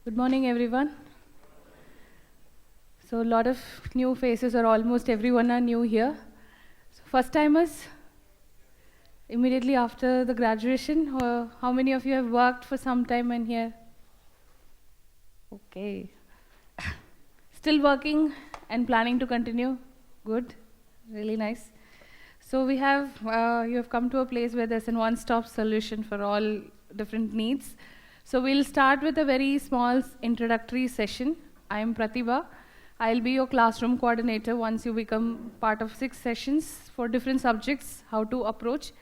Good morning, everyone. So a lot of new faces, or almost everyone are new here. So first timers, immediately after the graduation, or how many of you have worked for some time in here? Okay. Still working and planning to continue? Good, really nice. So you have come to a place where there's a one-stop solution for all different needs. So we'll start with a very small introductory session. I am Pratibha. I'll be your classroom coordinator once you become part of 6 sessions for different subjects, how to approach.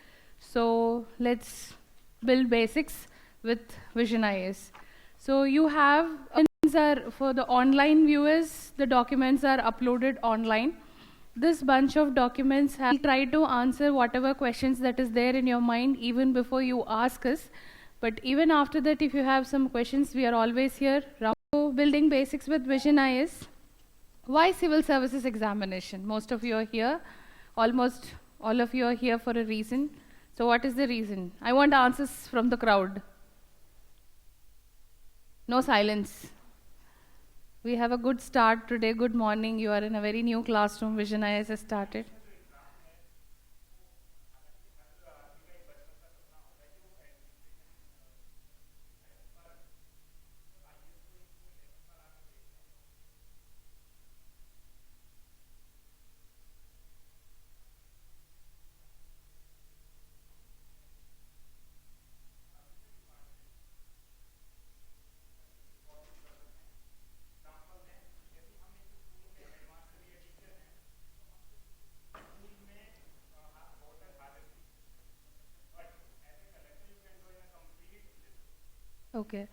So let's build basics with Vision IAS. So you have, for the online viewers, the documents are uploaded online. This bunch of documents will try to answer whatever questions that is there in your mind even before you ask us. But even after that, if you have some questions, we are always here. Building basics with Vision IAS. Why civil services examination? Most of you are here. Almost all of you are here for a reason. So what is the reason? I want answers from the crowd. No silence. We have a good start today. Good morning. You are in a very new classroom. Vision IAS has started. Okay.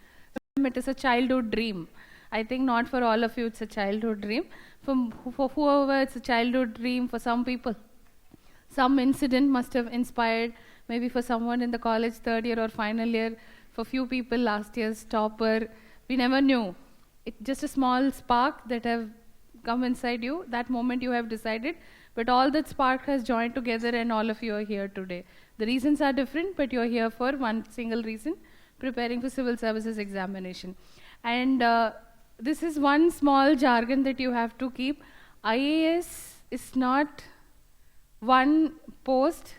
It is a childhood dream. I think not for all of you it's a childhood dream. For whoever it's a childhood dream, for some people, some incident must have inspired, maybe for someone in the college third year or final year, for few people last year's topper. We never knew. It's just a small spark that have come inside you. That moment you have decided. But all that spark has joined together and all of you are here today. The reasons are different, but you're here for one single reason, preparing for civil services examination. And this is one small jargon that you have to keep. IAS is not one post.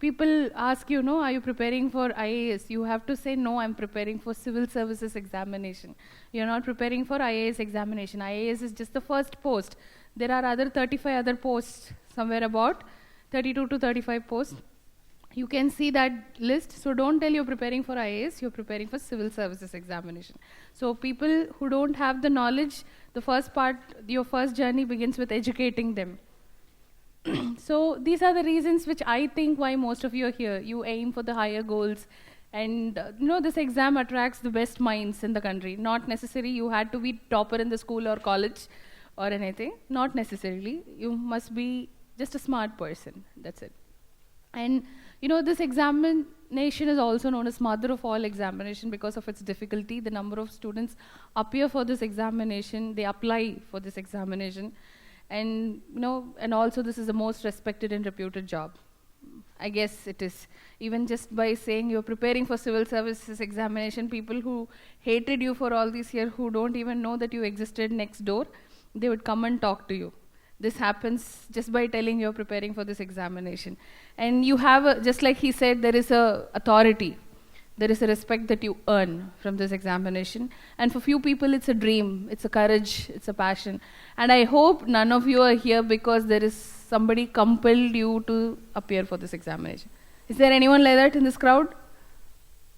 People ask you, are you preparing for IAS? You have to say, no, I'm preparing for civil services examination. You're not preparing for IAS examination. IAS is just the first post. There are other 35 other posts, somewhere about 32 to 35 posts. You can see that list. So don't tell you're preparing for IAS, you're preparing for civil services examination. So people who don't have the knowledge, the first part, your first journey begins with educating them. So these are the reasons which I think why most of you are here. You aim for the higher goals. And this exam attracts the best minds in the country. Not necessarily you had to be topper in the school or college or anything. Not necessarily. You must be just a smart person. That's it. And this examination is also known as mother of all examination because of its difficulty. The number of students appear for this examination, they apply for this examination. And, and also this is the most respected and reputed job. I guess it is. Even just by saying you're preparing for civil services examination, people who hated you for all these years, who don't even know that you existed next door, they would come and talk to you. This happens just by telling you're preparing for this examination. And you have, just like he said, there is a authority. There is a respect that you earn from this examination. And for few people, it's a dream, it's a courage, it's a passion. And I hope none of you are here because there is somebody compelled you to appear for this examination. Is there anyone like that in this crowd?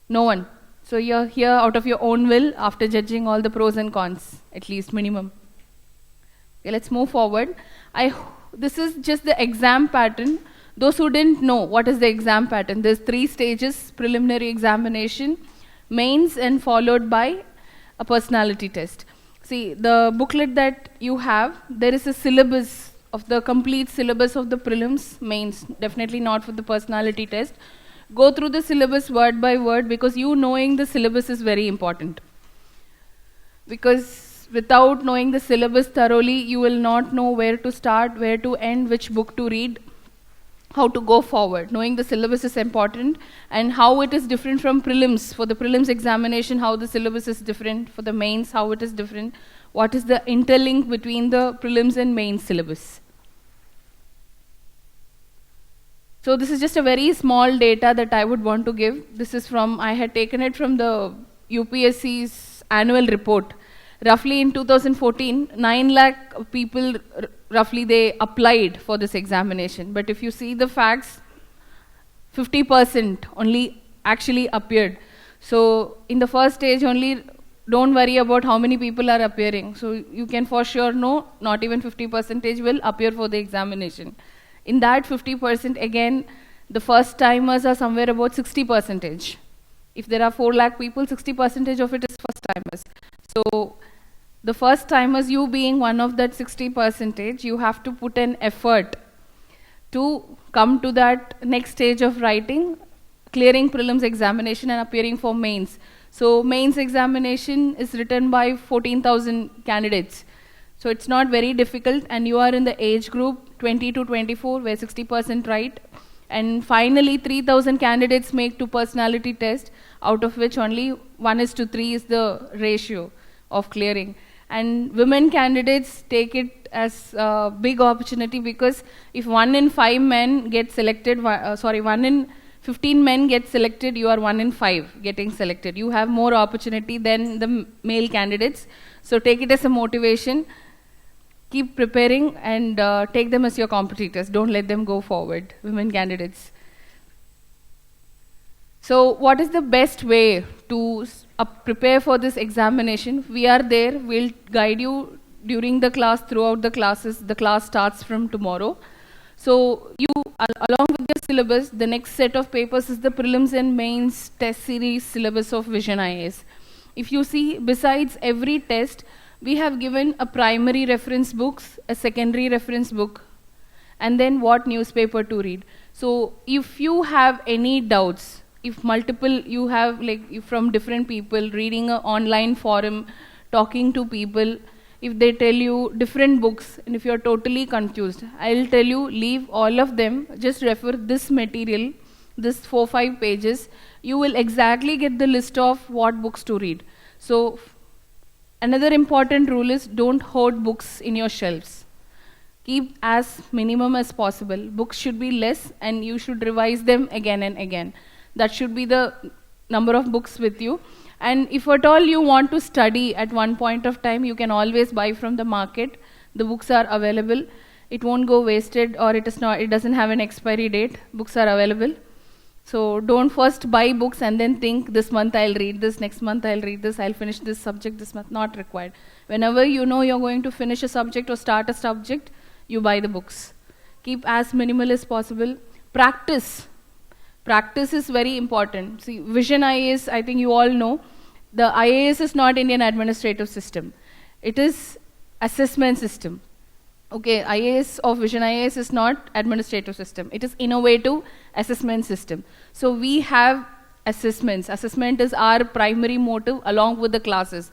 No one. So you're here out of your own will after judging all the pros and cons, at least minimum. Okay, let's move forward. This is just the exam pattern. Those who didn't know what is the exam pattern, there's 3 stages: preliminary examination, mains, and followed by a personality test. See, the booklet that you have, there is a syllabus of the complete syllabus of the prelims, mains, definitely not for the personality test. Go through the syllabus word by word because you knowing the syllabus is very important. Because without knowing the syllabus thoroughly, you will not know where to start, where to end, which book to read. how to go forward. Knowing the syllabus is important, and how it is different from prelims. For the prelims examination, how the syllabus is different. For the mains, how it is different. What is the interlink between the prelims and mains syllabus. So this is just a very small data that I would want to give. This is from, I had taken it from the UPSC's annual report. Roughly in 2014, 9 lakh people, roughly they applied for this examination. But if you see the facts, 50% only actually appeared. So in the first stage only, don't worry about how many people are appearing. So you can for sure know, not even 50% will appear for the examination. In that 50%, again, the first timers are somewhere about 60%. If there are 4 lakh people, 60% of it is first timers. So the first timers, you being one of that 60%, you have to put an effort to come to that next stage of writing, clearing prelims examination and appearing for mains. So mains examination is written by 14,000 candidates. So it's not very difficult, and you are in the age group 20 to 24 where 60% write. And finally 3,000 candidates make 2 personality tests, out of which only 1:3 is the ratio of clearing. And women candidates take it as a big opportunity, because if 1 in 5 men get selected, 1 in 15 men get selected, you are 1 in 5 getting selected. You have more opportunity than the male candidates. So take it as a motivation. Keep preparing and take them as your competitors. Don't let them go forward, women candidates. So what is the best way to prepare for this examination? We are there. We'll guide you during the class, throughout the classes. The class starts from tomorrow. So you, along with your syllabus, the next set of papers is the prelims and mains test series syllabus of VISION IAS. If you see, besides every test, we have given a primary reference books, a secondary reference book, and then what newspaper to read. So if you have any doubts, if multiple, you have like from different people, reading an online forum, talking to people, if they tell you different books, and if you're totally confused, I'll tell you, leave all of them, just refer this material, this 4-5 pages, you will exactly get the list of what books to read. So another important rule is, don't hoard books in your shelves. Keep as minimum as possible. Books should be less, and you should revise them again and again. That should be the number of books with you. And if at all you want to study at one point of time, you can always buy from the market. The books are available. It won't go wasted, or it doesn't have an expiry date. Books are available. So don't first buy books and then think, this month I'll read this, next month I'll read this, I'll finish this subject this month. Not required. Whenever you know you're going to finish a subject or start a subject, you buy the books. Keep as minimal as possible. Practice. Practice is very important. See, VISION IAS, I think you all know, the IAS is not Indian administrative system. It is assessment system. Okay, IAS of VISION IAS is not administrative system. It is innovative assessment system. So we have assessments. Assessment is our primary motive along with the classes.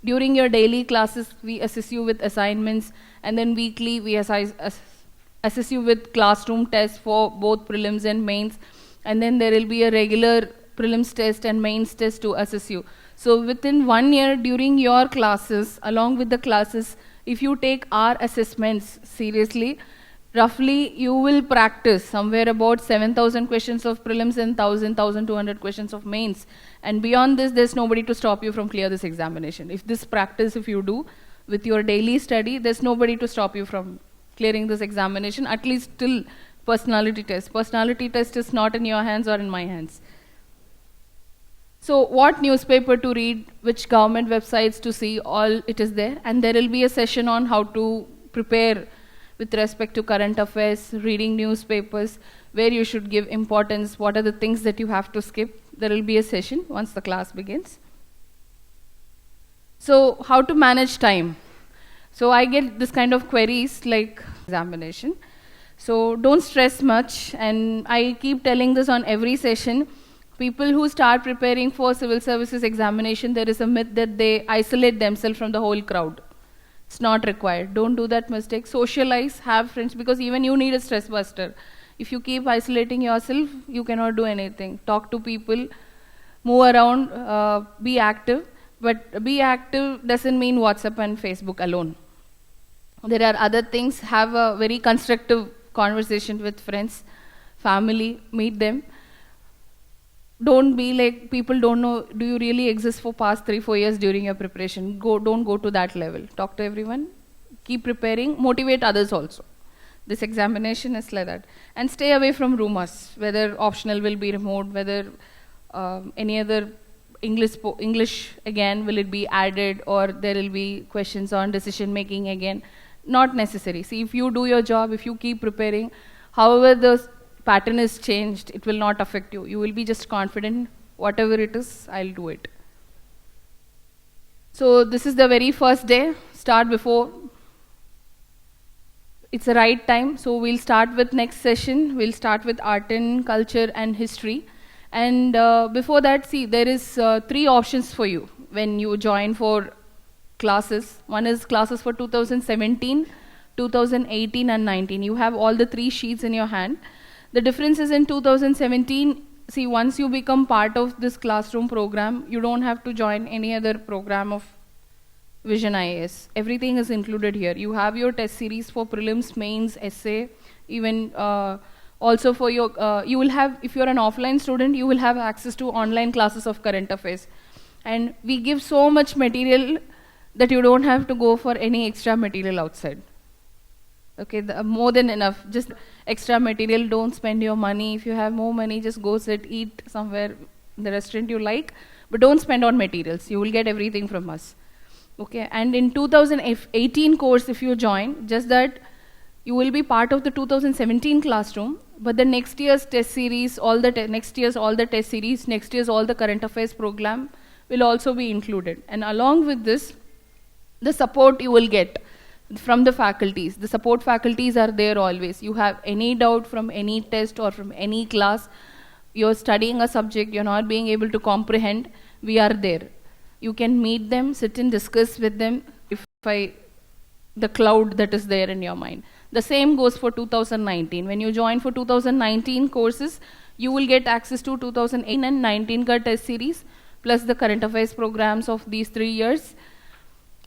During your daily classes, we assess you with assignments, and then weekly we assess you with classroom tests for both prelims and mains. And then there will be a regular prelims test and mains test to assess you. So within 1 year, during your classes, along with the classes, if you take our assessments seriously, roughly you will practice somewhere about 7,000 questions of prelims and 1,200 questions of mains. And beyond this, there's nobody to stop you from clear this examination. If this practice, if you do with your daily study, there's nobody to stop you from clearing this examination, at least till personality test. Personality test is not in your hands or in my hands. So what newspaper to read, which government websites to see, all it is there. And there will be a session on how to prepare with respect to current affairs, reading newspapers, where you should give importance, what are the things that you have to skip. There will be a session once the class begins. So how to manage time. So I get this kind of queries like examination. So don't stress much, and I keep telling this on every session. People who start preparing for civil services examination, there is a myth that they isolate themselves from the whole crowd. It's not required. Don't do that mistake. Socialize, have friends, because even you need a stress buster. If you keep isolating yourself, you cannot do anything. Talk to people, move around, be active. But be active doesn't mean WhatsApp and Facebook alone. There are other things. Have a very constructive conversation with friends, family, meet them. Don't be like, people don't know, do you really exist for past 3-4 years during your preparation? Don't go to that level. Talk to everyone, keep preparing, motivate others also. This examination is like that. And stay away from rumors, whether optional will be removed, whether any other English again will it be added, or there will be questions on decision making again. Not necessary. See, if you do your job, if you keep preparing, however the pattern is changed, it will not affect you. You will be just confident, whatever it is, I'll do it. So this is the very first day. Start before. It's the right time. So we'll start with next session. We'll start with art and culture and history. And before that, see, there is 3 options for you when you join for classes. One is classes for 2017, 2018 and 19. You have all the 3 sheets in your hand. The difference is in 2017, see, once you become part of this classroom program, you don't have to join any other program of VISION IAS. Everything is included here. You have your test series for prelims, mains, essay, even also for your, you will have, if you're an offline student, you will have access to online classes of current affairs. And we give so much material that you don't have to go for any extra material outside. Okay, more than enough. Just extra material, don't spend your money. If you have more money, just go sit, eat somewhere in the restaurant you like, but don't spend on materials. You will get everything from us. Okay, and in 2018 course, if you join, just that you will be part of the 2017 classroom, but the next year's test series, all the next year's all the test series, next year's all the current affairs program will also be included. And along with this, the support you will get from the faculties. The support faculties are there always. You have any doubt from any test or from any class, you're studying a subject, you're not being able to comprehend, we are there. You can meet them, sit and discuss with them, the cloud that is there in your mind. The same goes for 2019. When you join for 2019 courses, you will get access to 2018 and 19 ka test series, plus the current affairs programs of these 3 years.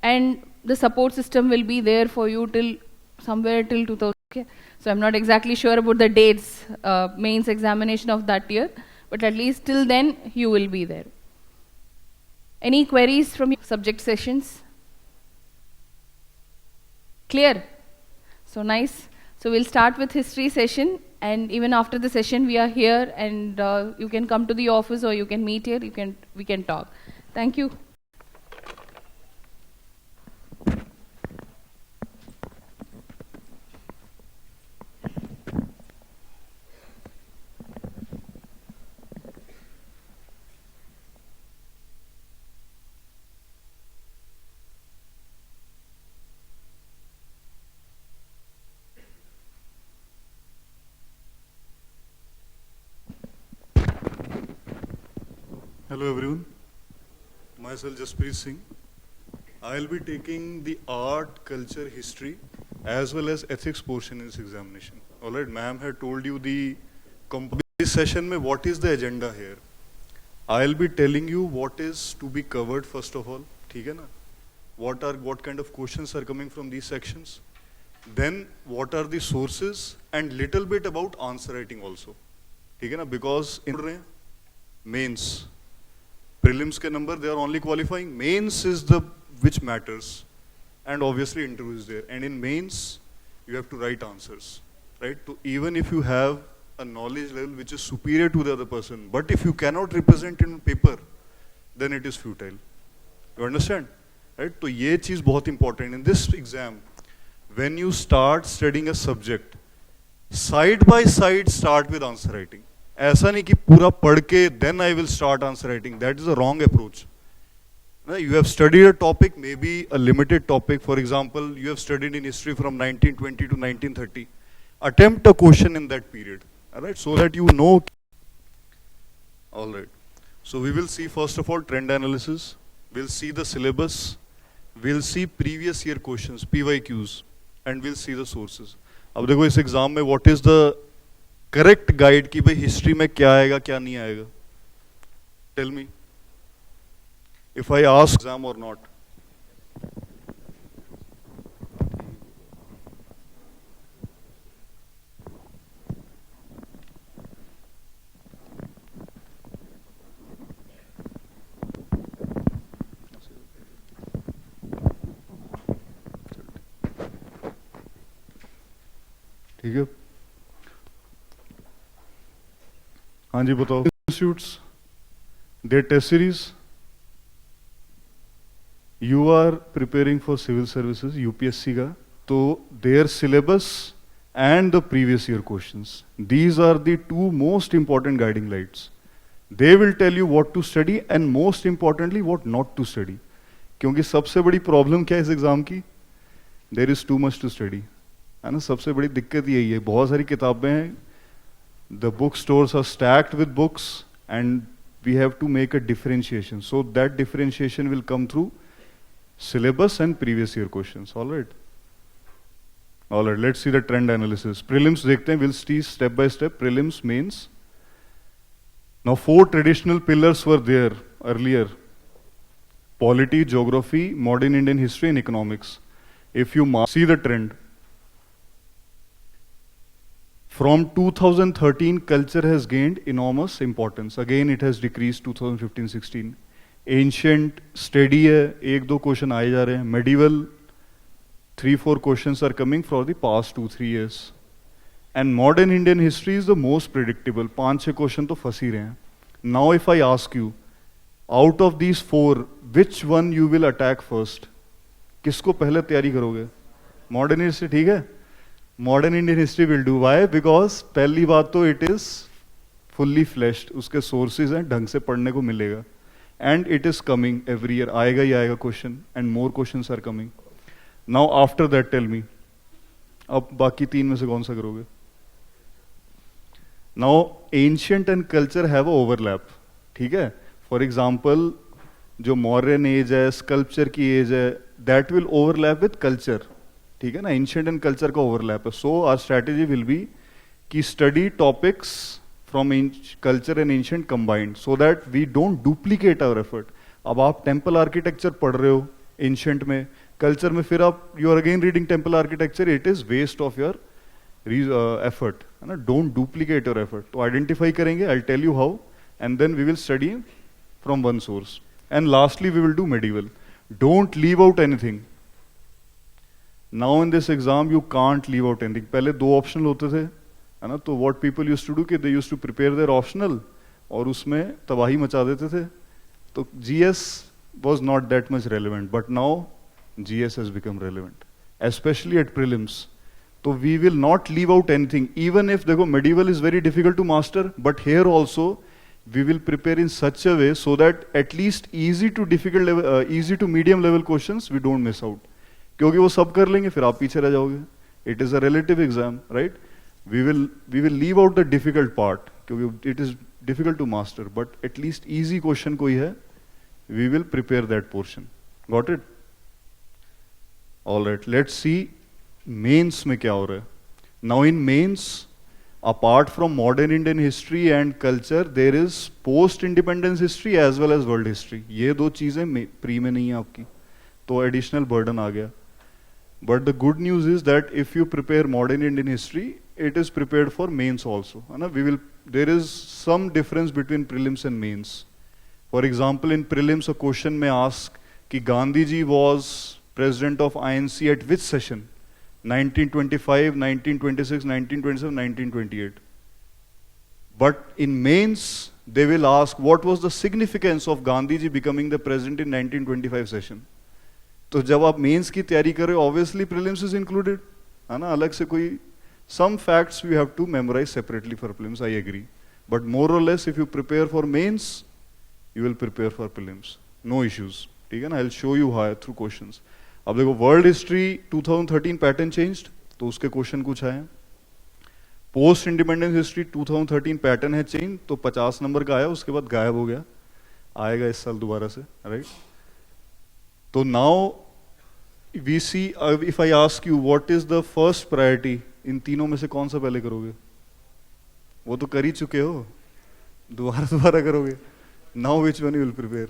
And the support system will be there for you till somewhere till 2000. Okay. So I'm not exactly sure about the dates, mains examination of that year, but at least till then you will be there. Any queries from your subject sessions? Clear? So nice. So we'll start with history session, and even after the session we are here, and you can come to the office or you can meet here, we can talk. Thank you. Hello everyone, myself Jasprit Singh. I will be taking the art, culture, history as well as ethics portion in this examination. Alright, ma'am had told you this session mein what is the agenda here. I will be telling you what is to be covered first of all, theek hai na? What kind of questions are coming from these sections. Then what are the sources, and little bit about answer writing also. theek hai na? Because in mains, prelims ke number, they are only qualifying. Mains is the which matters, and obviously interview is there. And in mains, you have to write answers, right? So even if you have a knowledge level which is superior to the other person, but if you cannot represent in paper, then it is futile. You understand, right? So ye cheez bahut important in this exam. When you start studying a subject, side by side start with answer writing. ऐसा नहीं कि पूरा पढ़ के then I will start answer writing. That is a wrong approach. You have studied a topic, maybe a limited topic. For example, you have studied in history from 1920 to 1930. Attempt a question in that period, all right, so that you know. All right. So we will see first of all trend analysis. We'll see the syllabus. We'll see previous year questions, PYQs, and we'll see the sources. अब देखो इस exam में what is the correct guide कि भाई history में क्या आएगा क्या नहीं आएगा? Tell me if I ask exam और नॉट. ठीक है, हाँ जी बताओ. Institutes their test series, you are preparing for civil services UPSC का, तो their syllabus and the previous year questions. These are the two most important guiding lights. They will tell you what to study and most importantly what not to study. क्योंकि सबसे बड़ी problem क्या है इस exam की? There is too much to study. है ना, सबसे बड़ी दिक्कत यही है. बहुत सारी किताबें हैं, the book stores are stacked with books and we have to make a differentiation. So that differentiation will come through syllabus and previous year questions. All right. All right, let's see the trend analysis. Prelims देखते हैं, we'll see step by step. Prelims, mains. Now 4 traditional pillars were there earlier: polity, geography, modern Indian history, and economics. If you see the trend, from 2013, culture has gained enormous importance. Again, it has decreased 2015-16. Ancient steady है, 1-2 question आए जा रहे हैं. Medieval 3-4 questions are coming for the past 2-3 years. And modern Indian history is the most predictable. 5-6 question तो फंस ही रहे हैं. Now if I ask you, out of these 4, which one you will attack first? किसको पहले तैयारी करोगे? Modern history, ठीक है? Modern Indian history will do. Why? Because पहली बात तो it is fully fleshed. उसके sources हैं, ढंग से पढ़ने को मिलेगा. And it is coming every year. आएगा ही आएगा question. And more questions are coming. Now after that tell me, अब बाकी 3 में से कौन सा करोगे? Now ancient and culture have a overlap, ठीक है? For example, जो Mauryan age है, sculpture की age है, that will overlap with culture, ठीक है ना? Ancient and culture का overlap है. So our strategy will be कि study topics from culture and ancient combined, so that we don't duplicate our effort. अब आप temple architecture पढ़ रहे हो ancient में, कल्चर में फिर आप you are again reading temple architecture, it is waste of your effort, है ना. Don't duplicate your effort. तो आइडेंटिफाई करेंगे, I tell you how, and then we will study from one source. And lastly we will do medieval. Don't leave out anything. Now in this exam you can't leave out anything. पहले 2 optional होते थे, है ना, तो what people used to do कि दे used to prepare their optional और उसमें तबाही मचा देते थे. तो GS was not that much relevant, but now GS has become relevant, especially at prelims. So we will not leave out anything, even if देखो medieval is very difficult to master, but here also we will prepare in such a way so that at least easy to difficult level, easy to medium level questions we don't miss out. क्योंकि वो सब कर लेंगे फिर आप पीछे रह जाओगे. It is a relative exam, right? We will leave out the difficult part क्योंकि it is difficult to master, but at least easy question कोई है, we will prepare that portion. Got it? All right, let's see mains में क्या हो रहा है. Now in mains, apart from modern Indian history and culture, there is post-independence history as well as world history. ये 2 चीजें pre में नहीं है आपकी, तो additional burden आ गया. But the good news is that if you prepare modern Indian history, it is prepared for mains also. है ना? There is some difference between prelims and mains. For example, in prelims a question may ask कि Gandhi ji was president of INC at which session? 1925, 1926, 1927, 1928. But in mains, they will ask what was the significance of Gandhi ji becoming the president in 1925 session. तो जब आप mains की तैयारी कर रहे हो, obviously prelims is included, है ना. अलग से कोई some facts you have to memorize separately for prelims, I agree. But more or less, if you prepare for mains, you will prepare for prelims. No issues, ठीक है ना. I'll show you how through questions. अब देखो world history 2013 pattern changed, तो उसके question कुछ आए. Post independence history 2013 pattern है चेंज, तो 50 नंबर का आया, उसके बाद गायब हो गया. आएगा इस साल दोबारा से, राइट. तो now we see, if I ask you what is the first priority, in तीनों में से कौन सा पहले करोगे? वो तो कर ही चुके हो, दोबारा दोबारा करोगे. Now which one you will prepare?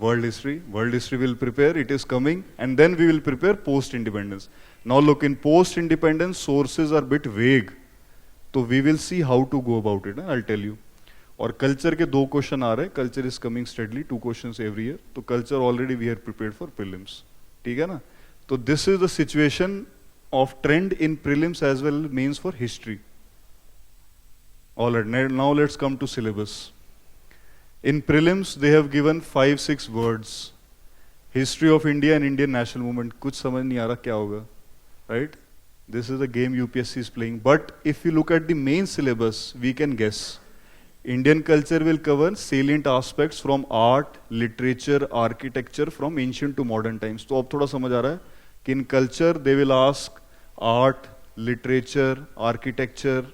World history will prepare, it is coming, and then we will prepare post-independence. Now look, in post-independence, sources are bit vague, so we will see how to go about it, I'll tell you. और culture के 2 question आ रहे हैं, culture is coming steadily 2 questions every year, तो culture already we are prepared for prelims, ठीक है ना. तो this is the situation of trend in prelims as well mains for history. Alright, now let's come to syllabus. In prelims, they have given 5-6 words. History of India and Indian national movement. कुछ समझ नहीं आ रहा क्या होगा, right? This is the game UPSC is playing. But if you look at the main syllabus, we can guess. Indian culture will cover salient aspects from art, literature, architecture from ancient to modern times. तो अब थोड़ा समझ आ रहा है कि in culture they will ask art, literature, architecture,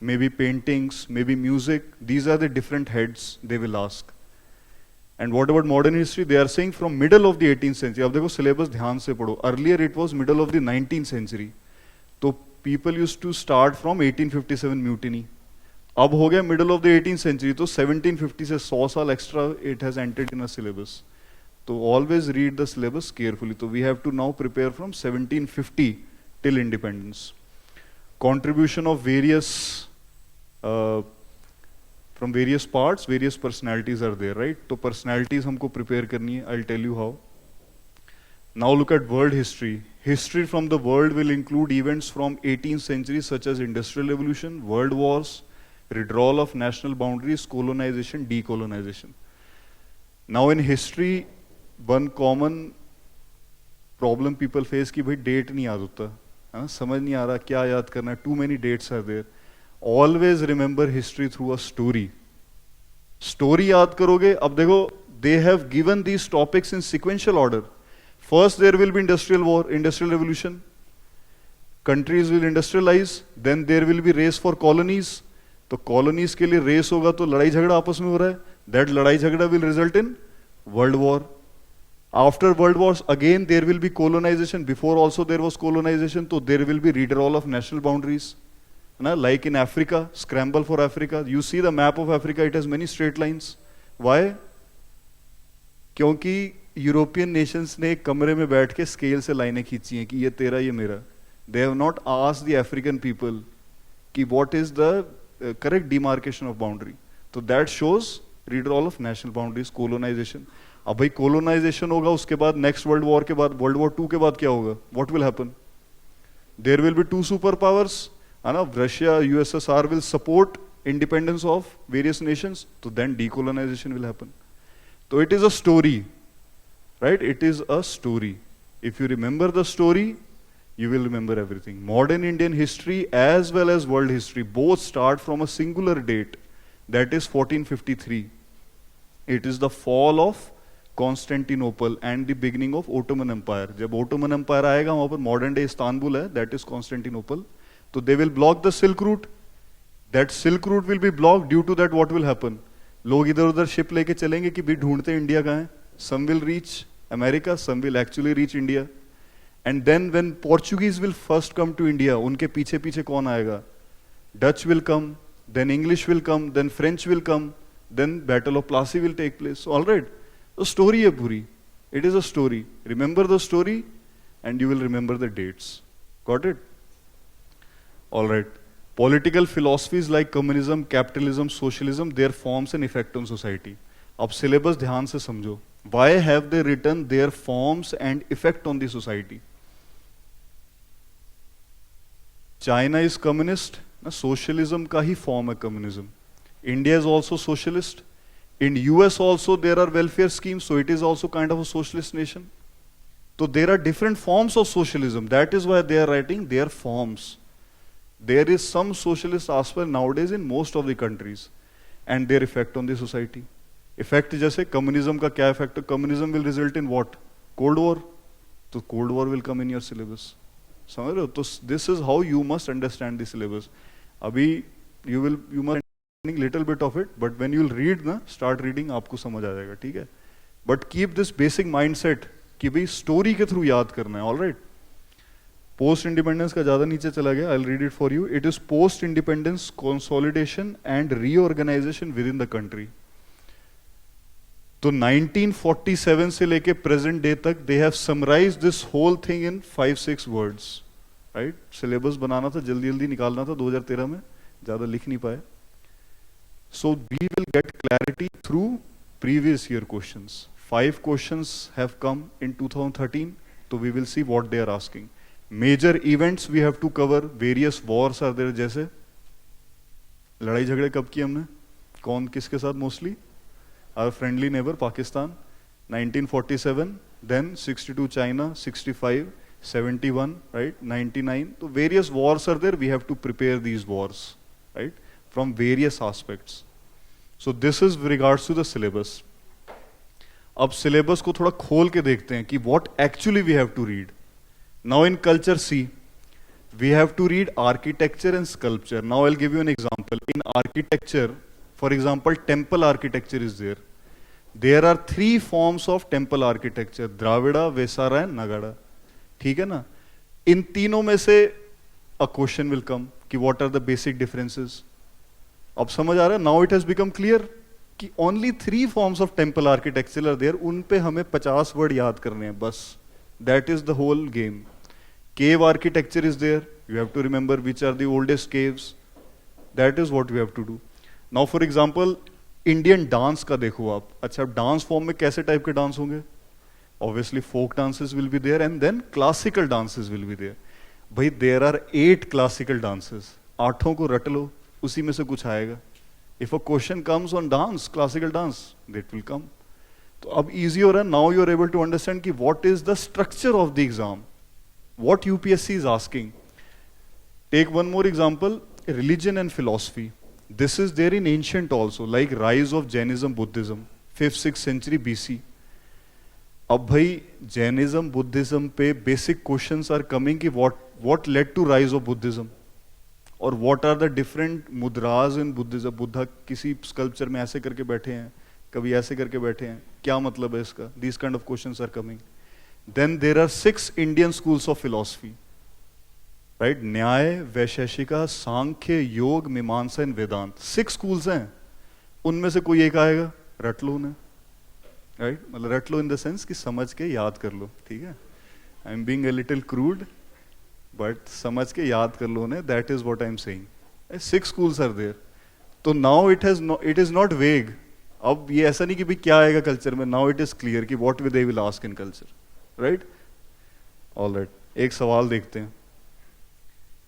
maybe paintings, maybe music. These are the different heads they will ask. And what about modern history? They are saying from middle of the 18th century. अब देखो syllabus ध्यान से पढ़ो. Earlier it was middle of the 19th century. तो people used to start from 1857 mutiny. अब हो गया middle of the 18th century, तो 1750 से 100 साल extra it has entered in a syllabus. तो always read the syllabus carefully. So we have to now prepare from 1750 till independence. Contribution of various from various parts, various personalities are there, right? तो personalities हमको prepare करनी है. I'll tell you how. Now look at world history. History from the world will include events from 18th century such as industrial revolution, world wars, withdrawal of national boundaries, colonization, decolonization. Now in history, one common problem people face कि भाई date नहीं याद होता, हाँ, समझ नहीं आ रहा क्या याद करना है. Too many dates are there. Always remember history through a story. Story याद करोगे. अब देखो, they have given these topics in sequential order. First there will be industrial war, industrial revolution. Countries will industrialize. Then there will be race for colonies. तो colonies के लिए race होगा तो लड़ाई झगड़ा आपस में हो रहा है. That लड़ाई झगड़ा will result in world war. After world wars again there will be colonization. Before also there was colonization, so there will be withdrawal of national boundaries. Like in Africa, scramble for Africa. You see the map of Africa, it has many straight lines. Why? क्योंकि European Nations ने एक कमरे में बैठ के scale से लाइनें खींची हैं कि ये तेरा ये मेरा. They have not asked the African people कि what is the correct demarcation of boundary. So that shows withdrawal of national boundaries, colonization. अब भाई colonization होगा, उसके बाद next world war के बाद World War II के बाद क्या होगा? What will happen? There will be 2 superpowers. Russia, USSR will support independence of various nations, so then decolonization will happen. So it is a story, right? It is a story. If you remember the story, you will remember everything. Modern Indian history as well as world history both start from a singular date, that is 1453. It is the fall of Constantinople and the beginning of Ottoman Empire. जब Ottoman Empire आएगा वहाँ पर modern day Istanbul है, that is Constantinople. So they will block the Silk Route. That Silk Route will be blocked. Due to that, what will happen? लोग इधर उधर ship लेके चलेंगे कि भी ढूंढते हैं इंडिया कहाँ है. Some will reach America, some will actually reach India. And then when Portuguese will first come to India, उनके पीछे पीछे कौन आएगा? Dutch will come, then English will come, then French will come, then Battle of Plassey will take place. All right. The story है पूरी. It is a story. Remember the story, and you will remember the dates. Got it? All right. Political philosophies like communism, capitalism, socialism, their forms and effect on society. अब syllabus ध्यान से समझो. Why have they written their forms and effect on the society? China is communist. Socialism का ही form है communism. India is also socialist. In US also there are welfare schemes, so it is also kind of a socialist nation. So there are different forms of socialism. That is why they are writing their forms. There is some socialist aspect nowadays in most of the countries, and their effect on the society. Effect जैसे communism का क्या effect है? Communism will result in what? Cold War. So Cold War will come in your syllabus. समझ रहे हो? तो this is how you must understand the syllabus. अभी you must understanding little bit of it, but when you will read ना, start reading आपको समझ आ जाएगा, ठीक है? But keep this basic mindset कि भाई story के through याद करना है, all right? पोस्ट इंडिपेंडेंस का ज़्यादा नीचे चला गया, I will read it for you. It is post independence consolidation and reorganisation within the country. तो 1947 से लेके प्रेजेंट डे तक they have summarised this whole thing in 5-6 words. Right, syllabus बनाना था, जल्दी जल्दी निकालना था 2013 में, ज़्यादा लिख नहीं पाए. So we will get clarity through previous year questions. 5 questions have come in 2013, so we will see what they are asking. Major events we have to cover, various wars are there, जैसे लड़ाई झगड़े कब किए हमने, कौन किसके साथ, mostly our friendly neighbor Pakistan, 1947, then 62 China, 65, 71, right, 99. So various wars are there, we have to prepare these wars, right, from various aspects. So this is with regards to the syllabus. अब syllabus को थोड़ा खोल के देखते हैं कि what actually we have to read. Now in culture C, we have to read architecture and sculpture. Now I'll give you an example. In architecture, for example, temple architecture is there. There are 3 forms of temple architecture: Dravida, Vesara and Nagada. ठीक है ना? इन तीनों में से a question will come कि what are the basic differences. अब समझ आ रहा है? Now it has become clear कि only 3 forms of temple architecture are there, उन पे हमें 50 वर्ड याद करने हैं बस. That is the whole game. Cave architecture is there, you have to remember which are the oldest caves. That is what we have to do. Now for example Indian dance का देखो आप. अच्छा, dance form में कैसे type के dance होंगे? Obviously folk dances will be there and then classical dances will be there. भाई there are 8 classical dances, 8 को रट लो, उसी में से कुछ आएगा. If a question comes on dance, classical dance, that will come. तो अब इजी हो रहा है. Now you are able to understand कि what is the structure of the exam, what UPSC is asking. Take one more example, religion and philosophy. This is there in ancient also, like rise of Jainism, Buddhism, 5th-6th century BC. अब भाई Jainism, Buddhism पे basic questions are coming कि what led to rise of Buddhism, और what are the different mudras in Buddhism. Buddha किसी sculpture में ऐसे करके बैठे हैं, कभी ऐसे करके बैठे हैं, क्या मतलब है इसका? These kind of questions are coming. Then there are 6 Indian schools of philosophy, right? Nyaya, Vaisheshika, सांख्य, योग, मीमांसा एंड वेदांत. 6 स्कूल्स हैं, उनमें से कोई एक आएगा, रट लो उन्हें. राइट, मतलब रट लो इन द सेंस कि समझ के याद कर लो. ठीक है, I am being a little crude, but समझ के याद कर लो उन्हें. That is what I am saying. 6 schools are there. तो नाउ इट इज नॉट वेग. अब ये ऐसा नहीं कि भाई क्या आएगा कल्चर में. नाउ इट इज क्लियर कि what they will ask in culture. Right, alright. एक सवाल देखते हैं,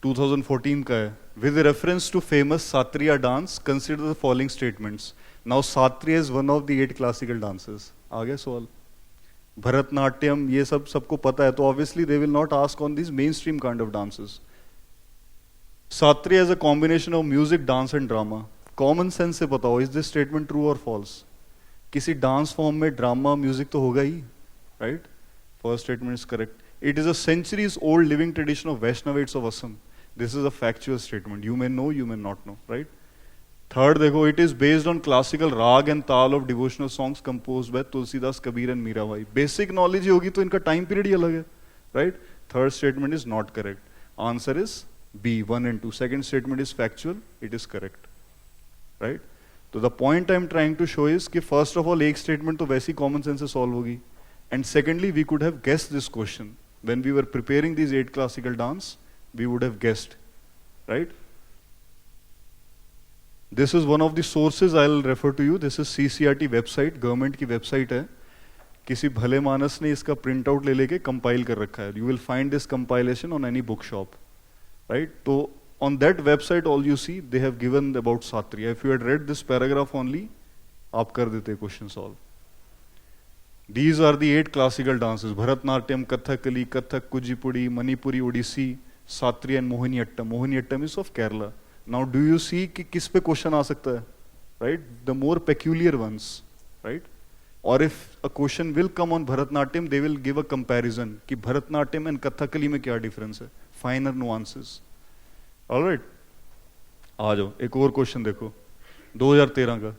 2014 का है. With reference to famous Sattriya dance consider the following statements. Now Sattriya is one of the 8 classical dances. आ गया सवाल. भरतनाट्यम, ये सब सबको पता है, तो obviously they will not ask on this mainstream kind of dances. Sattriya is a combination of music, dance and drama. Common sense से बताओ, इज दिस स्टेटमेंट ट्रू और फॉल्स? किसी डांस फॉर्म में ड्रामा, म्यूजिक तो होगा ही. Right, first statement is correct. It is a centuries old living tradition of Vaishnavites of Assam. This is a factual statement. You may know, you may not know. Right. Third देखो, it is based on classical raga and tala of devotional songs composed by Tulsidas, Kabir and Mirabai. Basic knowledge ही होगी तो इनका time period ही अलग है. Right, third statement is not correct. Answer is B, 1 and 2. Second statement is factual, it is correct. Right, तो the point I am trying to show is कि first of all एक statement तो वैसी common sense से solve होगी, and secondly we could have guessed this question when we were preparing this 8 classical dance. We would have guessed. Right, this is one of the sources I will refer to you. This is CCRT website, government की website है. किसी भले मानस ने इसका print out ले लेके compile कर रखा है. You will find this compilation on any book shop. Right, तो on that website all you see they have given about Satriya. If you had read this paragraph only, आप कर देते question solve. These are the 8 classical dances: Bharatnatyam, Kathakali, Kathak, Kuchipudi, Manipuri, Odissi, Satriya and Mohiniyattam. Mohiniyattam is of Kerala. Now do you see कि किस पे question आ सकता है? Right, the more peculiar ones. Right, or if a question will come on Bharatnatyam, they will give a comparison कि Bharatnatyam and Kathakali में क्या difference है, finer nuances. Alright, आ जाओ एक और क्वेश्चन देखो 2013 का.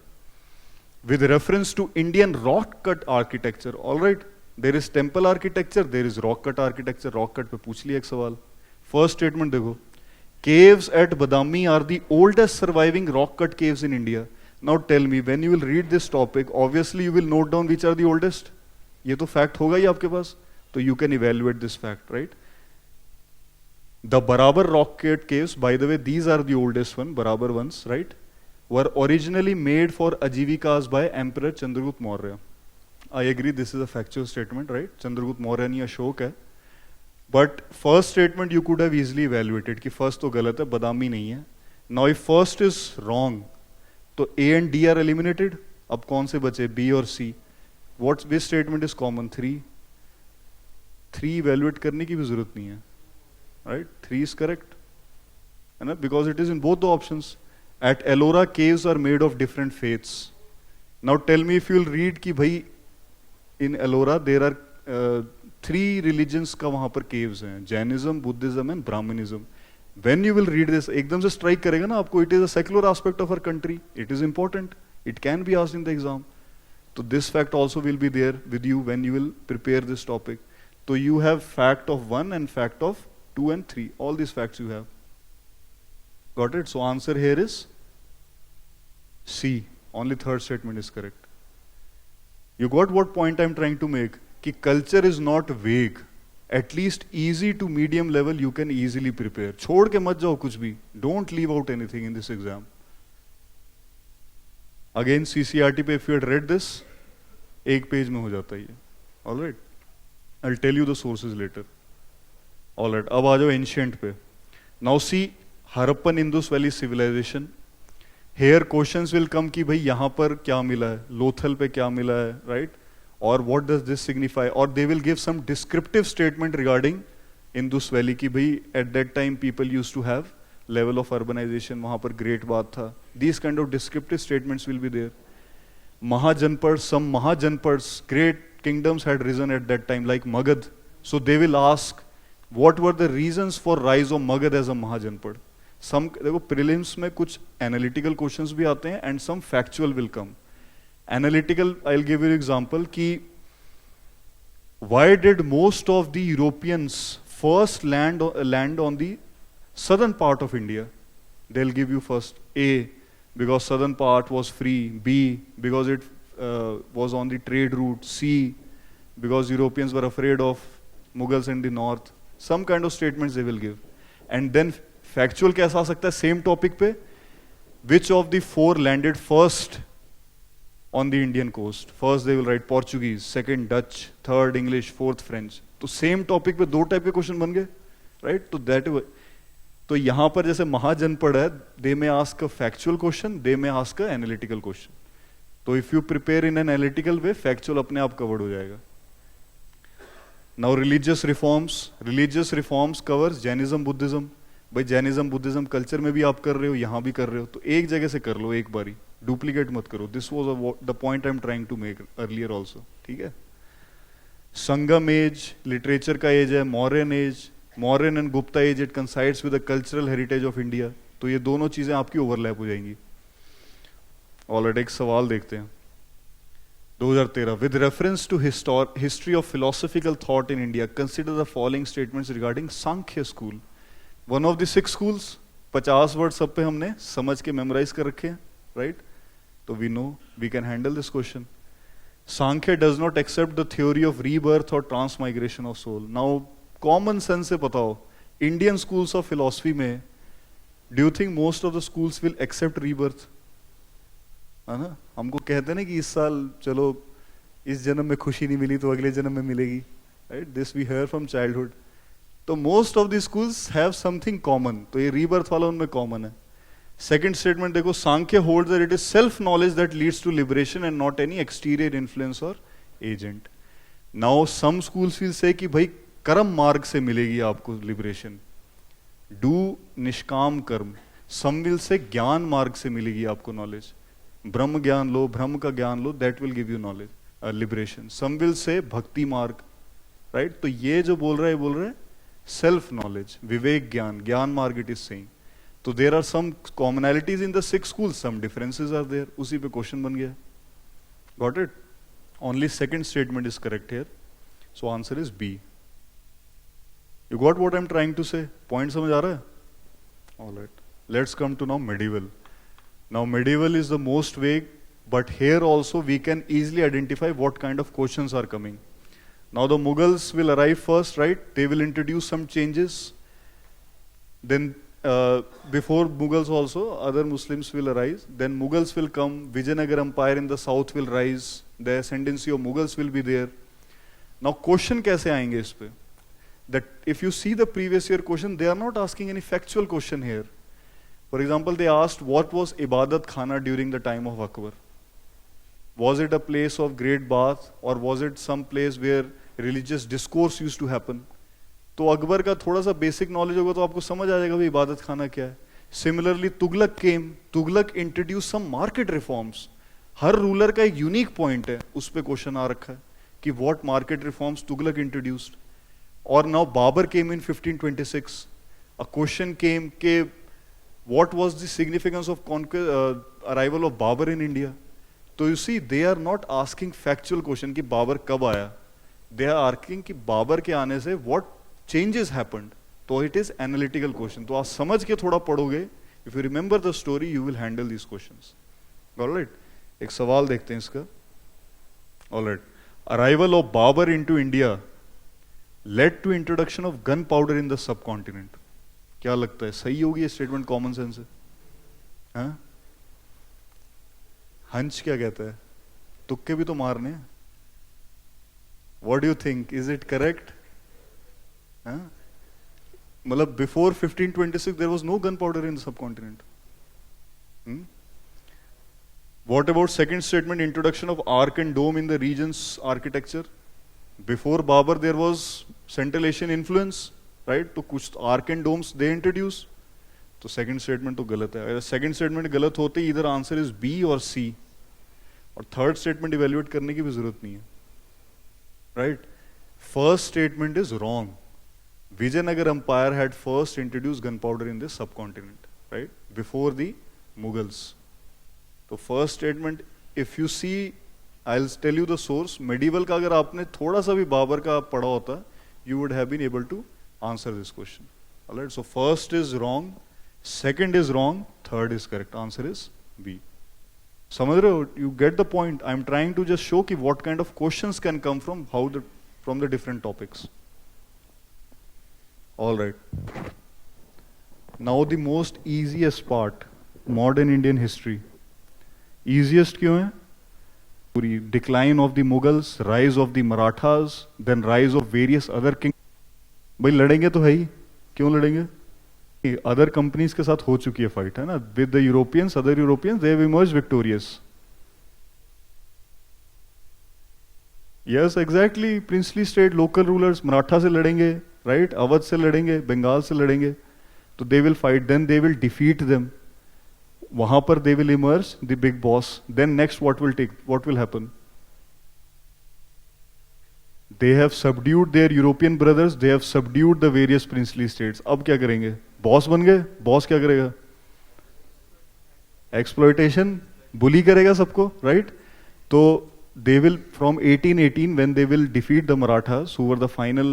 With reference to Indian rock cut architecture. Alright, there is temple architecture, there is rock cut architecture. Rock cut पे पूछ लिया एक सवाल. फर्स्ट स्टेटमेंट देखो, caves at Badami are the oldest surviving rock cut caves in India. Now tell me, when you will read this topic, obviously you will note down which are the oldest. ये तो fact होगा ही आपके पास, तो you can evaluate this fact, right? The Barabar rock cut caves, by the way, these are the oldest one, Barabar ones, right? Were originally made for ajivikas by Emperor Chandragupta Maurya. I agree, this is a factual statement, right? Chandragupta Maurya नहीं अशोक है. But first statement you could have easily evaluated कि first तो गलत है, बदामी नहीं है. Now if first is wrong, तो A and D are eliminated. अब कौन से बचे, B और C? Which statement is common? 3. 3 evaluate करने की भी जरूरत नहीं है, right? 3 is correct, है ना? Because it is in both the options. At Ellora, caves are made of different faiths. Now tell me if you will read कि भाई in Ellora there are 3 religions का वहाँ पर caves हैं, Jainism, Buddhism and Brahmanism. When you will read this, एकदम से strike करेगा ना आपको, it is a secular aspect of our country, it is important, it can be asked in the exam. So this fact also will be there with you when you will prepare this topic. So you have fact of 1 and fact of 2 and 3, all these facts you have. Got it? So answer here is C, only third statement is correct. You got what point I am trying to make? कि culture is not vague, at least easy to medium level you can easily prepare. छोड़ के मत जाओ कुछ भी, don't leave out anything in this exam. Again CCRT पे if you had read this, एक page में हो जाता है ये. All right, I'll tell you the sources later. All right, अब आ जाओ ancient पे. Now see Harappan Indus Valley civilization. Here questions will come कि भाई यहाँ पर क्या मिला है, लोथल पे क्या मिला है, right? Or what does this signify? Or they will give some descriptive statement regarding Indus Valley कि भाई at that time people used to have level of urbanization, वहाँ पर great बात था. These kind of descriptive statements will be there. Mahajanpads, some Mahajanpads, great kingdoms had risen at that time like Magad. So they will ask what were the reasons for rise of Magad as a Mahajanpad. Some देखो prelims में कुछ analytical questions भी आते हैं and some factual will come. Analytical, I'll give you an example कि why did most of the Europeans first land on the southern part of India? They'll give you first A, because southern part was free, B, because it was on the trade route, C, because Europeans were afraid of Mughals in the north. Some kind of statements they will give. And then factual कैसा आ सकता है same topic पे, which of the 4 landed first on the Indian coast? First they will write Portuguese, second Dutch, third English, fourth French. तो same topic पे 2 type के question बन गए, right? तो that तो यहाँ पर जैसे महाजनपद है, they may ask a factual question, they may ask a analytical question. तो if you prepare in an analytical way, factual अपने आप covered हो जाएगा. Now religious reforms covers Jainism, Buddhism. भाई Jainism, Buddhism culture में भी आप कर रहे हो, यहाँ भी कर रहे हो, तो एक जगह से कर लो एक बारी, duplicate मत करो. This was the point I'm trying to make earlier also. ठीक है? Sangam age, literature का age है, Mauryan age, Mauryan and Gupta age, it coincides with the cultural heritage of India. तो ये दोनों चीजें आपकी overlap हो जाएंगी. Alright, एक सवाल देखते हैं. 2013, with reference to history of philosophical thought in India, consider the following statements regarding Sankhya school. One of the 6 schools, 50 word सब पे हमने समझ के मेमोराइज कर रखे हैं, right? तो we know we can handle this question. Sankhya does not accept the theory of rebirth or transmigration of soul. Now, common sense से बताओ, Indian schools of philosophy में, do you think most of the schools will accept rebirth? है ना? हमको कहते हैं ना कि इस साल चलो इस जन्म में खुशी नहीं मिली तो अगले जन्म में मिलेगी, right? This we hear from childhood. तो most of the schools have something common. तो ये rebirth वाला उनमें common है. Second statement देखो, Sankhya holds that it is self knowledge that leads to liberation and not any exterior influence or agent. Now some schools will say कि भाई कर्म मार्ग से मिलेगी आपको liberation. Do निष्काम कर्म. Some will say ज्ञान मार्ग से मिलेगी आपको knowledge. ब्रह्म ज्ञान लो, ब्रह्म का ज्ञान लो, that will give you knowledge, liberation. Some will say भक्ति मार्ग, right? तो ये जो बोल रहा है self knowledge, विवेक ज्ञान, ज्ञान मार्ग it is saying. तो there are some commonalities in the 6 schools, some differences are there. उसी पे question बन गया. Got it? Only second statement is correct here. So answer is B. You got what I'm trying to say? Point समझ आ रहा है? All right. Let's come to now medieval. Now medieval is the most vague, but here also we can easily identify what kind of questions are coming. Now the Mughals will arrive first, right? They will introduce some changes. Then before Mughals also, other Muslims will arise. Then Mughals will come. Vijayanagar Empire in the south will rise. The ascendancy of Mughals will be there. Now question कैसे आएंगे इस पे? That if you see the previous year question, they are not asking any factual question here. For example, they asked what was Ibadat Khana during the time of Akbar? Was it a place of great bath or was it some place where religious discourse used to happen? तो अकबर का थोड़ा सा basic knowledge होगा तो आपको समझ आ जाएगा भाई इबादत खाना क्या है. Similarly Tughlaq came, Tughlaq introduce some market reforms. हर रूलर का एक यूनिक पॉइंट है, उस पे क्वेश्चन आ रखा है कि what market reforms Tughlaq introduced. और now Babur came in 1526. A question came के what was the significance of arrival of Babur in India. तो you see they are not asking factual question कि बाबर कब आया. दे आर आस्किंग कि बाबर के आने से व्हाट चेंजेस हैपेंड. तो इट इज एनालिटिकल क्वेश्चन. तो आप समझ के थोड़ा पढ़ोगे, if you remember the story you will handle this questions. Alright, एक सवाल देखते हैं इसका. Alright, arrival of Babur into India led to introduction of gun powder in the सब कॉन्टिनेंट. क्या लगता है, सही होगी ये स्टेटमेंट? कॉमन सेंस है? हाँ? हंच क्या कहता है? तुक्के भी तो मारने हैं. What do you think, is it correct? मतलब before 1526 there was no gun powder in the सब continent. What about second statement, introduction of arc and dome in the region's architecture? Before Babur there was Central Asian influence, right? तो कुछ arc and domes they introduce. तो second statement तो गलत है. अगर second statement गलत होते either answer is B और C. और third statement evaluate करने की भी जरूरत नहीं है, right? First statement is wrong. Vijayanagar Empire had first introduced gunpowder in this subcontinent, right? Before the Mughals. तो first statement, if you see I will tell you the source. Medieval का अगर आपने थोड़ा सा भी बाबर का पढ़ा होता, you would have been able to answer this question. Alright, so first is wrong, second is wrong, third is correct. Answer is B. समझ रहे हो? You get the point. I am trying to just show कि what kind of questions can come from the different topics. Alright, now the most easiest part, modern Indian history. Easiest क्यों है? पूरी decline of the Mughals, rise of the Marathas, then rise of various other king. भाई लड़ेंगे तो है ही, क्यों लड़ेंगे? Other companies के साथ हो चुकी है फाइट, है ना? With the Europeans, other Europeans, they have emerged victorious. Yes exactly, princely state, local rulers. Maratha से लड़ेंगे, राइट? अवध से लड़ेंगे, बंगाल से लड़ेंगे. तो they will fight, then they will defeat them. वहां पर they will emerge the big boss. Then next what will happen? They have subdued their European brothers, they have subdued the various princely states. अब क्या करेंगे? Boss बन गए. Boss क्या करेगा? Exploitation, बुली करेगा सबको, राइट? तो they will from 1818 when they will defeat the Marathas who were the final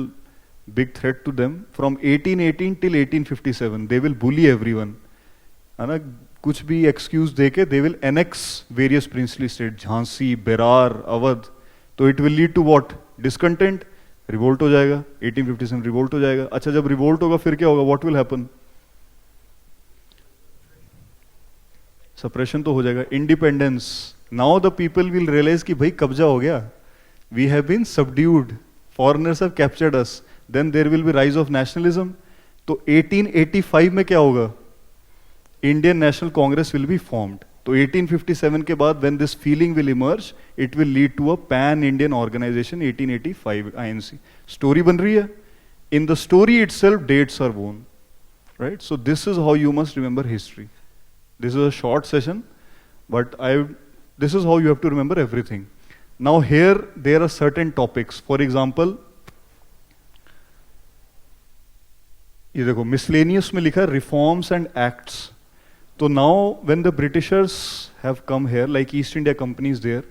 big threat to them, from 1818 till 1857 they will bully everyone, है ना? कुछ भी एक्सक्यूज देके they will annex various princely state, Jhansi, Berar, Awadh. तो it will lead to what? Discontent, revolt हो जाएगा. 1857 revolt हो जाएगा. अच्छा, जब रिवोल्ट होगा फिर क्या होगा? What will happen? सप्रेशन तो हो जाएगा. Independence. Now the people will realise कि भाई कब्जा हो गया, we have been subdued, foreigners have captured us. Then there will be rise of nationalism. तो 1885 में क्या होगा? Indian National Congress will be formed. तो 1857 के बाद when this feeling will emerge, it will lead to a pan-Indian organization. 1885 INC. Story बन रही है. In the story itself, dates are known, right? So this is how you must remember history. This is a short session, but this is how you have to remember everything. Now here there are certain topics. For example, ये देखो miscellaneous में लिखा है reforms and acts. So now when the Britishers have come here, like East India Company is there,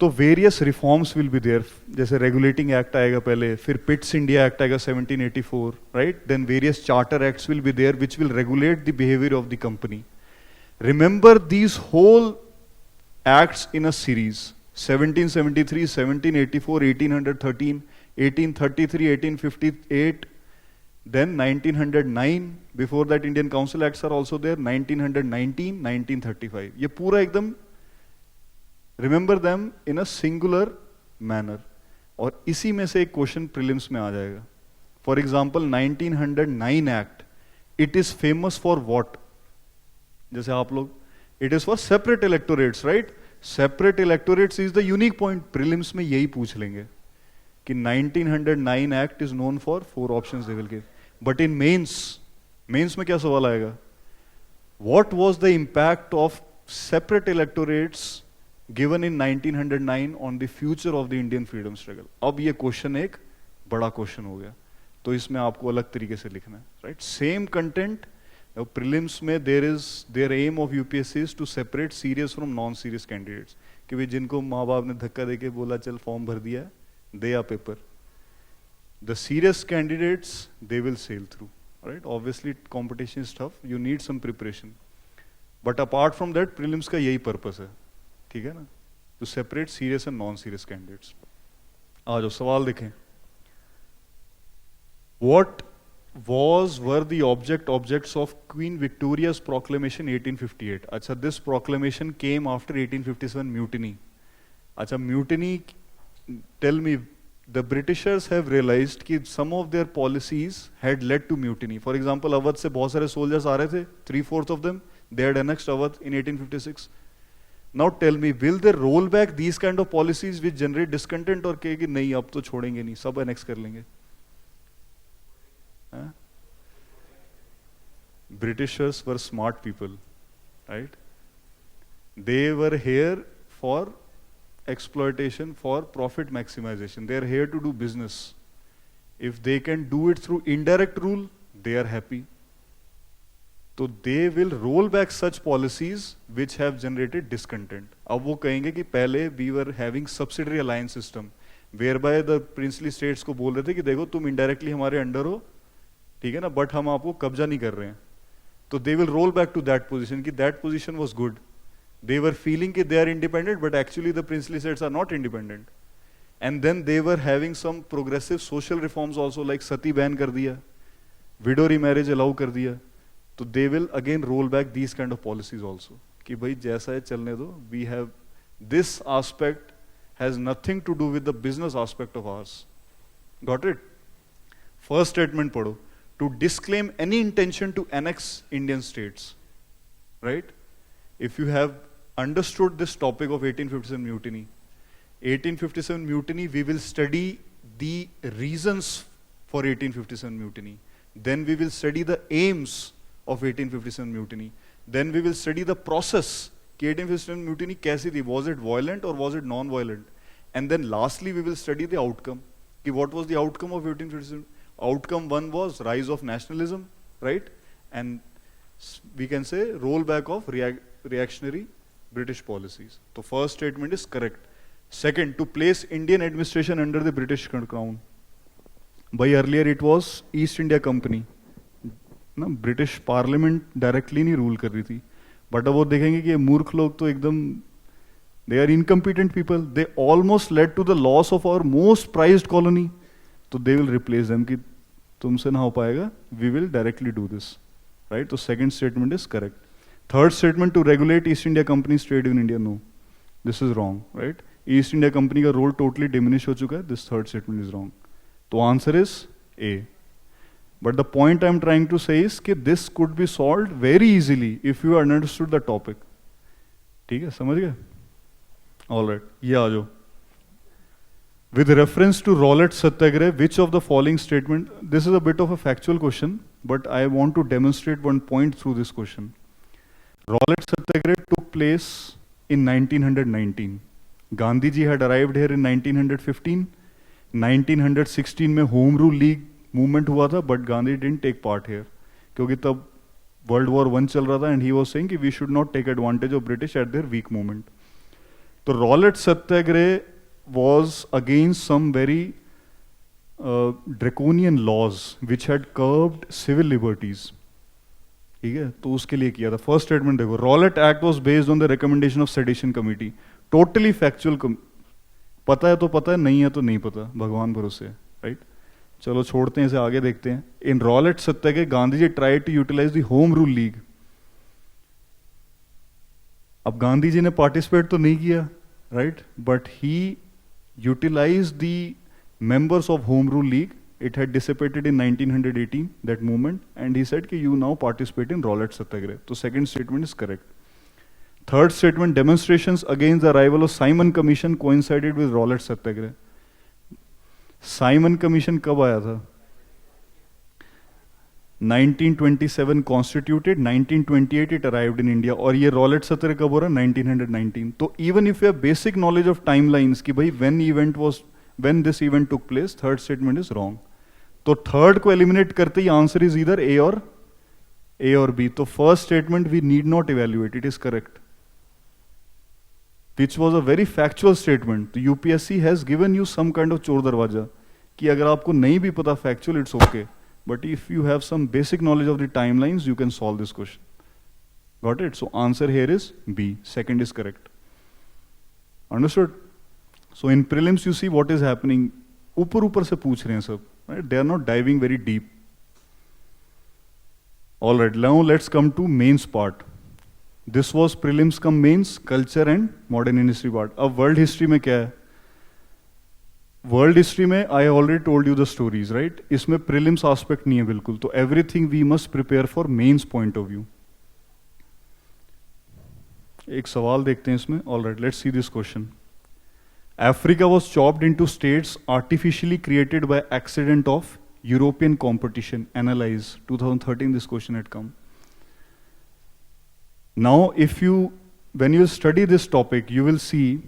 तो various reforms will be there, जैसे regulating act आएगा पहले, फिर पिट्स इंडिया एक्ट आएगा 1784, right? Then various charter acts will be there which will regulate the behaviour of the company. Remember these whole acts in a series: 1773, 1784, 1813, 1833, 1858, then 1909. Before that, Indian Council Acts are also there. 1919, 1935. ये पूरा एकदम remember them in a singular manner. और इसी में से एक question prelims में आ जाएगा. For example, 1909 Act. It is famous for what? जैसे आप लोग, it is for separate electorates, right? Separate electorates is the unique point. Prelims में यही पूछ लेंगे कि 1909 act is known for 4 options they will give. But in mains में क्या सवाल आएगा? What was the impact of separate electorates given in 1909 on the future of the Indian freedom struggle? अब ये क्वेश्चन एक बड़ा क्वेश्चन हो गया, तो इसमें आपको अलग तरीके से लिखना है, राइट? Same content. प्रीलिम्स में their aim of UPSC is to separate serious from non serious candidates, कि भाई जिनको माँ बाप ने धक्का देके बोला चल फॉर्म भर दिया है, दे आ paper. The serious candidates they will sail through, right? Obviously competition is tough, you need some preparation, but apart from that prelims का यही पर्पस है, ठीक है ना? To separate serious and non serious candidates. आ जाओ सवाल देखें. What were the objects of Queen Victoria's proclamation 1858? अच्छा, this proclamation came after 1857 mutiny. अच्छा, mutiny, tell me, the Britishers have realized कि some of their policies had led to mutiny. For example, Awadh से बहुत सारे soldiers आ रहे थे, 3/4 of them, they had annexed Awadh in 1856. Now tell me, will they roll back these kind of policies which generate discontent, और कहेगी नहीं अब तो छोड़ेंगे नहीं, सब annex कर लेंगे? Britishers were smart people, right? They were here for exploitation, for profit maximization. They are here to do business. If they can do it through indirect rule, they are happy. So they will roll back such policies which have generated discontent. अब वो कहेंगे कि पहले we were having subsidiary alliance system, whereby the princely states को बोल रहे थे कि देखो तुम indirectly हमारे अंडर हो, ठीक है ना, बट हम आपको कब्जा नहीं कर रहे हैं. तो they will roll back to that position, कि that position was good. They were feeling कि they are independent, but actually the princely states are not independent. And then they were having some progressive social reforms also, like sati ban कर दिया, widow remarriage allow कर दिया. तो they will again roll back these kind of policies also, कि भाई जैसा है चलने दो. We have this aspect has nothing to do with the business aspect of ours. Got it? First statement पढ़ो. To disclaim any intention to annex Indian states, right? If you have understood this topic of 1857 mutiny, 1857 mutiny, we will study the reasons for 1857 mutiny. Then we will study the aims of 1857 mutiny. Then we will study the process कि 1857 mutiny कैसी थी? Was it violent or was it non-violent? And then lastly we will study the outcome, कि what was the outcome of 1857. Outcome 1 was rise of nationalism, right? And we can say rollback of reactionary British policies. So first statement is correct. Second, to place Indian administration under the British crown. By earlier it was East India Company. ना British Parliament directly नहीं rule कर रही थी. But अब वो देखेंगे कि ये मूर्ख लोग तो एकदम they are incompetent people. They almost led to the loss of our most prized colony. तो they will replace them कि तुमसे ना हो पाएगा, we will directly do this, right? तो second statement is correct. Third statement, to regulate East India Company's trade in India, no, this is wrong, right? East India Company का role totally diminish हो चुका है, this third statement is wrong. तो answer is A. But the point I am trying to say is कि this could be solved very easily if you understood the topic. ठीक है, समझ गए? All right, ये आ जाओ. With reference to Rowlatt Satyagraha, which of the following statement, this is a bit of a factual question, but I want to demonstrate one point through this question. Rowlatt Satyagraha took place in 1919. Gandhi ji had arrived here in 1915. 1916 में Home Rule League movement हुआ था, but Gandhi didn't take part here, क्योंकि तब World War I चल रहा था, and he was saying कि we should not take advantage of British at their weak moment. तो Rowlatt Satyagraha was against some very draconian laws which had curbed civil liberties. ठीक है, तो उसके लिए किया था. फर्स्ट स्टेटमेंट देखो, Rowlatt act was based on the recommendation of sedition committee. Totally factual. पता है तो पता है, नहीं है तो नहीं पता, भगवान भरोसे, राइट. चलो छोड़ते हैं इसे, आगे देखते हैं. In Rowlatt Satyagraha Gandhi ji try to utilise the home rule league. अब गांधी जी ने पार्टिसिपेट तो नहीं किया, right, but he utilise the members of Home Rule League. It had dissipated in 1918, that movement, and he said कि you now participate in Rowlatt Satyagraha. So second statement is correct. Third statement, demonstrations against the arrival of Simon Commission coincided with Rowlatt Satyagraha. Simon Commission कब आया था? 1927 constituted, 1928 it arrived in India, और ये Rowlatt Satyagraha कब हो रहा है? 1919. तो even if you have basic knowledge of timelines कि भाई when this event took place, third statement is wrong. तो third को eliminate करते ही answer is either A or B. तो first statement we need not evaluate, it is correct. Which was a very factual statement. तो UPSC has given you some kind of चोर दरवाजा कि अगर आपको नहीं भी पता factual, it's okay. But if you have some basic knowledge of the timelines, you can solve this question. Got it? So answer here is B. Second is correct. Understood? So in prelims you see what is happening. ऊपर से पूछ रहे हैं सब, right? They are not diving very deep. All right, now let's come to mains part. This was prelims come mains, culture and modern history part. अब world history में क्या है? World history में I already told you the stories, right? इसमें prelims aspect नहीं है बिल्कुल. तो everything we must prepare for mains point of view. एक सवाल देखते हैं इसमें. All right, let's see this question. Africa was chopped into states artificially created by accident of European competition. Analyze. 2013 this question had come. Now when you study this topic, you will see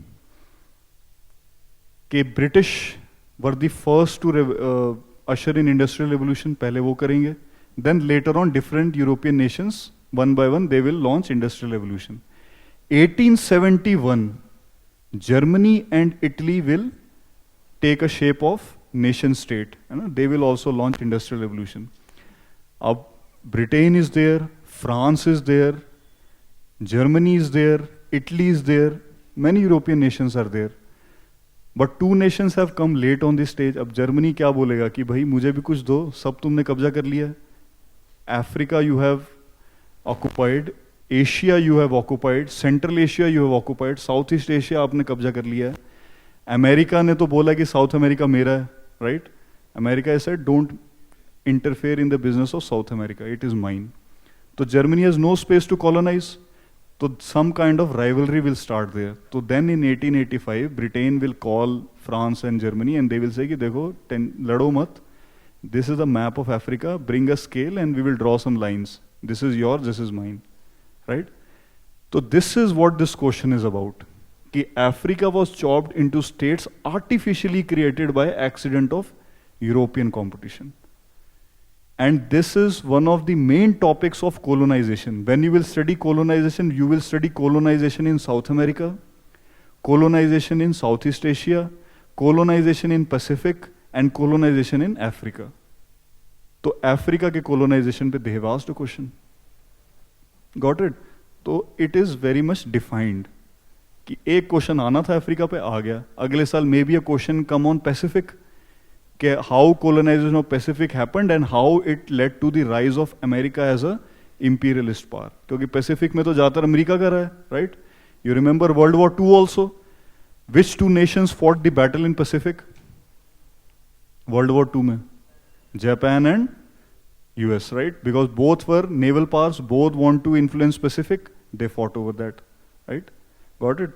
that British were the first to usher in industrial revolution. पहले वो करेंगे. Then later on different European nations, one by one, they will launch industrial revolution. 1871, Germany and Italy will take a shape of nation state. They will also launch industrial revolution. अब Britain is there, France is there, Germany is there, Italy is there, many European nations are there. But two nations have come late on this stage. अब Germany क्या बोलेगा कि भाई मुझे भी कुछ दो, सब तुमने कब्जा कर लिया है. Africa you have occupied, Asia you have occupied, Central Asia you have occupied, Southeast Asia आपने कब्जा कर लिया है. अमेरिका ने तो बोला कि साउथ अमेरिका मेरा है, right? America has said don't interfere in the business of South America, it is mine. तो Germany has no space to colonize, तो some kind of rivalry will start there. तो then in 1885 Britain will call France and Germany and they will say कि देखो लड़ो मत, this is a map of Africa, bring a scale and we will draw some lines. This is yours, this is mine. Right? So this is what this question is about. कि Africa was chopped into states artificially created by accident of European competition. And this is one of the main topics of colonization. When you will study colonization, you will study colonization in South America, colonization in Southeast Asia, colonization in Pacific, and colonization in Africa. तो Africa के colonization पे they have asked a question. Got it? तो it is very much defined कि एक question आना था Africa पे, आ गया. अगले साल maybe a question come on Pacific कि how colonisation of Pacific happened and how it led to the rise of America as a imperialist power. क्योंकि पैसिफिक में तो ज्यादातर अमेरिका का रहा है, right? You remember world war II also. Which two nations fought the battle in Pacific? World war II में Japan and US, right? Because both were naval powers, both want to influence Pacific, they fought over that, right? Got it?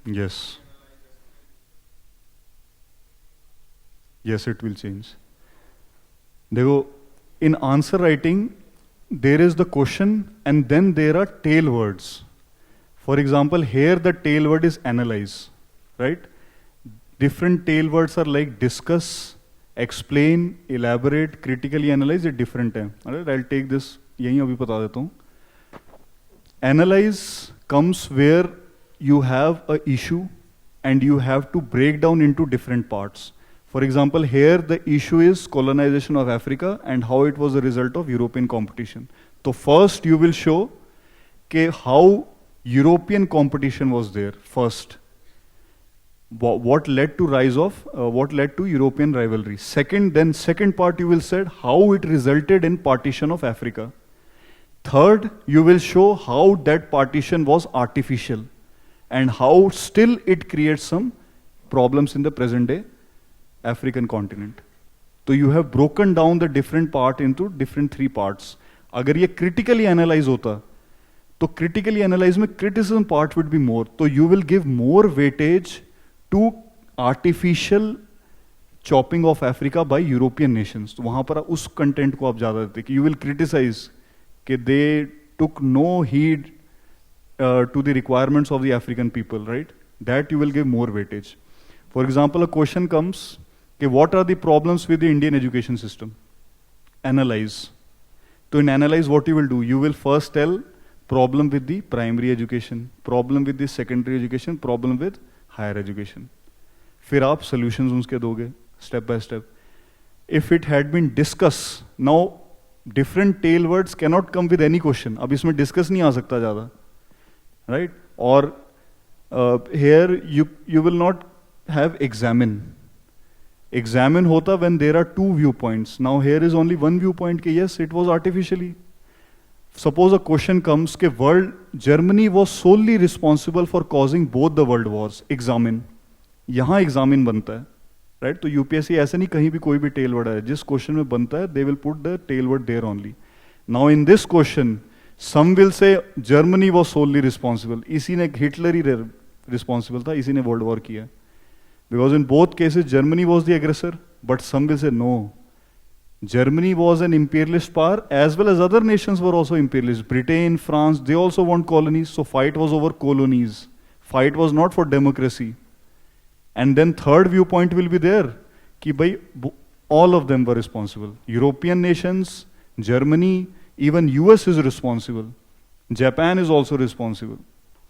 Yes. Yes, it will change. देखो, in answer writing, there is the question and then there are tail words. For example, here the tail word is analyze, right? Different tail words are like discuss, explain, elaborate, critically analyze. ये different है. Alright, I'll take this. यहीं अभी बता देता हूँ. Analyze comes where you have a issue and you have to break down into different parts. For example, here the issue is colonization of Africa and how it was a result of European competition. So first you will show how European competition was there first. What led to what led to European rivalry. Second part you will say how it resulted in partition of Africa. Third, you will show how that partition was artificial and how still it creates some problems in the present day African continent. So you have broken down the different part into different three parts. अगर ये critically analyze होता, तो critically analyze में criticism part would be more. So you will give more weightage to artificial chopping of Africa by European nations. तो वहाँ पर उस content को आप ज़्यादा देते कि you will criticize कि they took no heed to the requirements of the African people, right? That you will give more weightage. For example, a question comes, what are the problems with the Indian education system? Analyze. So in analyze, what you will do? You will first tell problem with the primary education, problem with the secondary education, problem with higher education. फिर आप solutions उनके दोगे, step by step. If it had been discussed, now different tail words cannot come with any question. अब इसमें discuss नहीं आ सकता ज़्यादा, right? Or here you will not have examine. Examine hota when there are two viewpoints. Now here is only one viewpoint कि yes, it was artificially. Suppose a question comes कि Germany was solely responsible for causing both the world wars. Examine. यहाँ examine बनता है, right? तो UPSC ऐसे नहीं कहीं भी कोई भी tail word है. जिस question में बनता है, they will put the tail word there only. Now in this question, some will say Germany was solely responsible. इसी ने Hitler ही responsible था, इसी ने world war किया. Because in both cases, Germany was the aggressor, but some will say no. Germany was an imperialist power, as well as other nations were also imperialist. Britain, France, they also want colonies, so fight was over colonies. Fight was not for democracy. And then third viewpoint will be there, कि भाई all of them were responsible. European nations, Germany, even US is responsible. Japan is also responsible,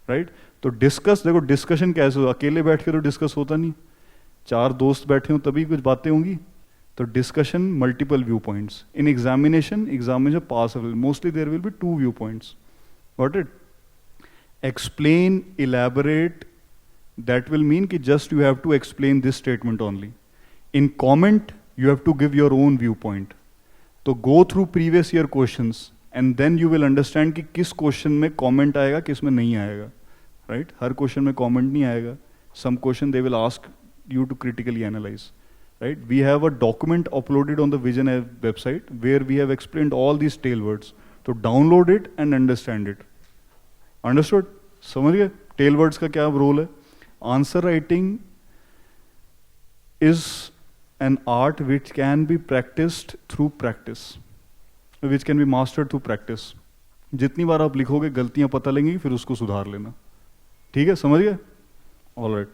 right? तो discuss, देखो discussion कैसे हो, अकेले बैठ के तो डिस्कस होता नहीं, चार दोस्त बैठे हो तभी कुछ बातें होंगी. तो discussion multiple viewpoints. In examination पास mostly there will be two viewpoints. Got it? Explain, elaborate, that will mean कि just you have to explain this statement only. In comment you have to give your own viewpoint. तो go through previous year questions and then you will understand कि किस question में comment आएगा, किस में नहीं आएगा. Right? हर question में कमेंट नहीं आएगा. Some question they will ask you to critically analyze. Right? We have a document uploaded on the VISION IAS website where we have explained all these tail words. So download it and understand it. Understood? समझ गए tail words का क्या role है? Answer writing is an art which can be practiced through practice, which can be mastered through practice. जितनी बार आप लिखोगे गलतियां पता लगेंगी, फिर उसको सुधार लेना. ठीक है, समझ गए? All right.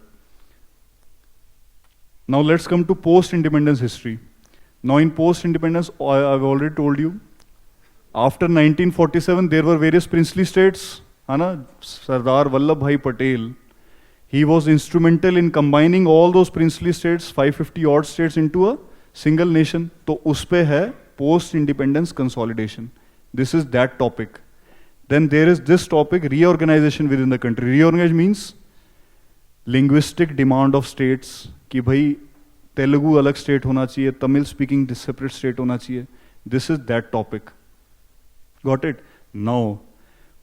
Now let's come to post-independence history. Now in post-independence, I've already told you, after 1947 there were various princely states, है ना? Sardar Vallabhbhai Patel, he was instrumental in combining all those princely states, 550 odd states, into a single nation. तो उस पे है post-independence consolidation. This is that topic. Then there is this topic, reorganization within the country. Reorganize means linguistic demand of states, कि भाई तेलुगु अलग state होना चाहिए, Tamil speaking separate state होना चाहिए. This is that topic. Got it? Now,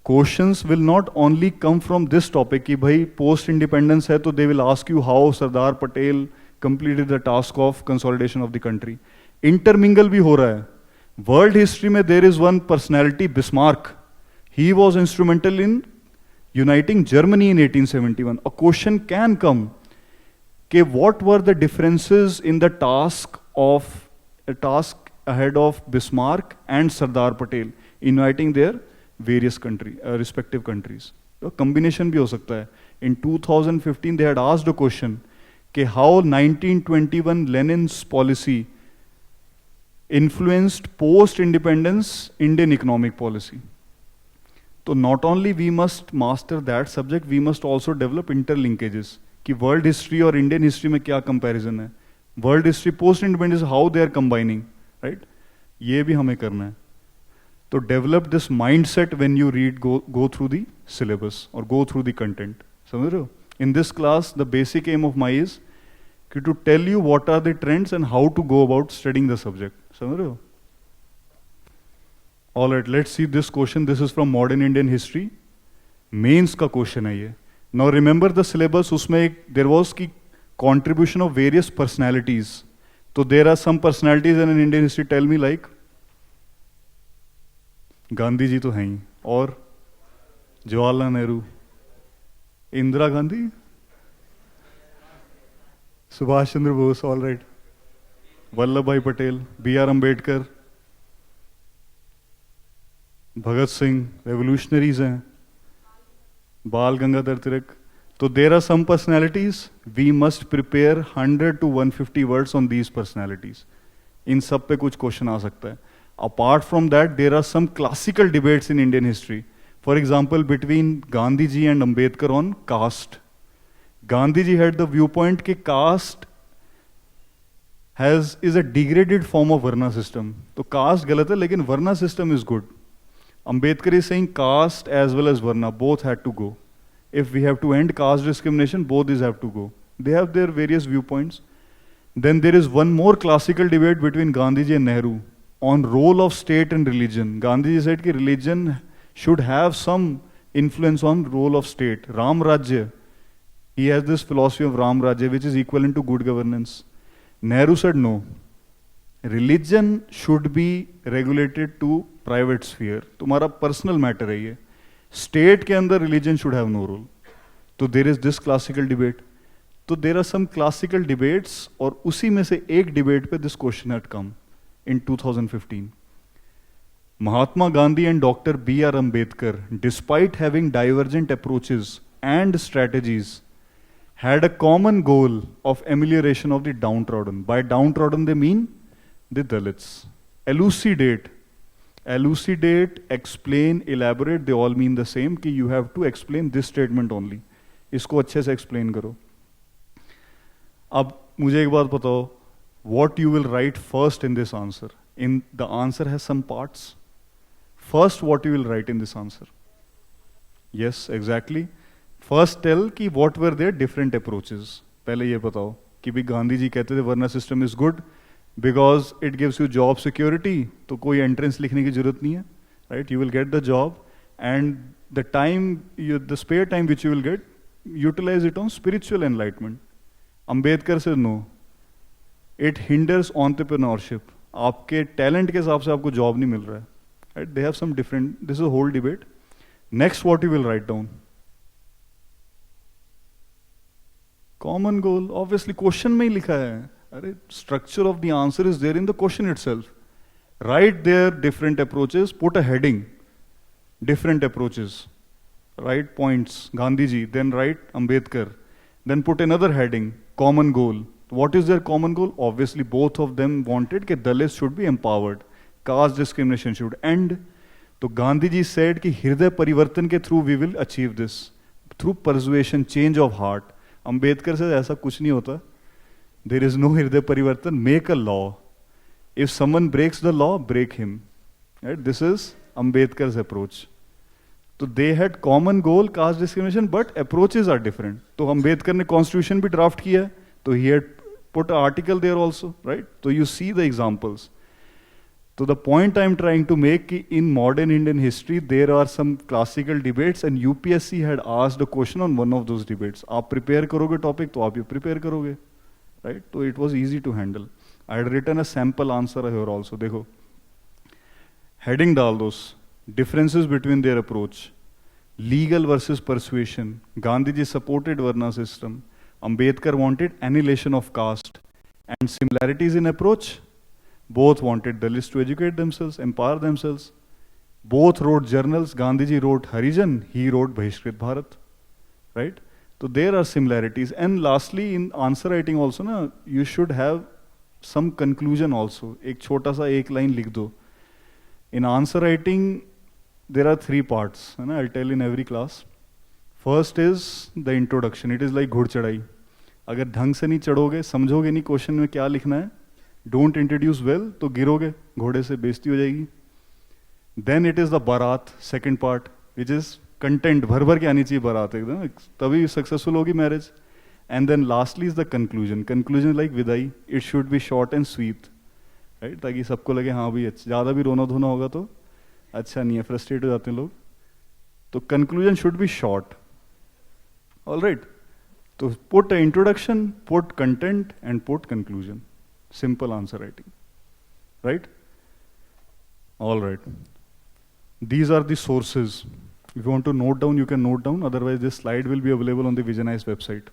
questions will not only come from this topic, कि भाई post independence है, तो they will ask you how Sardar Patel completed the task of consolidation of the country. Intermingle भी हो रहा है. World history में there is one personality, Bismarck. He was instrumental in uniting Germany in 1871. A question can come, कि what were the differences in the task ahead of Bismarck and Sardar Patel in uniting their various respective countries. तो combination भी हो सकता है. In 2015 they had asked a question, कि how 1921 Lenin's policy influenced post-independence Indian economic policy. तो not only we must master that subject, we must also develop interlinkages कि world history और Indian history में क्या comparison है, world history post independence how they are combining, right? ये भी हमें करना है. तो develop this mindset when you read, go through the syllabus or go through the content. समझ रहे हो? In this class, the basic aim of my is to tell you what are the trends and how to go about studying the subject. समझ रहे हो? All right, let's see this question. This is from modern Indian history. Mains का question है ये. Now remember the syllabus. उसमें एक there was की contribution of various personalities. So there are some personalities in Indian history. Tell me like Gandhi ji तो हैं ही, और Jawaharlal Nehru, Indira Gandhi, Subhash Chandra Bose, all right, Vallabhbhai Patel, B.R. Ambedkar, Bhagat Singh, revolutionaries हैं, बाल गंगाधर तिलक. तो there are some personalities, we must prepare 100 to 150 words on these personalities. इन सब पे कुछ क्वेश्चन आ सकता है. Apart from that there are some classical debates in Indian history. For example between Gandhi ji and Ambedkar on caste. Gandhi ji had the view point कि caste is a degraded form of Varna system. तो caste गलत है लेकिन Varna system is good. Ambedkar is saying caste as well as Varna, both had to go. If we have to end caste discrimination, both these have to go. They have their various viewpoints. Then there is one more classical debate between Gandhiji and Nehru on role of state and religion. Gandhiji said that religion should have some influence on role of state. Ram Rajya, he has this philosophy of Ram Rajya which is equivalent to good governance. Nehru said no. Religion should be regulated to private sphere. तुम्हारा personal matter है ये. State के अंदर religion should have no role. तो there is this classical debate. तो there are some classical debates और उसी में से एक debate पे this question had come in 2015. Mahatma Gandhi and Dr. B.R. Ambedkar, despite having divergent approaches and strategies, had a common goal of amelioration of the downtrodden. By downtrodden they mean the Dalits. Elucidate, explain, elaborate, they all mean the same कि you have to explain this statement only. इसको अच्छे से explain करो. अब मुझे एक बात बताओ, what you will write first in this answer? In the answer has some parts. First, what you will write in this answer? Yes, exactly. First tell कि what were their different approaches. पहले ये बताओ कि भी गांधी जी कहते थे वर्ना system is good because it gives you job security. तो कोई entrance लिखने की जरूरत नहीं है, right? You will get the job and the time, the spare time which you will get, utilize it on spiritual enlightenment. Ambedkar said no. It hinders entrepreneurship. आपके talent के हिसाब से आपको job नहीं मिल रहा है, right? They have some different. This is a whole debate. Next, what you will write down? Common goal. Obviously, question में ही लिखा है. अरे structure of the answer is there in the question itself. Write their different approaches. Put a heading. Different approaches. Write points. Gandhi ji. Then write Ambedkar. Then put another heading. Common goal. What is their common goal? Obviously, both of them wanted that Dalits should be empowered. Caste discrimination should end. So Gandhi ji said कि हृदय परिवर्तन के through we will achieve this. Through persuasion, change of heart. Ambedkar says ऐसा कुछ नहीं होता. There is no हृदय परिवर्तन. Make a law. If someone breaks the law, break him. Right? This is Ambedkar's approach. So they had common goal, caste discrimination, but approaches are different. So Ambedkar ने constitution भी draft किया. So he had put an article there also, right? So you see the examples. So the point I am trying to make in modern Indian history, there are some classical debates and UPSC had asked a question on one of those debates. आप prepare करोगे topic तो आप ये prepare करोगे, right? So it was easy to handle. I had written a sample answer here also. देखो, heading डाल दो. Differences between their approach. Legal versus persuasion. Gandhiji supported Varna system. Ambedkar wanted annihilation of caste. And similarities in approach. Both wanted Dalits to educate themselves, empower themselves. Both wrote journals. Gandhiji wrote Harijan, he wrote Bahishkrit Bharat. Right? So there are similarities. And lastly, in answer writing also, na, you should have some conclusion also. एक छोटा सा एक line लिख दो. In answer writing, there are three parts, and I'll tell in every class. First is the introduction. It is like घोड़ चढ़ाई. अगर ढंग से नहीं चढ़ोगे, समझोगे नहीं क्वेश्चन में क्या लिखना है, don't introduce well, तो गिरोगे, घोड़े से बेइज्जती हो जाएगी. Then it is the barat, second part, which is content. भर भर के आनी चाहिए बारात एकदम, तभी successful होगी marriage. And then lastly is the conclusion. Conclusion is like विदाई. It should be short and sweet, right? ताकि सबको लगे हाँ भी अच्छा. ज़्यादा भी रोना धोना होगा तो अच्छा नहीं है, frustrate हो जाते हैं लोग. तो conclusion should be short. All right. So put an introduction, put content, and put conclusion. Simple answer writing, right? All right. These are the sources. If you want to note down, you can note down. Otherwise, this slide will be available on the VISION IAS website.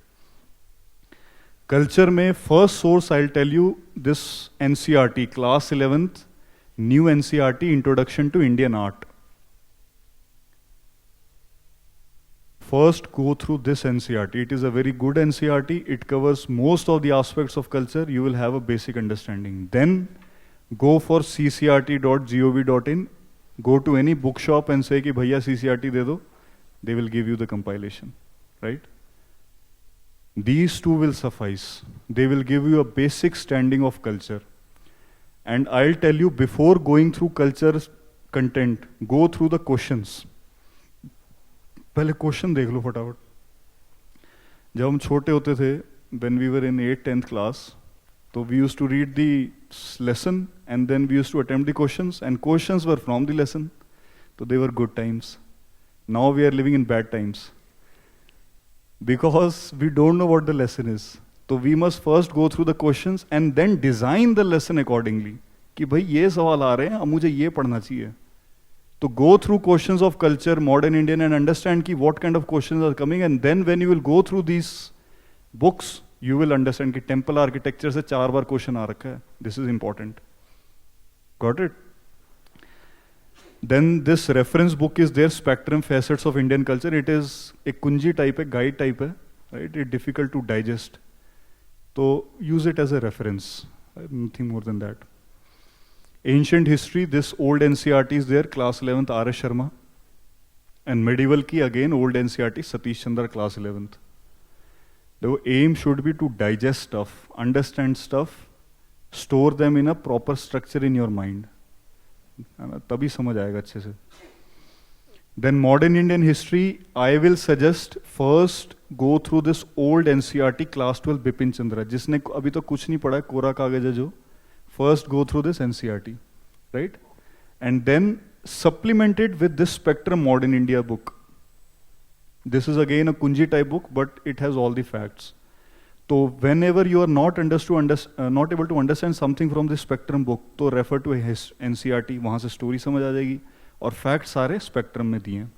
Culture में first source I'll tell you this NCRT, class 11th, new NCRT, Introduction to Indian Art. First go through this NCRT. It is a very good NCRT. It covers most of the aspects of culture. You will have a basic understanding. Then go for ccrt.gov.in. Go to any bookshop and say कि भैया CCRT दे दो. They will give you the compilation, right? These two will suffice. They will give you a basic standing of culture. And I'll tell you, before going through culture content, go through the questions. पहले question देख लो फटाफट. जब हम छोटे होते थे, when we were in 8th 10th class, so we used to read the lesson and then we used to attempt the questions, and questions were from the lesson. So they were good times. Now we are living in bad times because we don't know what the lesson is. So we must first go through the questions and then design the lesson accordingly. कि भाई ये सवाल आ रहे हैं, अब मुझे ये पढ़ना चाहिए. So go through questions of culture, modern Indian, and understand ki what kind of questions are coming, and then when you will go through these books, you will understand कि temple architecture से 4 बार question आ रखा है. This is important. Got it? Then this reference book is there, Spectrum Facets of Indian Culture. It is a kunji type, a guide type, right? It's difficult to digest. So use it as a reference. Nothing more than that. Ancient history, this old NCRT is there, class 11th, R.S. Sharma. And medieval ki again, old NCRT, Satish Chandra, class 11th. The aim should be to digest stuff, understand stuff, store them in a proper structure in your mind. तभी समझ आएगा अच्छे से. Then modern Indian history, I will suggest first go through this old NCRT class 12 Bipin Chandra. जिसने अभी तो कुछ नहीं पढ़ा, कोरा कागज है जो. First go through this NCRT, right? And then supplement it with this Spectrum Modern India book. This is again a Kunji type book, but it has all the facts. So whenever you are not able to understand something from this Spectrum book, तो refer to NCRT, वहाँ से story समझ आ जाएगी, और facts सारे Spectrum में दिए हैं.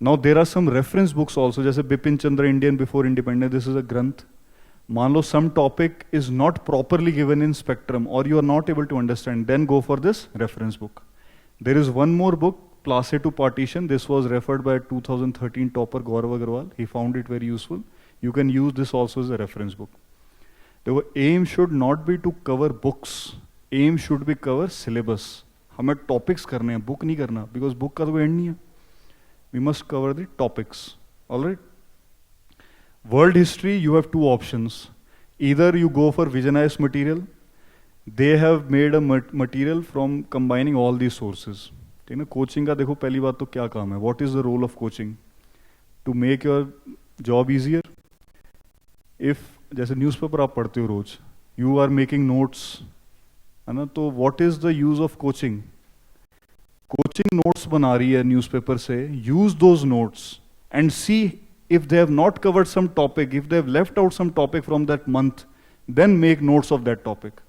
Now there are some reference books also, जैसे Bipin Chandra Indian Before Independence. This is a ग्रंथ. मान लो some topic is not properly given in Spectrum, or you are not able to understand, then go for this reference book. There is one more book, Place to Partition. This was referred by 2013 topper Gaurav Agarwal. He found it very useful. You can use this also as a reference book. The aim should not be to cover books. Aim should be cover syllabus. हमें topics करने हैं, book नहीं करना, because book का तो end नहीं है. We must cover the topics. All right. World history, you have two options. Either you go for VISION IAS material. They have made a material from combining all these sources. ठीक है, coaching का देखो पहली बात तो क्या काम है? What is the role of coaching? To make your job easier. If जैसे newspaper आप पढ़ते हो रोज, you are making notes, है ना? तो what is the use of coaching? Coaching notes बना रही है newspaper से. Use those notes and see if they have not covered some topic, if they have left out some topic from that month, then make notes of that topic.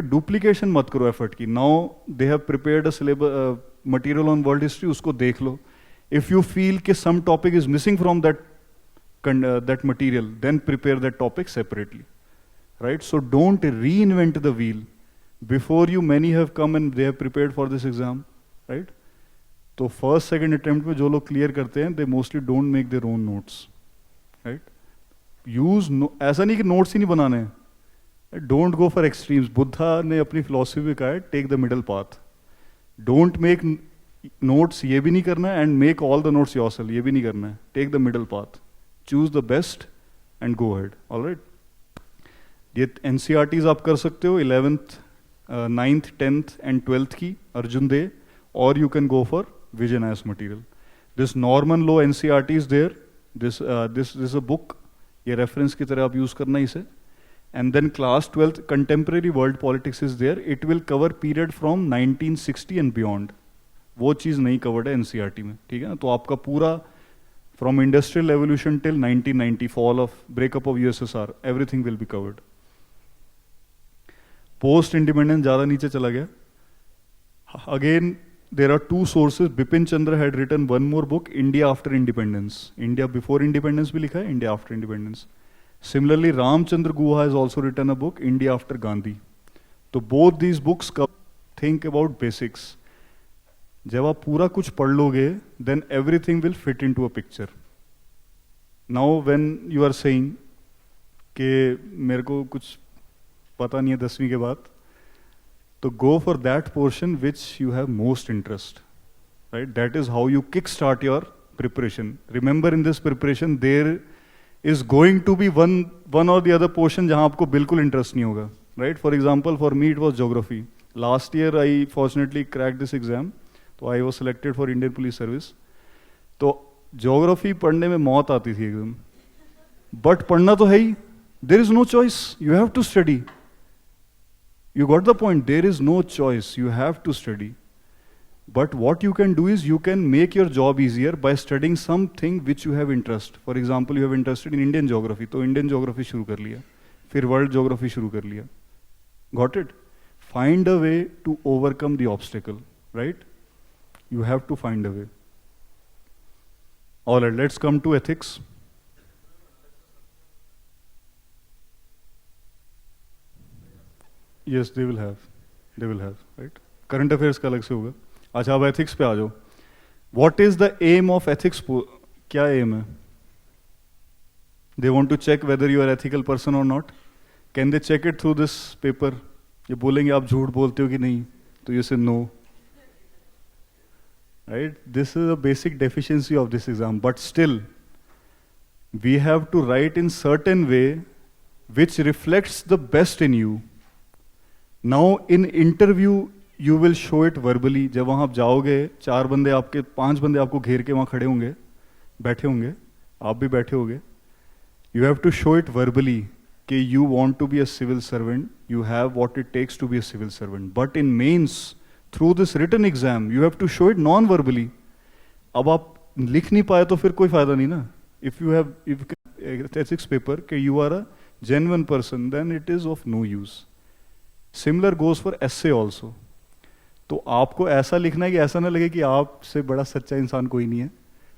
Duplication मत करो effort की. Now they have prepared a syllabus material on world history, उसको देख लो. If you feel कि some topic is missing from that material, then prepare that topic separately, right? So don't reinvent the wheel. Before you, many have come and they have prepared for this exam, right? तो first second attempt में जो लोग clear करते हैं, they mostly don't make their own notes, right? Use ऐसा नहीं कि notes ही नहीं बनाने हैं. Don't go for extremes. Buddha ने अपनी फिलॉसफी में कहा है, take the middle path. Don't make notes ये भी नहीं करना है and make all the notes yourself, ये भी नहीं करना है. Take the middle path, choose the best and go ahead. Alright, ये एनसीईआरटीज आप कर सकते हो 11th, 9th, 10th and 12th की अर्जुन दे, और you can go for Vision IAS material. This Norman law NCERT is there, this is a book, ये reference की तरह आप यूज करना इसे. And then class 12th contemporary world politics is there. It will cover period from 1960 and beyond. वो चीज़ नहीं covered है NCERT में, ठीक है ना. तो आपका पूरा from industrial revolution till 1990, fall of breakup of USSR, everything will be covered. Post independence ज़्यादा नीचे चला गया. Again, there are two sources. Bipin Chandra had written one more book, India after independence. India before independence भी लिखा है, India after independence. Similarly, Ramchandra Guha has also written a book, India After Gandhi. So both these books think about basics. जब आप पूरा कुछ पढ़ लोगे, then everything will fit into a picture. Now when you are saying कि मेरे को कुछ पता नहीं है 10वीं के बाद, तो go for that portion which you have most interest. Right? That is how you kickstart your preparation. Remember, in this preparation there is going to be one or the other portion जहाँ आपको बिल्कुल interest नहीं होगा. Right, for example for me it was geography. Last year I fortunately crack this exam, तो I was selected for Indian police service. तो geography पढ़ने में मौत आती थी एकदम, बट पढ़ना तो है ही. There is no choice, you have to study. You got the point, there is no choice, you have to study. But what you can do is you can make your job easier by studying something which you have interest. For example, you have interested in Indian geography, तो Indian geography शुरू कर लिया, फिर world geography शुरू कर लिया. Got it? Find a way to overcome the obstacle, right? You have to find a way. All right, let's come to ethics. Yes, they will have, right? Current affairs का अलग से होगा. अच्छा, अब ethics पे आ जाओ. What is the aim of ethics? क्या एम है? They want to check whether you are ethical person और not. Can they check it through this paper? ये बोलेंगे आप झूठ बोलते हो कि नहीं, तो you say no. Right, this is a basic deficiency of this exam, but still we have to write in certain way which reflects the best in you. Now in interview you will show it verbally. जब वहाँ आप जाओगे, 4 बंदे आपके, 5 बंदे आपको घेर के वहाँ खड़े होंगे, बैठे होंगे, आप भी बैठे होंगे. You have to show it verbally कि you want to be a civil servant, you have what it takes to be a civil servant. But in mains, through this written exam, you have to show it non verbally. अब आप लिख नहीं पाए तो फिर कोई फायदा नहीं ना. If you have ethics paper कि you are a genuine person, then it is of no use. Similar goes for essay also. तो आपको ऐसा लिखना है कि ऐसा ना लगे कि आपसे बड़ा सच्चा इंसान कोई नहीं है.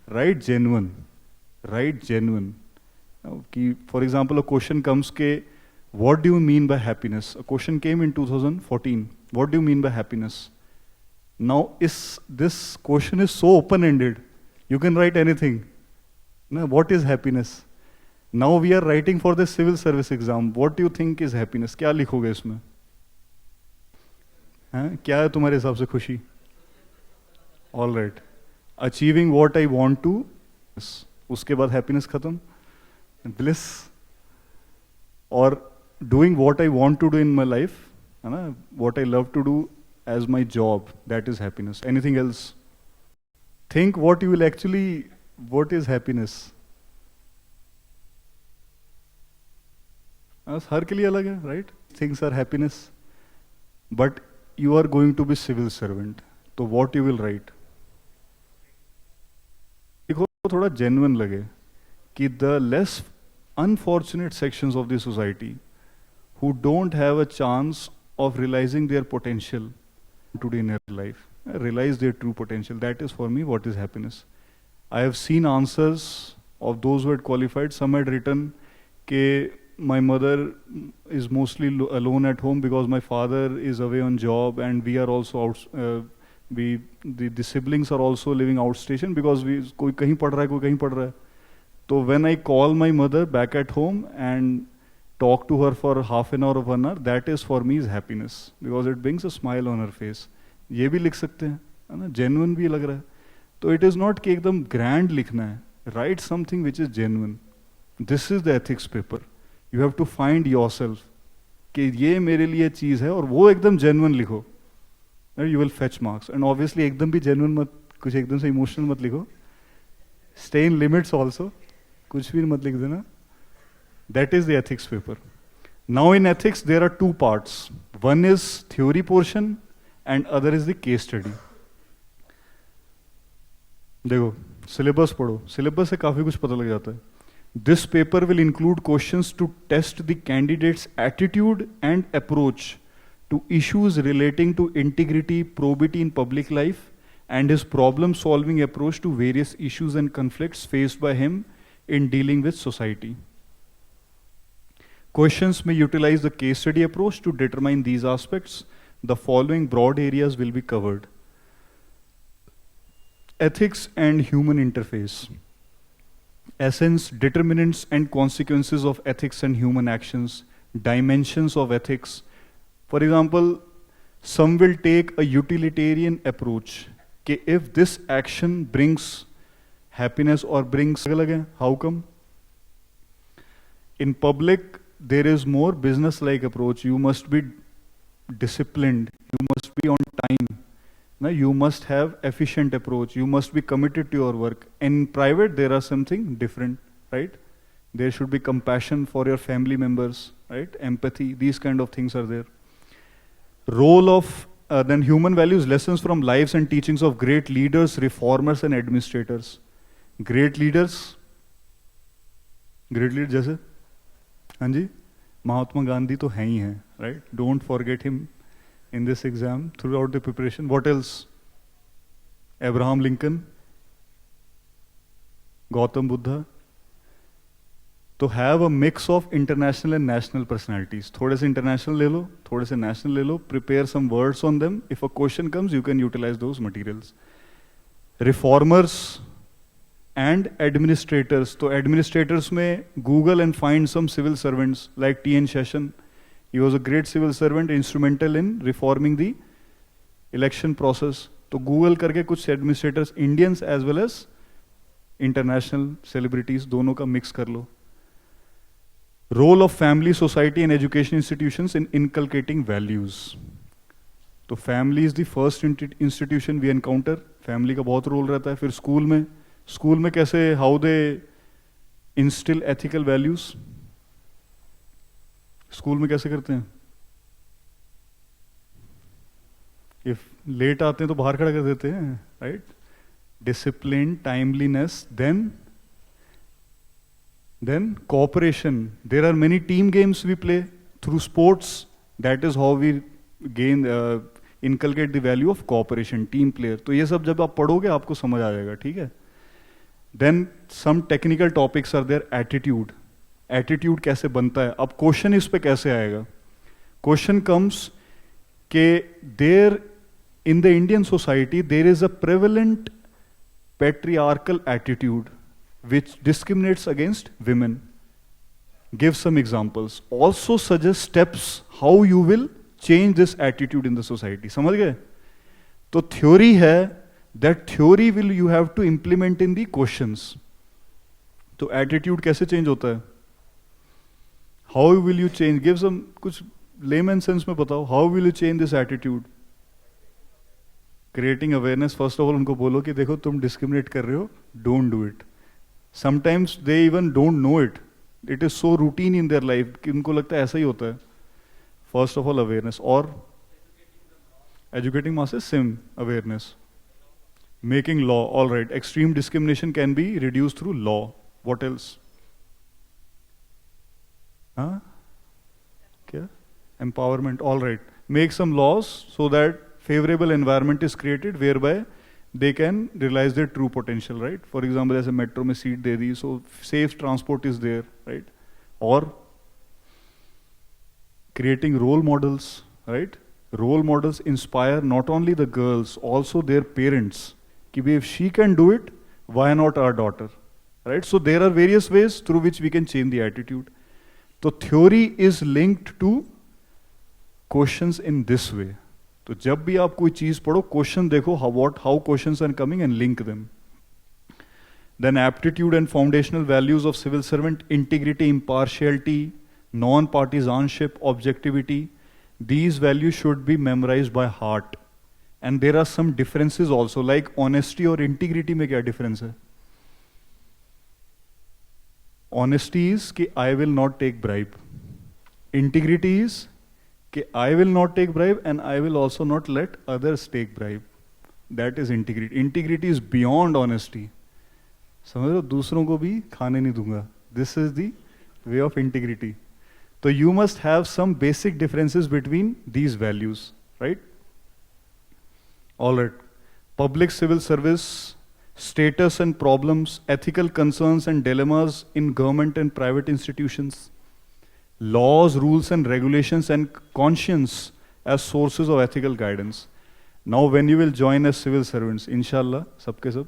Write genuine, write genuine. कि for example a question comes के what do you mean by happiness. A question came in 2014, what do you mean by happiness. Now this question is so open ended, you can write anything ना. What is happiness? Now we are writing for this civil service exam, what do you think is happiness. क्या लिखोगे इसमें? हैं, क्या है तुम्हारे हिसाब से खुशी? All right, achieving what I want to, उसके बाद हैप्पीनेस खत्म, ब्लिस. और doing what I want to do in my life, है ना, what I love to do as my job, that is happiness. Anything else? Think what you will actually, what is happiness. हर के लिए अलग है, right? Things are happiness. But you are going to be civil servant, तो what you will write? देखो थोड़ा genuine लगे कि the less unfortunate sections of the society who don't have a chance of realizing their potential today in their life, realize their true potential. That is for me what is happiness. I have seen answers of those who had qualified. Some had written ke my mother is mostly alone at home because my father is away on job, and we are also out, the siblings are also living outstation because कोई कहीं पढ़ रहा है, कोई कहीं पढ़ रहा है. तो when I call my mother back at home and talk to her for half an hour or 1 hour, that is for me is happiness because it brings a smile on her face. ये भी लिख सकते हैं, है ना, genuine भी लग रहा है. तो इट इज़ नॉट कि एकदम ग्रैंड लिखना है. Write something which is genuine. This is the ethics paper. You have to find yourself कि ये मेरे लिए चीज़ है, और वो एकदम जेन्युइन लिखो. You will fetch marks. And obviously एकदम भी जेन्युइन मत, कुछ एकदम से इमोशनल मत लिखो. Stay in limits also. कुछ भी मत लिख देना. That is the ethics paper. Now in ethics there are two parts. One is theory portion and other is the case study. देखो सिलेबस पढ़ो. सिलेबस से काफी कुछ पता लग जाता है. This paper will include questions to test the candidates attitude and approach to issues relating to integrity, probity in public life, and his problem-solving approach to various issues and conflicts faced by him in dealing with society. Questions may utilize the case study approach to determine these aspects. The following broad areas will be covered. Ethics and human interface. Essence, determinants and consequences of ethics and human actions. Dimensions of ethics. For example, some will take a utilitarian approach. कि if this action brings happiness or brings, how come? In public, there is more business-like approach. You must be disciplined. You must be on time. Now, you must have efficient approach. You must be committed to your work. In private, there are something different, right? There should be compassion for your family members, right? Empathy. These kind of things are there. Role of then human values, lessons from lives and teachings of great leaders, reformers and administrators. Great leaders जैसे, हाँ जी, महात्मा गांधी तो हैं ही हैं, right? Don't forget him in this exam throughout the preparation. What else? Abraham Lincoln, Gautam Buddha. तो have a mix of international and national personalities. थोड़े से international ले लो, थोड़े से नेशनल ले लो. Prepare some words on them. If a question comes you can utilise those materials. Reformers and administrators. तो एडमिनिस्ट्रेटर्स में Google and find some civil servants like T.N. Session. He was a great civil servant, instrumental in reforming the election process. तो Google करके कुछ administrators, Indians as well as international celebrities, दोनों का mix कर लो. Role of family, society and education institutions in inculcating values. तो family is the first institution we encounter. Family का बहुत role रहता है. फिर स्कूल में कैसे, how they instill ethical values. School में कैसे करते हैं? If लेट आते हैं तो बाहर खड़ा कर देते हैं, right? Discipline, timeliness, then cooperation. There are many team games we play through sports. That is how we gain inculcate the value of cooperation, team player. तो ये सब जब आप पढ़ोगे आपको समझ आ जाएगा, ठीक है? Then some technical topics are there. Attitude. Attitude कैसे बनता है? अब क्वेश्चन इस पे कैसे आएगा? Question comes कि there in the Indian society there is a prevalent patriarchal attitude which discriminates against women. Give some examples. Also suggest steps how you will change this attitude in the society. समझ गए? तो theory है, that theory will you have to implement in the questions. तो attitude कैसे change होता है? How will you change? Give some कुछ layman sense में बताओ. How will you change this attitude? Creating awareness. First of all उनको बोलो कि देखो तुम discriminate कर रहे हो, don't do it. Sometimes they even don't know it. It is so routine in their life कि उनको लगता है ऐसा ही होता है. First of all, awareness. और educating masses, same awareness. Making law, all right. Extreme discrimination can be reduced through law. What else? Huh? क्या? Empowerment, all right. Make some laws so that favorable environment is created whereby they can realize their true potential, right? For example, as a metro में seat they the, so safe transport is there, right? Or creating role models, right? Role models inspire not only the girls, also their parents. कि if she can do it, why not our daughter, right? So there are various ways through which we can change the attitude. So theory is linked to questions in this way. तो जब भी आप कोई चीज पढ़ो, question देखो, how questions are coming and link them. Then aptitude and foundational values of civil servant: integrity, impartiality, non-partisanship, objectivity. These values should be memorized by heart. And there are some differences also, like honesty और integrity में क्या difference है? Honesty is कि I will not take bribe. Integrity is कि I will not take bribe and I will also not let others take bribe. That is integrity. Integrity is beyond honesty. समझ लो, दूसरों को भी खाने नहीं दूंगा. This is the way of integrity. So you must have some basic differences between these values, right? All right. Public civil service, status and problems, ethical concerns and dilemmas in government and private institutions, laws, rules and regulations, and conscience as sources of ethical guidance. Now when you will join as civil servants, inshallah, sabke sab,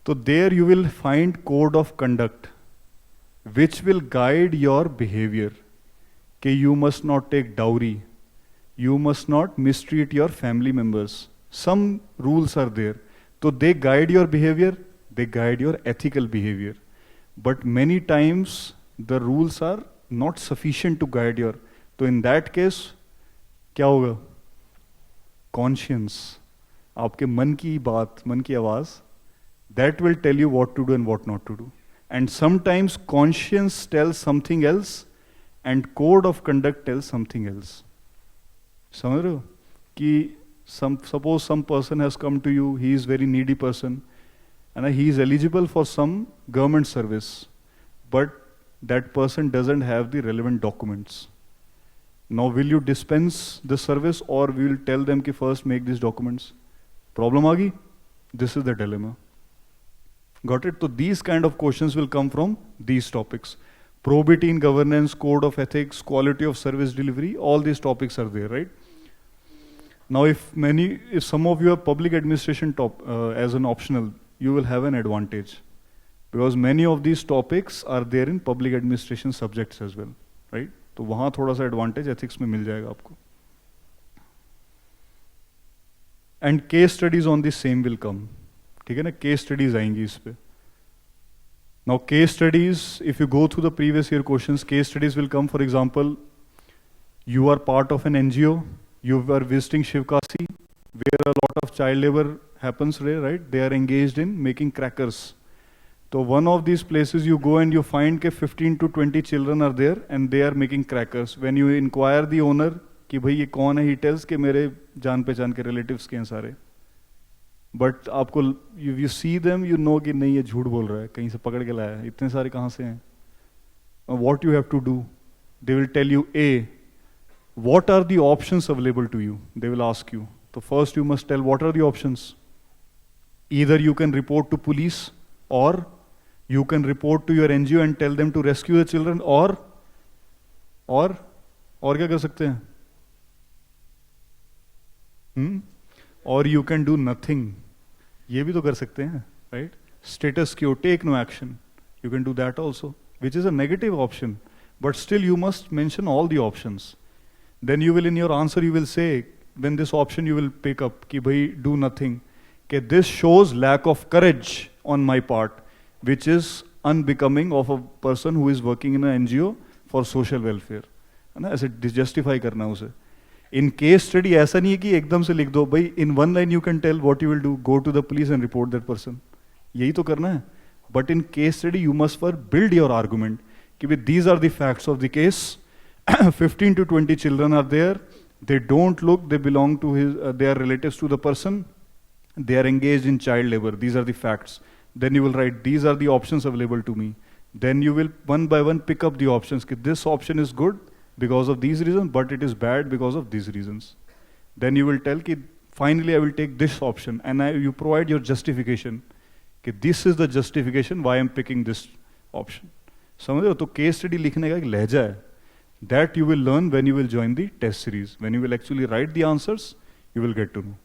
so there you will find code of conduct which will guide your behavior. That you must not take dowry, you must not mistreat your family members. Some rules are there. So they guide your behavior, they guide your ethical behavior. But many times the rules are not sufficient to guide your. So in that case, क्या होगा? Conscience, आपके मन की बात, मन की आवाज, that will tell you what to do and what not to do. And sometimes conscience tells something else and code of conduct tells something else. समझ रहे हो? कि suppose some person has come to you, he is very needy person and he is eligible for some government service, but that person doesn't have the relevant documents. Now will you dispense the service or we will tell them कि first make these documents? Problem आ गई? This is the dilemma. Got it? So these kind of questions will come from these topics. Probity in governance, code of ethics, quality of service delivery, all these topics are there, right? Now if some of you have public administration as an optional, you will have an advantage. Because many of these topics are there in public administration subjects as well, right? तो वहाँ थोड़ा सा advantage ethics में मिल जाएगा आपको. And case studies on the same will come. ठीक है ना, केस स्टडीज आएंगी इस पे. Now case studies, if you go through the previous year questions, case studies will come. For example, you are part of an NGO, you were visiting Shivkasi, where a lot of child labor happens there, right? They are engaged in making crackers. So one of these places you go and you find that 15 to 20 children are there and they are making crackers. When you inquire the owner कि भाई ये कौन है, he tells कि मेरे जान पहचान के relatives के हैं सारे. But आपको you see them, you know कि नहीं ये झूठ बोल रहा है, कहीं से पकड़ के लाया है, इतने सारे कहाँ से हैं. What you have to do? They will tell you, A, what are the options available to you? They will ask you. So first you must tell what are the options. Either you can report to police, or you can report to your NGO and tell them to rescue the children, or क्या कर सकते हैं? Or you can do nothing. ये भी तो कर सकते हैं, right? Status quo, take no action. You can do that also, which is a negative option. But still you must mention all the options. Then you will, in your answer, you will say, when this option you will pick up, कि भाई do nothing. Okay, this shows lack of courage on my part, which is unbecoming of a person who is working in an NGO for social welfare. है ना, ऐसे justify करना उसे. In case study ऐसा नहीं है कि एकदम से लिख दो भाई, in one line you can tell what you will do, go to the police and report that person. यही तो करना है. But in case study you must first build your argument कि भाई these are the facts of the case. 15 to 20 children are there. They don't look, they belong to they are relatives to the person. They are engaged in child labor. These are the facts. Then you will write, these are the options available to me. Then you will one by one pick up the options. कि this option is good because of these reasons, but it is bad because of these reasons. Then you will tell कि finally I will take this option, and you provide your justification. कि this is the justification why I am picking this option. समझ रहे हो? तो case study लिखने का एक लहजा है. That you will learn when you will join the test series. When you will actually write the answers, you will get to know.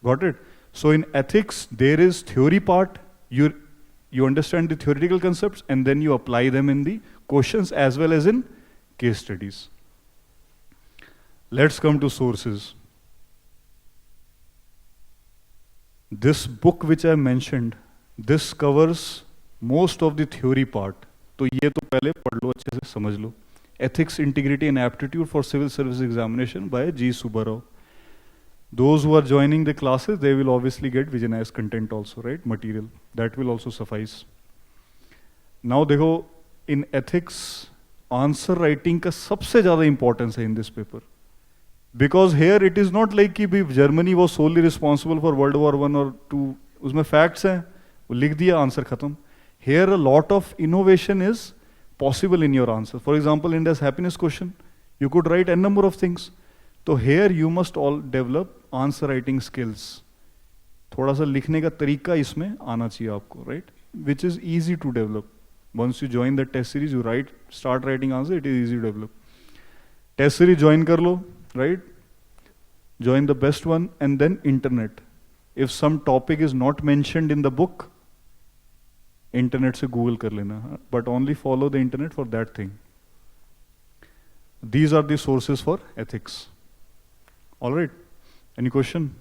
Got it? So in ethics, there is theory part. You understand the theoretical concepts and then you apply them in the questions as well as in case studies. Let's come to sources. This book which I mentioned, this covers most of the theory part. तो ये तो पहले पढ़ लो, अच्छे से समझ लो. Ethics, Integrity and Aptitude for Civil Service Examination by G. Subbarao. Those who are joining the classes, they will obviously get Vision IAS content also, right? Material. That will also suffice. Now देखो, in ethics, answer writing का सबसे ज़्यादा importance है in this paper. Because here it is not like कि Germany was solely responsible for World War I or II. उसमें facts हैं, वो लिख दिया, answer खत्म. Here a lot of innovation is possible in your answer. For example, India's happiness question, you could write n number of things. So here you must all develop answer writing skills. थोड़ा सा लिखने का तरीका इसमें आना चाहिए आपको, right? Which is easy to develop. Once you join the test series, you start writing answer, it is easy to develop. Test series join कर लो, right? Join the best one, and then internet. If some topic is not mentioned in the book, internet से Google कर लेना, but only follow the internet for that thing. These are the sources for ethics. All right. Any question?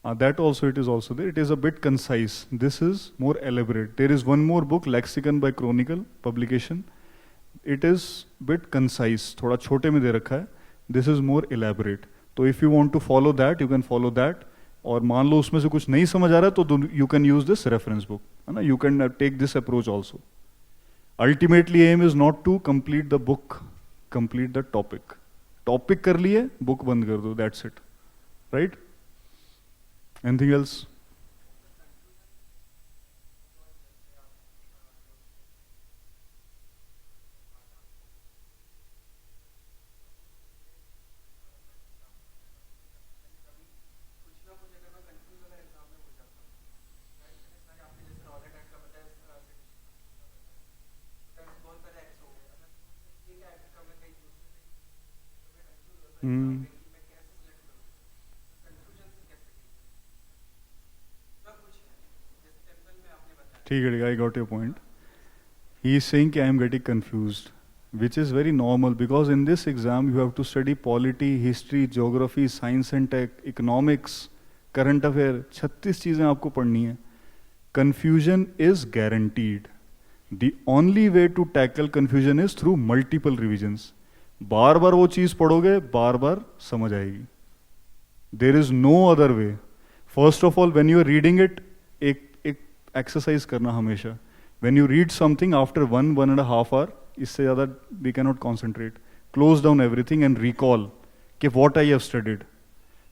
That also, it is also there. It is a bit concise. This is more elaborate. There is one more book, Lexicon by Chronicle publication. It is bit concise. थोड़ा छोटे में दे रखा है. This is more elaborate. So if you want to follow that, you can follow that. और मान लो उसमें से कुछ नहीं समझ आ रहा है तो you can use this reference book. है ना? You can take this approach also. Ultimately, aim is not to complete the book, complete the topic. Topic कर लिए, book बंद कर दो. That's it. Right? Anything else? ठीक है, I got your point. He is saying I am getting confused, which is very normal because in this exam you have to study polity, history, geography, science and tech, economics, current affair. 36 चीजें आपको पढ़नी है. Confusion is guaranteed. The only way to tackle confusion is through multiple revisions. बार बार वो चीज पढ़ोगे, बार बार समझ आएगी. There is no other way. First of all, when you are reading it, एक exercise करना हमेशा. When you read something after 1.5 hour, इससे ज़्यादा we cannot concentrate. Close down everything and recall कि what I have studied.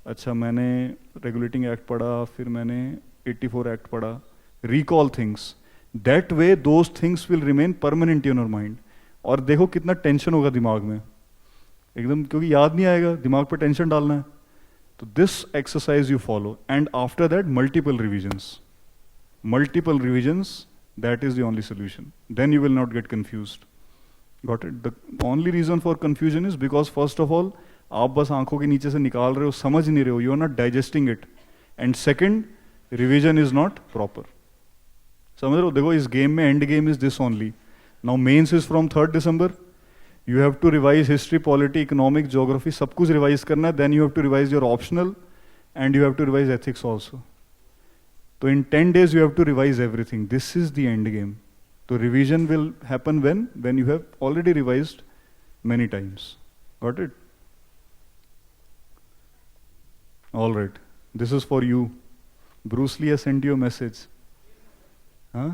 अच्छा, मैंने regulating act पढ़ा, फिर मैंने 84 act पढ़ा. Recall things. That way those things will remain permanent in your mind. और देखो कितना टेंशन होगा दिमाग में. एकदम, क्योंकि याद नहीं आएगा, दिमाग पे टेंशन डालना है. तो this exercise you follow, and after that multiple revisions. Multiple revisions, that is the only solution. Then you will not get confused. Got it? The only reason for confusion is because first of all, आप बस आंखों के नीचे से निकाल रहे हो, समझ नहीं रहे हो, you are not digesting it. And second, revision is not proper. समझ रहे हो? देखो इस game में end game is this only. Now mains is from 3rd December. You have to revise history, polity, economic, geography, सब कुछ revise करना है. Then you have to revise your optional, and you have to revise ethics also. So in 10 days you have to revise everything. This is the end game. So revision will happen when you have already revised many times. Got it? All right. This is for you. Bruce Lee has sent you a message. Huh?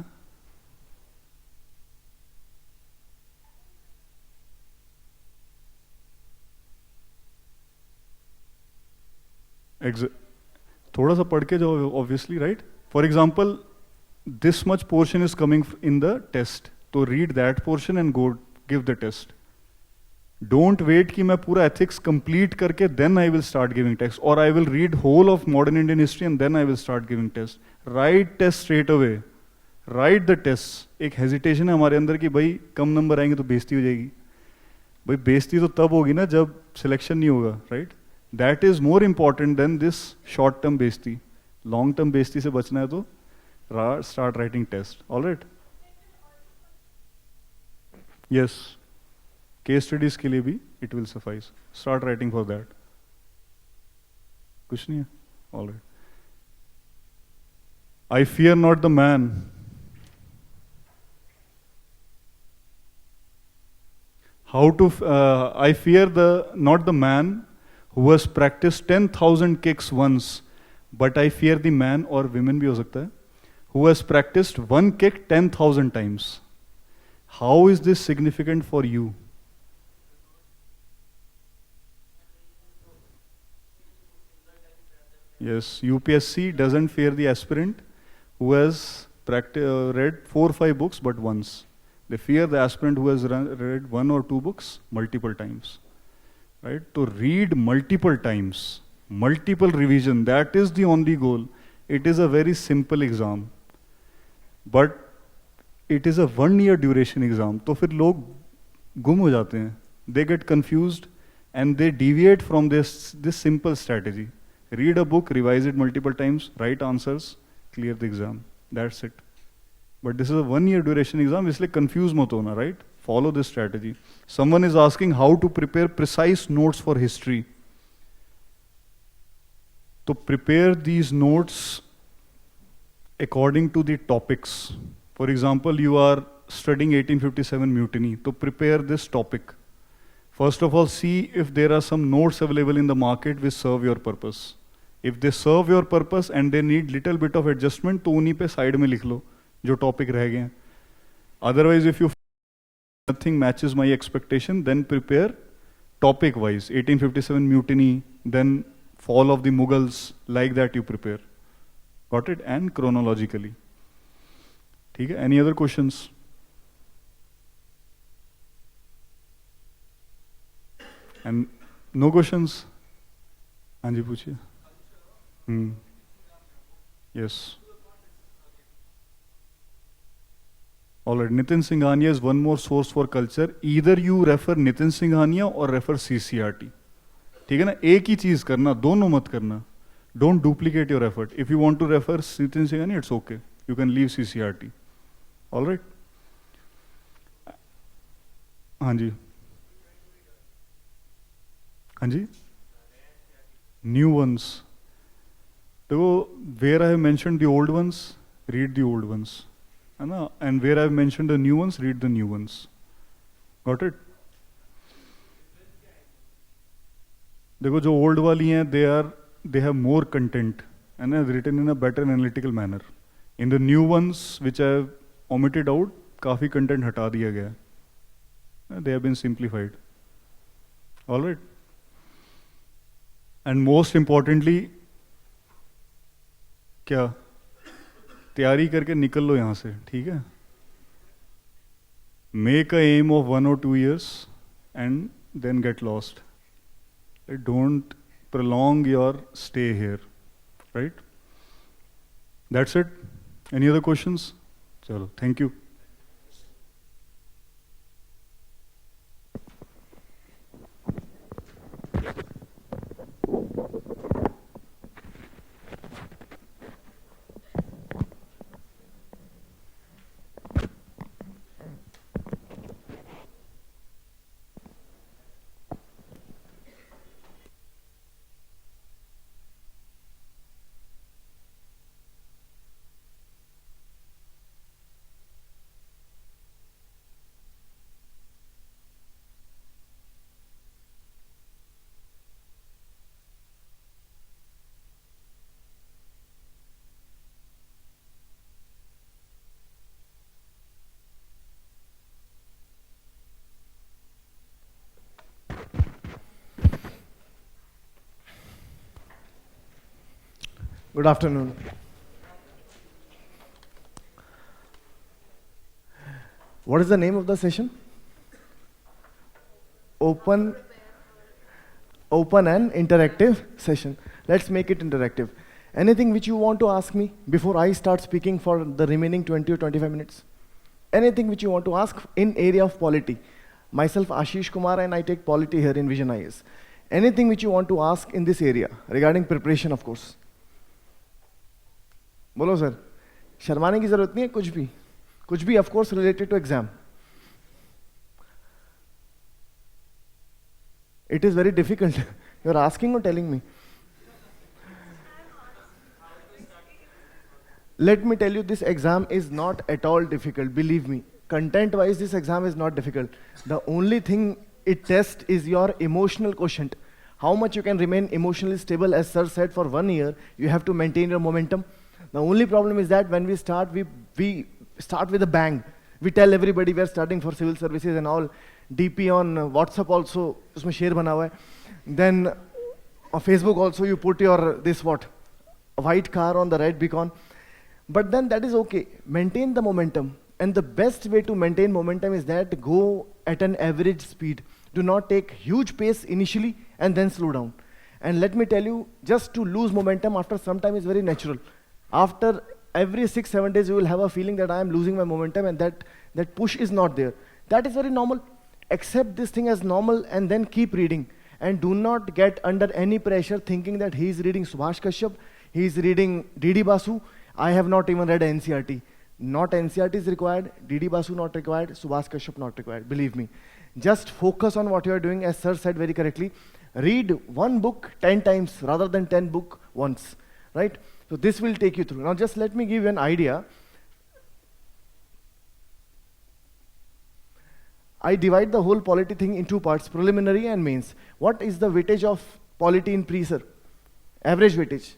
थोड़ा सा पढ़ के जाओ, obviously, right? For example, this much portion is coming in the test. So read that portion and go give the test. Don't wait कि मैं पूरा ethics complete करके then I will start giving text, or I will read whole of modern Indian history and then I will start giving test. Write test straight away. Write the tests. एक hesitation है हमारे अंदर कि भाई कम number आएंगे तो बेइज्जती हो जाएगी. भाई बेइज्जती तो तब होगी ना जब सिलेक्शन नहीं होगा, right? That is more important than this short term बेइज्जती. Long term बेइज्जती से बचना है तो start writing test. All right? Yes. Case studies के लिए भी it will suffice. Start writing for that. कुछ नहीं है. All right. I fear not the man. I fear not the man who has practiced 10,000 kicks once, but I fear the man, or women भी हो सकता है, who has practiced one kick 10,000 times. How is this significant for you? Yes, UPSC doesn't fear the aspirant who has read 4 or 5 books but once. They fear the aspirant who has read 1 or 2 books multiple times. Right? To read multiple times, multiple revision, that is the only goal. It is a very simple exam. But it is a 1-year duration exam. तो फिर लोग गुम हो जाते हैं. They get confused and they deviate from this simple strategy. Read a book, revise it multiple times, write answers, clear the exam. That's it. But this is a 1-year duration exam, इसलिए confuse मत होना, right? Follow this strategy. Someone is asking how to prepare precise notes for history. To prepare these notes according to the topics. For example, you are studying 1857 mutiny. To prepare this topic, first of all, see if there are some notes available in the market which serve your purpose. If they serve your purpose and they need little bit of adjustment, तो उन्हीं पे side में लिख लो जो topic रह गए हैं. Otherwise, if you nothing matches my expectation, then prepare topic wise. 1857 mutiny, then fall of the Mughals, like that you prepare. Got it? And chronologically. ठीक है? Any other questions? And no questions? हाँ जी पूछिए. Yes. All right. Nitin Singhania is one more source for culture. Either you refer Nitin Singhania or refer CCRT. ठीक है ना? एक ही चीज करना, दोनों मत करना. Don't duplicate your effort. If you want to refer Nitin Singhania, it's okay. You can leave CCRT. All right. हाँ जी. हाँ जी. New ones. So where I have mentioned the old ones, read the old ones. And where I have mentioned the new ones, read the new ones. Got it? देखो जो old वाली हैं, they have more content and are written in a better analytical manner. In the new ones which I have omitted out, काफी content हटा दिया गया. They have been simplified. All right. And most importantly, क्या तैयारी करके निकल लो यहाँ से, ठीक है? Make a aim of 1 or 2 years and then get lost. Don't prolong your stay here, right? That's it. Any other questions? Chalo, thank you. Good afternoon. What is the name of the session? Open and interactive session. Let's make it interactive. Anything which you want to ask me before I start speaking for the remaining 20 or 25 minutes? Anything which you want to ask in area of polity? Myself, Ashish Kumar, and I take polity here in VISION IAS. Anything which you want to ask in this area regarding preparation, of course. बोलो sir, शर्माने की जरूरत नहीं है, कुछ भी of course related to exam. It is very difficult. You are asking or telling me? Let me tell you, this exam is not at all difficult, believe me. Content-wise, this exam is not difficult. The only thing it tests is your emotional quotient. How much you can remain emotionally stable, as sir said, for 1 year, you have to maintain your momentum. The only problem is that when we start, we start with a bang. We tell everybody we are starting for civil services and all. DP on WhatsApp also, usme share bana hua hai. Then on Facebook also you put your, this what? A white car on the red beacon. But then that is okay. Maintain the momentum. And the best way to maintain momentum is that go at an average speed. Do not take huge pace initially and then slow down. And let me tell you, just to lose momentum after some time is very natural. After every 6-7 days, you will have a feeling that I am losing my momentum and that push is not there. That is very normal. Accept this thing as normal and then keep reading. And do not get under any pressure thinking that he is reading Subhash Kashyap, he is reading D.D. Basu. I have not even read NCERT. Not NCERT is required, D.D. Basu not required, Subhash Kashyap not required, believe me. Just focus on what you are doing, as sir said very correctly. Read one book 10 times rather than 10 books once, right? So this will take you through. Now just let me give you an idea. I divide the whole polity thing in 2 parts, preliminary and mains. What is the weightage of polity in pre, sir? Average weightage.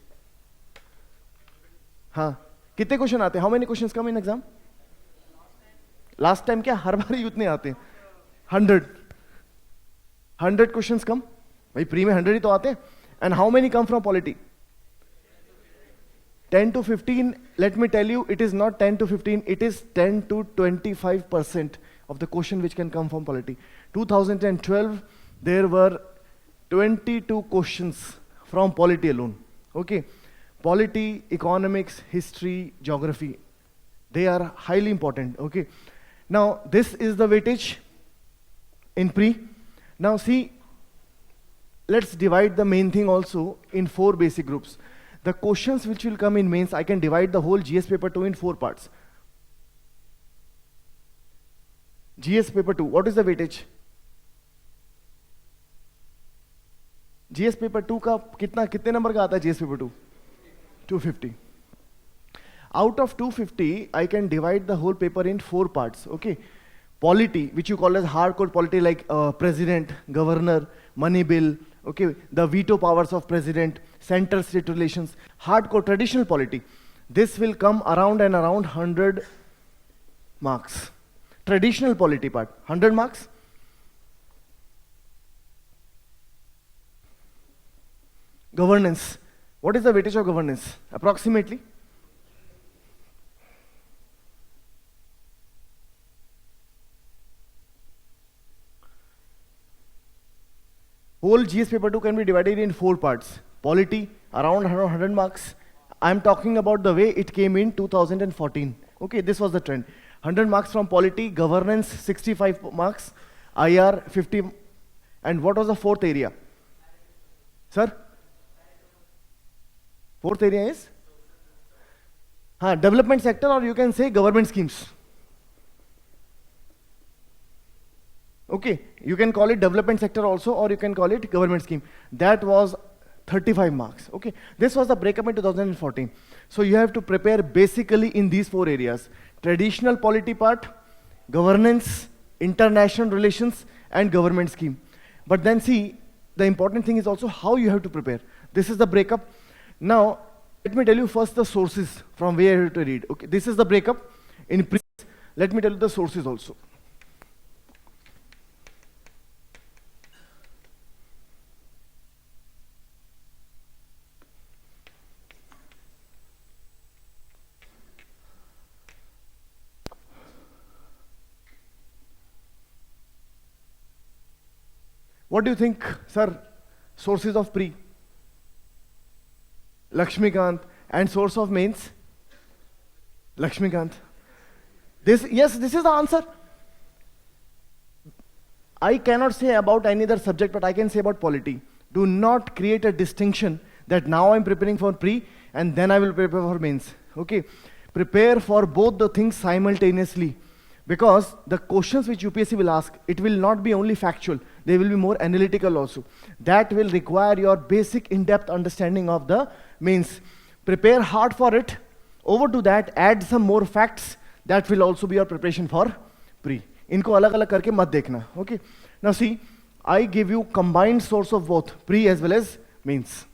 हाँ, कितने question आते हैं? How many questions come in exam? Last time क्या हर बार ही उतने आते हैं? 100 questions come. भाई pre में 100 ही तो आते हैं. And how many come from polity? 10 to 15. Let me tell you, it is not 10 to 15. It is 10 to 25% of the question which can come from polity. 2012, there were 22 questions from polity alone. Okay. Polity, economics, history, geography, they are highly important, okay? Now, this is the weightage in pre. Now see, let's divide the main thing also in 4 basic groups. The questions which will come in mains, I can divide the whole GS paper 2 in 4 parts. GS paper 2, what is the weightage? GS paper 2 का कितने number का आता है GS paper 2? 250. Out of 250, I can divide the whole paper in 4 parts, okay? Polity, which you call as hardcore polity, like president, governor, money bill, okay? The veto powers of president, center-state relations, hardcore traditional polity. This will come around 100 marks. Traditional polity part, 100 marks. Governance. What is the weightage of governance? Approximately? Whole GS paper 2 can be divided in 4 parts. Polity, around 100 marks. I'm talking about the way it came in 2014. Okay, this was the trend. 100 marks from polity, governance 65 marks, IR 50. And what was the 4th area? Sir? 4th area is? Development sector, or you can say government schemes. Okay, you can call it development sector also, or you can call it government scheme. That was 35 marks. Okay, this was the breakup in 2014. So you have to prepare basically in these 4 areas: traditional polity part, governance, international relations, and government scheme. But then see, the important thing is also how you have to prepare. This is the breakup. Now, let me tell you first the sources from where you have to read. Okay, this is the breakup. In pre, let me tell you the sources also. What do you think, sir? Sources of pre? Lakshmikant. And source of mains? Lakshmikant. Yes, this is the answer. I cannot say about any other subject, but I can say about polity. Do not create a distinction that now I'm preparing for pre and then I will prepare for mains. Okay? Prepare for both the things simultaneously. Because the questions which UPSC will ask, it will not be only factual, they will be more analytical also. That will require your basic in-depth understanding of the mains. Prepare hard for it, Over to that, add some more facts that will also be your preparation for pre. इनको अलग अलग करके मत देखना. Okay. Now see, I give you combined source of both pre as well as mains.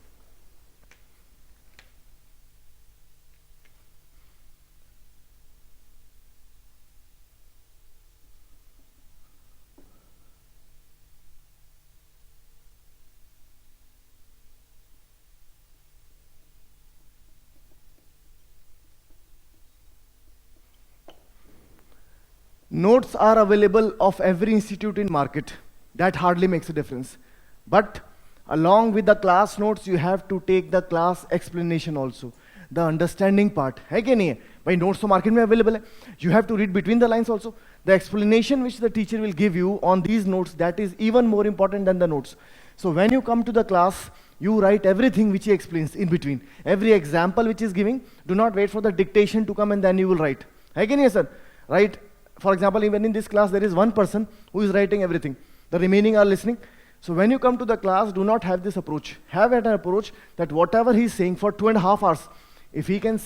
Notes are available of every institute in market. That hardly makes a difference. But along with the class notes, you have to take the class explanation also. The understanding part. है कि नहीं है? भाई notes तो market में available है. You have to read between the lines also. The explanation which the teacher will give you on these notes, that is even more important than the notes. So when you come to the class, you write everything which he explains in between. Every example which is giving, do not wait for the dictation to come and then you will write. है कि नहीं है sir? Right? For example, even in this class, there is one person who is writing everything. The remaining are listening. So when you come to the class, do not have this approach. Have an approach that whatever he is saying for 2.5 hours, if he can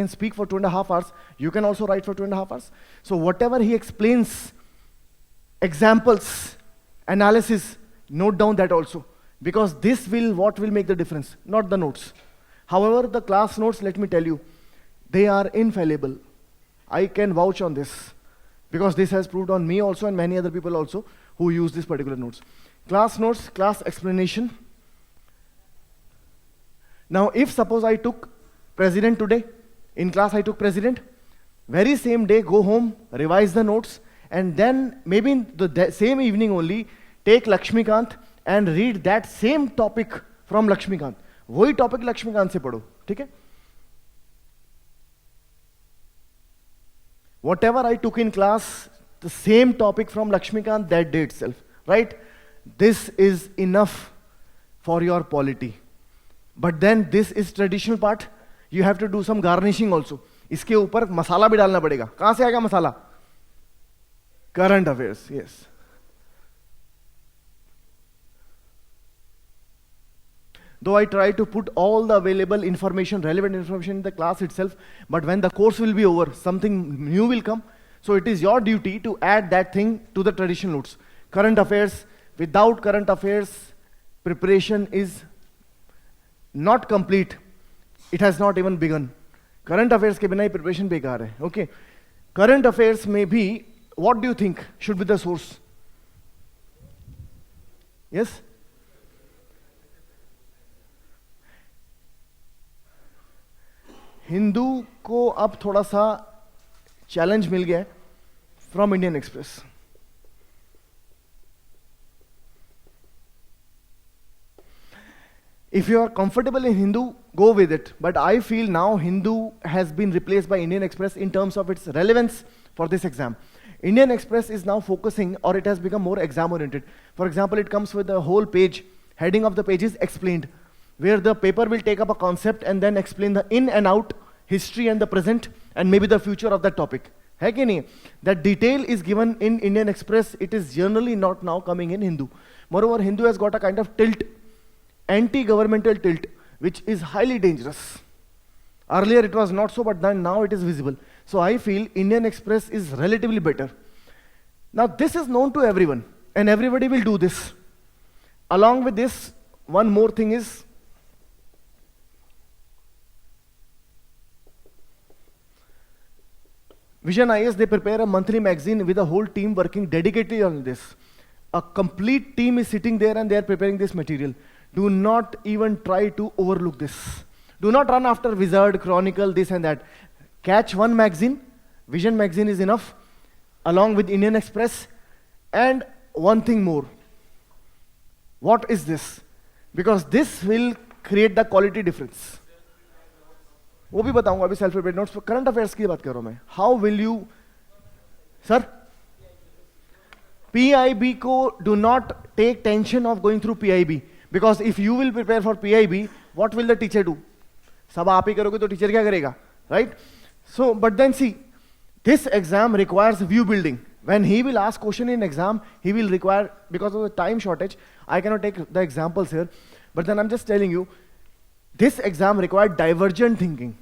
speak for 2.5 hours, you can also write for 2.5 hours. So whatever he explains, examples, analysis, note down that also. Because this what will make the difference, not the notes. However, the class notes, let me tell you, they are infallible. I can vouch on this. Because this has proved on me also and many other people also who use these particular notes. Class notes, class explanation. Now if suppose I took president today, in class I took president, very same day go home, revise the notes, and then maybe in the same evening only take Lakshmikant and read that same topic from Lakshmikant. वही topic Lakshmikant से पढ़ो, ठीक है? Whatever I took in class, the same topic from Lakshmikant that day itself, right? This is enough for your polity. But then this is traditional part. You have to do some garnishing also. इसके ऊपर मसाला भी डालना पड़ेगा. कहाँ से आएगा मसाला? Current affairs, yes. Though I try to put all the available information, relevant information in the class itself, but when the course will be over, something new will come. So it is your duty to add that thing to the traditional notes. Current affairs, without current affairs, preparation is not complete. It has not even begun. Current affairs के बिना ही preparation बेकार है. Okay. Current affairs may be, what do you think should be the source? Yes? Hindu को अब थोड़ा सा challenge मिल गया है from Indian express. If you are comfortable in Hindu, go with it. But I feel now Hindu has been replaced by Indian Express in terms of its relevance for this exam. Indian Express is now focusing, or it has become more exam oriented. For example, it comes with a whole page. Heading of the page is explained, where the paper will take up a concept and then explain the in and out, history and the present, and maybe the future of that topic. है कि नहीं? That detail is given in Indian Express. It is generally not now coming in Hindu. Moreover, Hindu has got a kind of tilt, anti-governmental tilt, which is highly dangerous. Earlier it was not so, but then now it is visible. So I feel Indian Express is relatively better. Now this is known to everyone, and everybody will do this. Along with this, one more thing is, Vision IAS, they prepare a monthly magazine with a whole team working dedicatedly on this. A complete team is sitting there and they are preparing this material. Do not even try to overlook this. Do not run after Wizard, Chronicle, this and that. Catch one magazine, Vision magazine is enough, along with Indian Express. And one thing more. What is this? Because this will create the quality difference. वो भी बताऊंगा अभी self prepared notes. Current affairs की बात कर रहा हूं मैं. How will you sir? PIB को do not take tension of going through PIB, because if you will prepare for PIB, what will the teacher do? सब आप ही करोगे तो टीचर क्या करेगा, right? So, but then see, this exam requires view building. When he will ask question in exam, he will require, because of the time shortage, I cannot take the examples here, but then I'm just telling you, this exam required divergent thinking.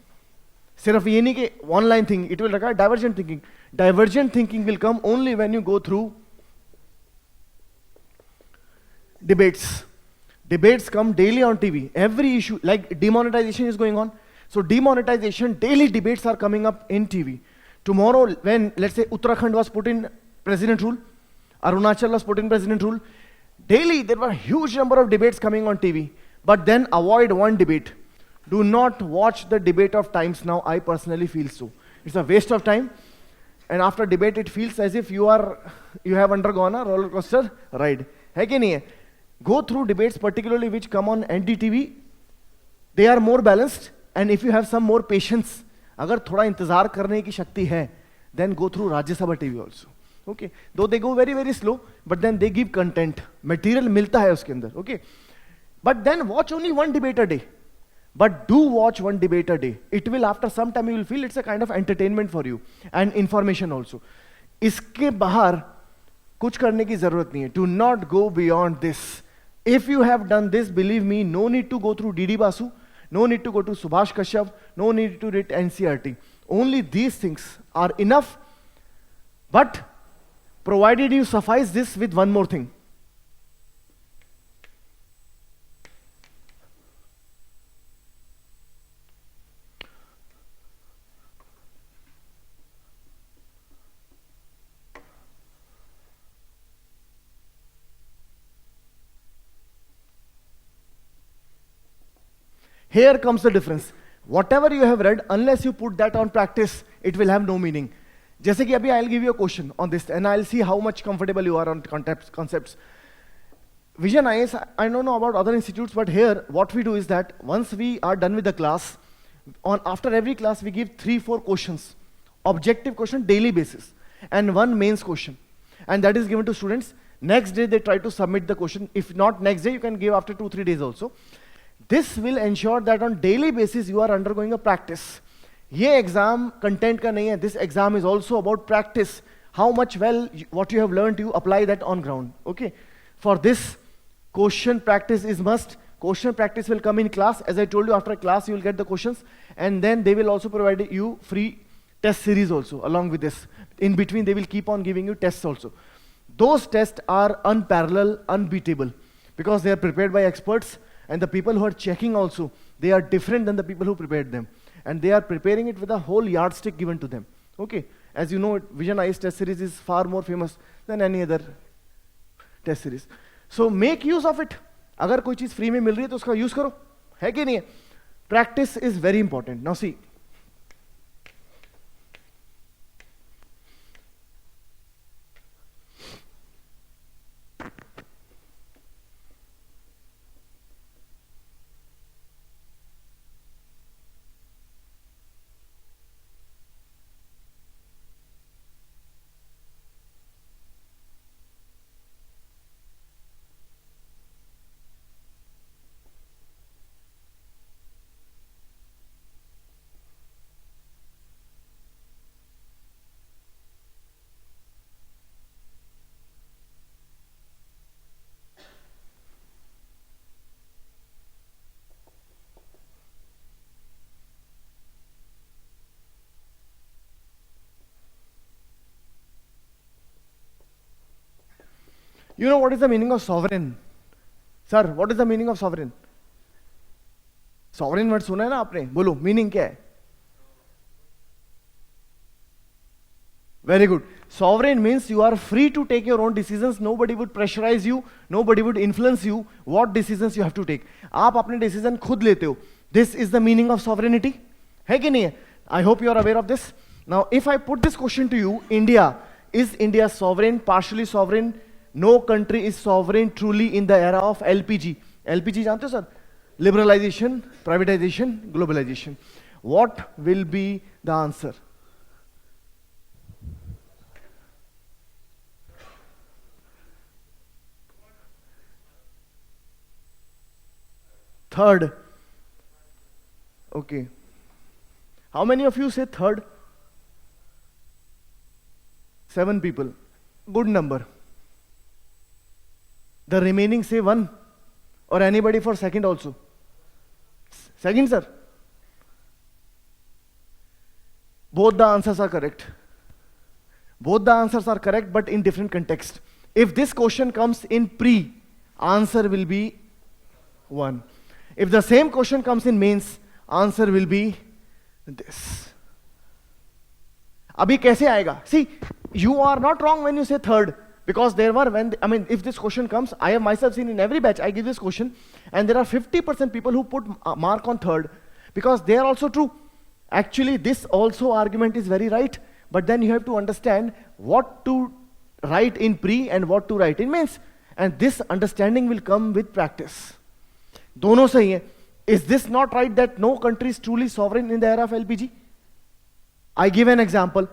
सिर्फ ये नहीं कि one line thinking, it will require divergent thinking. Divergent thinking will come only when you go through debates. Debates come daily on TV. Every issue, like demonetization is going on. So demonetization, daily debates are coming up in TV. Tomorrow, when, let's say, Uttarakhand was put in president rule, Arunachal was put in president rule, daily there were a huge number of debates coming on TV. But then avoid one debate. Do not watch the debate of Times Now. I personally feel so. It's a waste of time. And after debate, it feels as if you have undergone a roller coaster ride. है कि नहीं है? Go through debates, particularly which come on NDTV. They are more balanced. And if you have some more patience, अगर थोड़ा इंतजार करने की शक्ति है, then go through Rajya Sabha TV also. Okay. Though they go very, very slow, but then they give content. Material मिलता है उसके अंदर. Okay. But then watch only one debate a day. But do watch one debate a day. It will, after some time, you will feel it's a kind of entertainment for you and information also. इसके बाहर कुछ करने की जरूरत नहीं है. Do not go beyond this. If you have done this, believe me, no need to go through DD Basu, no need to go to Subhash Kashyap, no need to read NCRT. Only these things are enough. But provided you suffice this with one more thing. Here comes the difference. Whatever you have read, unless you put that on practice, it will have no meaning. जैसे कि अभी I'll give you a question on this, and I'll see how much comfortable you are on concepts. Vision IAS, I don't know about other institutes, but here what we do is that once we are done with the class, after every class we give 3-4 questions, objective question, daily basis, and one mains question, and that is given to students. Next day they try to submit the question. If not next day, you can give after 2-3 days also. This will ensure that on daily basis you are undergoing a practice. ये exam content का नहीं है. This exam is also about practice. How much what you have learned, you apply that on ground. Okay. For this, question practice is must. Question practice will come in class. As I told you, after class you will get the questions, and then they will also provide you free test series also along with this. In between, they will keep on giving you tests also. Those tests are unparalleled, unbeatable, because they are prepared by experts. And the people who are checking also, they are different than the people who prepared them. And they are preparing it with a whole yardstick given to them. Okay. As you know, Vision IAS test series is far more famous than any other test series. So make use of it. अगर कोई चीज़ free में मिल रही है तो उसका use करो. है कि नहीं है? Practice is very important. Now see. You know what is the meaning of sovereign? Sir, what is the meaning of sovereign? Sovereign word सुना है ना आपने? बोलो, meaning क्या है? Very good. Sovereign means you are free to take your own decisions. Nobody would pressurize you. Nobody would influence you. What decisions you have to take? आप अपने decision खुद लेते हो. This is the meaning of sovereignty. है कि नहीं है? I hope you are aware of this. Now, if I put this question to you, India, is India sovereign, partially sovereign? No country is sovereign truly in the era of LPG. LPG जानते हो sir? Liberalization, privatization, globalization. What will be the answer? Third. Okay. How many of you say third? 7 people. Good number. The remaining say 1. Or anybody for second also? Second, sir? Both the answers are correct. Both the answers are correct, but in different context. If this question comes in pre, answer will be 1. If the same question comes in mains, answer will be this. Abhi kaise aayega? See, you are not wrong when you say third, because there were, if this question comes, I have myself seen in every batch, I give this question, and there are 50% people who put mark on third, because they are also true. Actually, this also argument is very right, but then you have to understand what to write in pre and what to write in mains. And this understanding will come with practice. Dono sahi hai. Is this not right that no country is truly sovereign in the era of LPG? I give an example.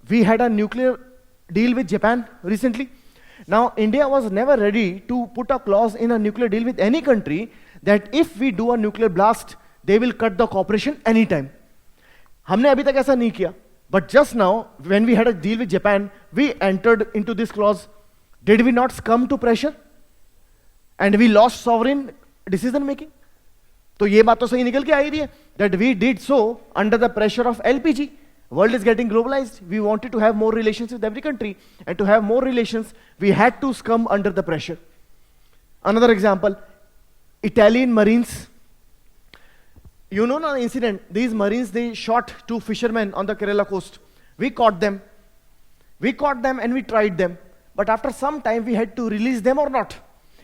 We had a nuclear deal with Japan recently. Now, India was never ready to put a clause in a nuclear deal with any country that if we do a nuclear blast, they will cut the cooperation anytime. हमने अभी तक ऐसा नहीं किया. But just now, when we had a deal with Japan, we entered into this clause. Did we not succumb to pressure? And we lost sovereign decision making? तो ये बात तो सही निकल के आई रही है that we did so under the pressure of LPG. World is getting globalized. We wanted to have more relations with every country, and to have more relations, we had to succumb under the pressure. Another example, Italian Marines. You know the incident, these Marines, they shot 2 fishermen on the Kerala coast. We caught them. We caught them and we tried them. But after some time, we had to release them or not.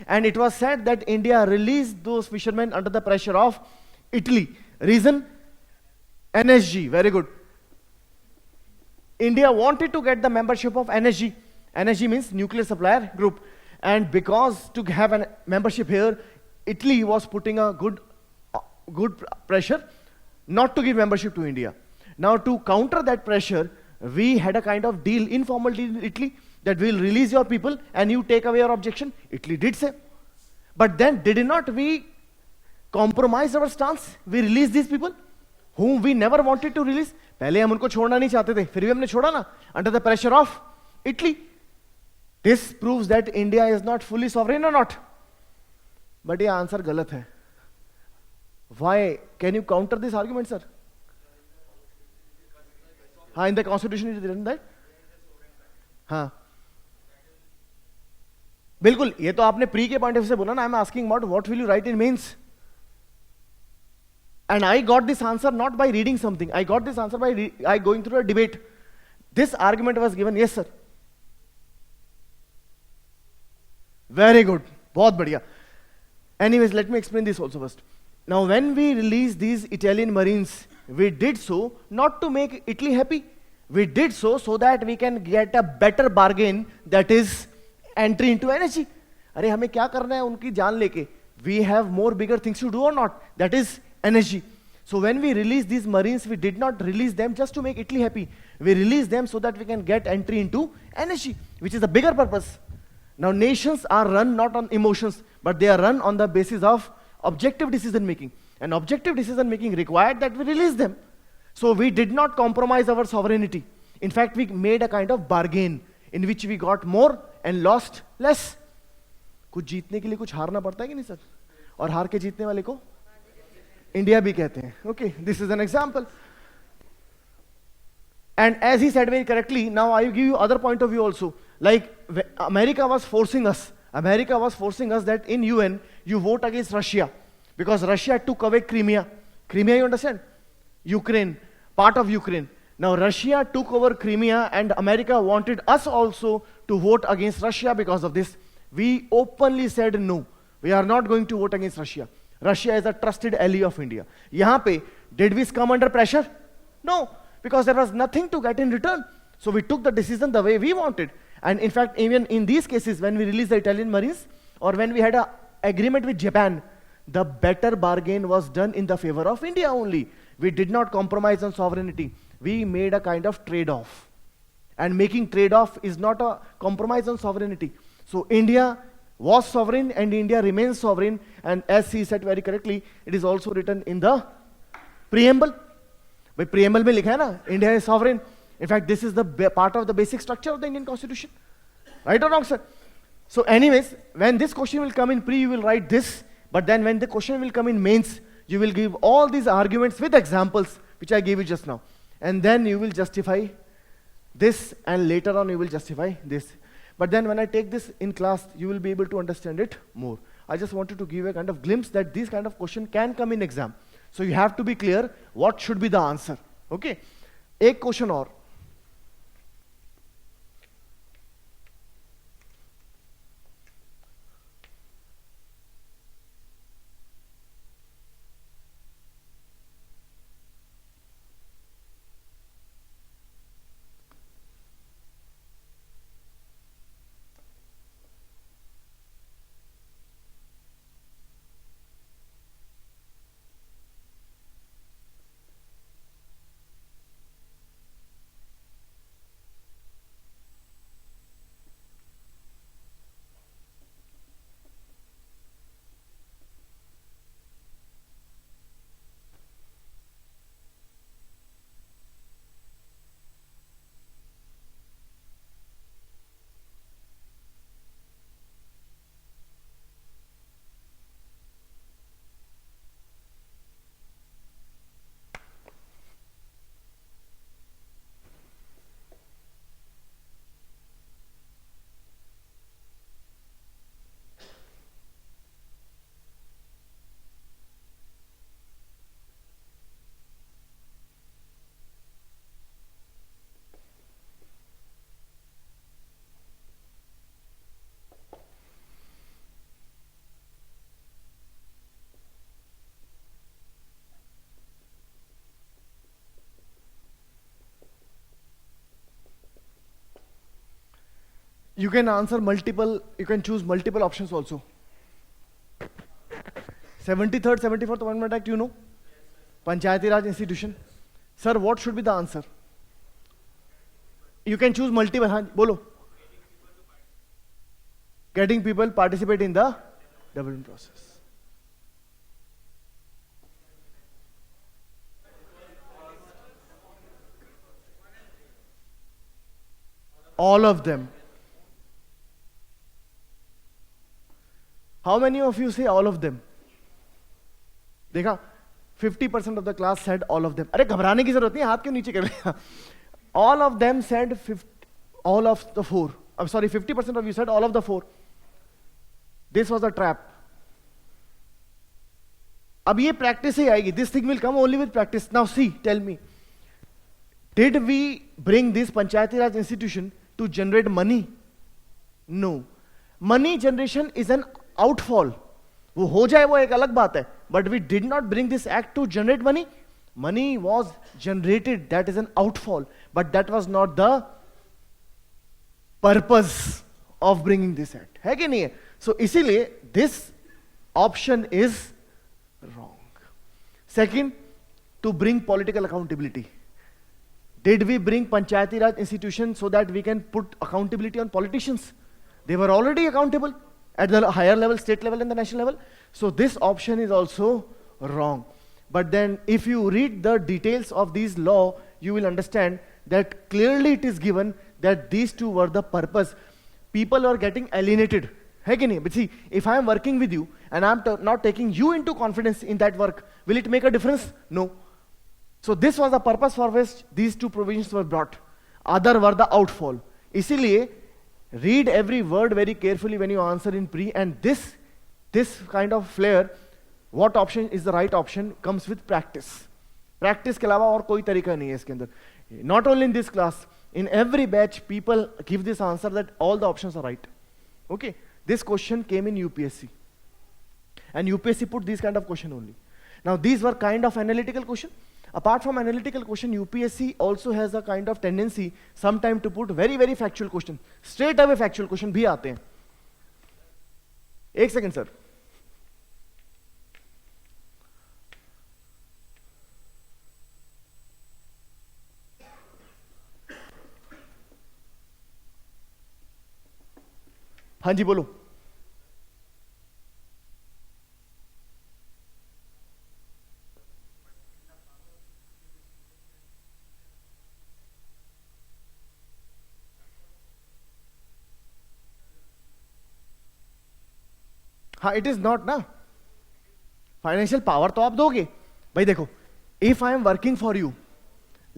And it was said that India released those fishermen under the pressure of Italy. Reason? NSG, very good. India wanted to get the membership of NSG. NSG means Nuclear Supplier Group. And because to have a membership here, Italy was putting a good pressure not to give membership to India. Now, to counter that pressure, we had a kind of deal, informal deal with Italy, that we will release your people and you take away your objection. Italy did so. But then, did not we compromise our stance? We released these people whom we never wanted to release. पहले हम उनको छोड़ना नहीं चाहते थे, फिर भी हमने छोड़ा ना, under the pressure of Italy. This proves that India is not fully sovereign or not. But ये answer गलत है. Why? Can you counter this argument, sir? In the constitution it is written that? हाँ. बिल्कुल, ये तो आपने pre के point of view से बोला ना. I'm asking about what will you write in mains? And I got this answer not by reading something. I got this answer by going through a debate. This argument was given. Yes, sir. Very good. बहुत बढ़िया. Anyways, let me explain this also first. Now, when we released these Italian Marines, we did so not to make Italy happy. We did so that we can get a better bargain, that is entry into energy. अरे हमें क्या करना है उनकी जान लेके? We have more bigger things to do or not? That is energy. So when we released these Marines, we did not release them just to make Italy happy. We released them so that we can get entry into energy, which is the bigger purpose. Now, nations are run not on emotions, but they are run on the basis of objective decision making. And objective decision making required that we release them. So we did not compromise our sovereignty. In fact, we made a kind of bargain in which we got more and lost less. कुछ जीतने के लिए कुछ हारना पड़ता है कि नहीं सर? और हार के जीतने वाले को इंडिया भी कहते हैं. Okay, this is an example. And as he said very correctly, now I will give you other point of view also. Like America was forcing us that in UN you vote against Russia because Russia took away Crimea. Crimea, you understand? Ukraine, part of Ukraine. Now Russia took over Crimea and America wanted us also to vote against Russia because of this. We openly said no. We are not going to vote against Russia. Russia is a trusted ally of India. यहाँ पे, did we come under pressure? No, because there was nothing to get in return. So we took the decision the way we wanted. And in fact, even in these cases, when we released the Italian Marines, or when we had an agreement with Japan, the better bargain was done in the favor of India only. We did not compromise on sovereignty. We made a kind of trade-off. And making trade-off is not a compromise on sovereignty. So India was sovereign and India remains sovereign. And as he said very correctly, it is also written in the preamble. By preamble में लिखा है ना, India is sovereign. In fact, this is the part of the basic structure of the Indian Constitution. Right or wrong, sir? So anyways, when this question will come in pre, you will write this. But then when the question will come in mains, you will give all these arguments with examples, which I gave you just now. and then you will justify this, and later on you will justify this. But then when I take this in class, you will be able to understand it more. I just wanted to give a kind of glimpse that these kind of question can come in exam. So you have to be clear what should be the answer. Okay? एक question और. You can answer multiple, you can choose multiple options also. 73rd, 74th Amendment Act, you know? Panchayati Raj institution. Sir, what should be the answer? You can choose multiple, haan, bolo. Getting people participate in the development process. All of them. How many of you say all of them? देखा 50% of the class said all of them. अरे घबराने की जरूरत नहीं, हाथ क्यों नीचे कर लिया? All of them said all of the four. I'm sorry, 50% of you said all of the four. This was a trap. अब ये practice ही आएगी. This thing will come only with practice. Now see, tell me. Did we bring this Panchayati Raj institution to generate money? No. Money generation is an outfall. वो हो जाए वो एक अलग बात है. But we did not bring this act to generate money. Money was generated. That is an outfall. But that was not the purpose of bringing this act. है कि नहीं है? So इसीलिए this option is wrong. Second, to bring political accountability. Did we bring Panchayati Raj institution so that we can put accountability on politicians? They were already accountable at the higher level, state level and the national level. So this option is also wrong. But then if you read the details of these law, you will understand that clearly it is given that these two were the purpose. People are getting alienated. है कि नहीं? But see, if I am working with you and I am not taking you into confidence in that work, will it make a difference? No. So this was the purpose for which these two provisions were brought. Other were the outfall. इसीलिए read every word very carefully when you answer in pre, and this kind of flair, what option is the right option, comes with practice. Practice के अलावा और कोई तरीका नहीं है इसके अंदर. Not only in this class, in every batch, people give this answer that all the options are right. Okay, this question came in UPSC, and UPSC put this kind of question only. Now these were kind of analytical question. Apart from analytical question, UPSC also has a kind of tendency sometime to put very very factual question. Straight away factual question भी आते हैं. एक second sir. हाँ जी बोलो. हाँ, it is not ना. Financial power तो आप दोगे भाई. देखो, if I am working for you,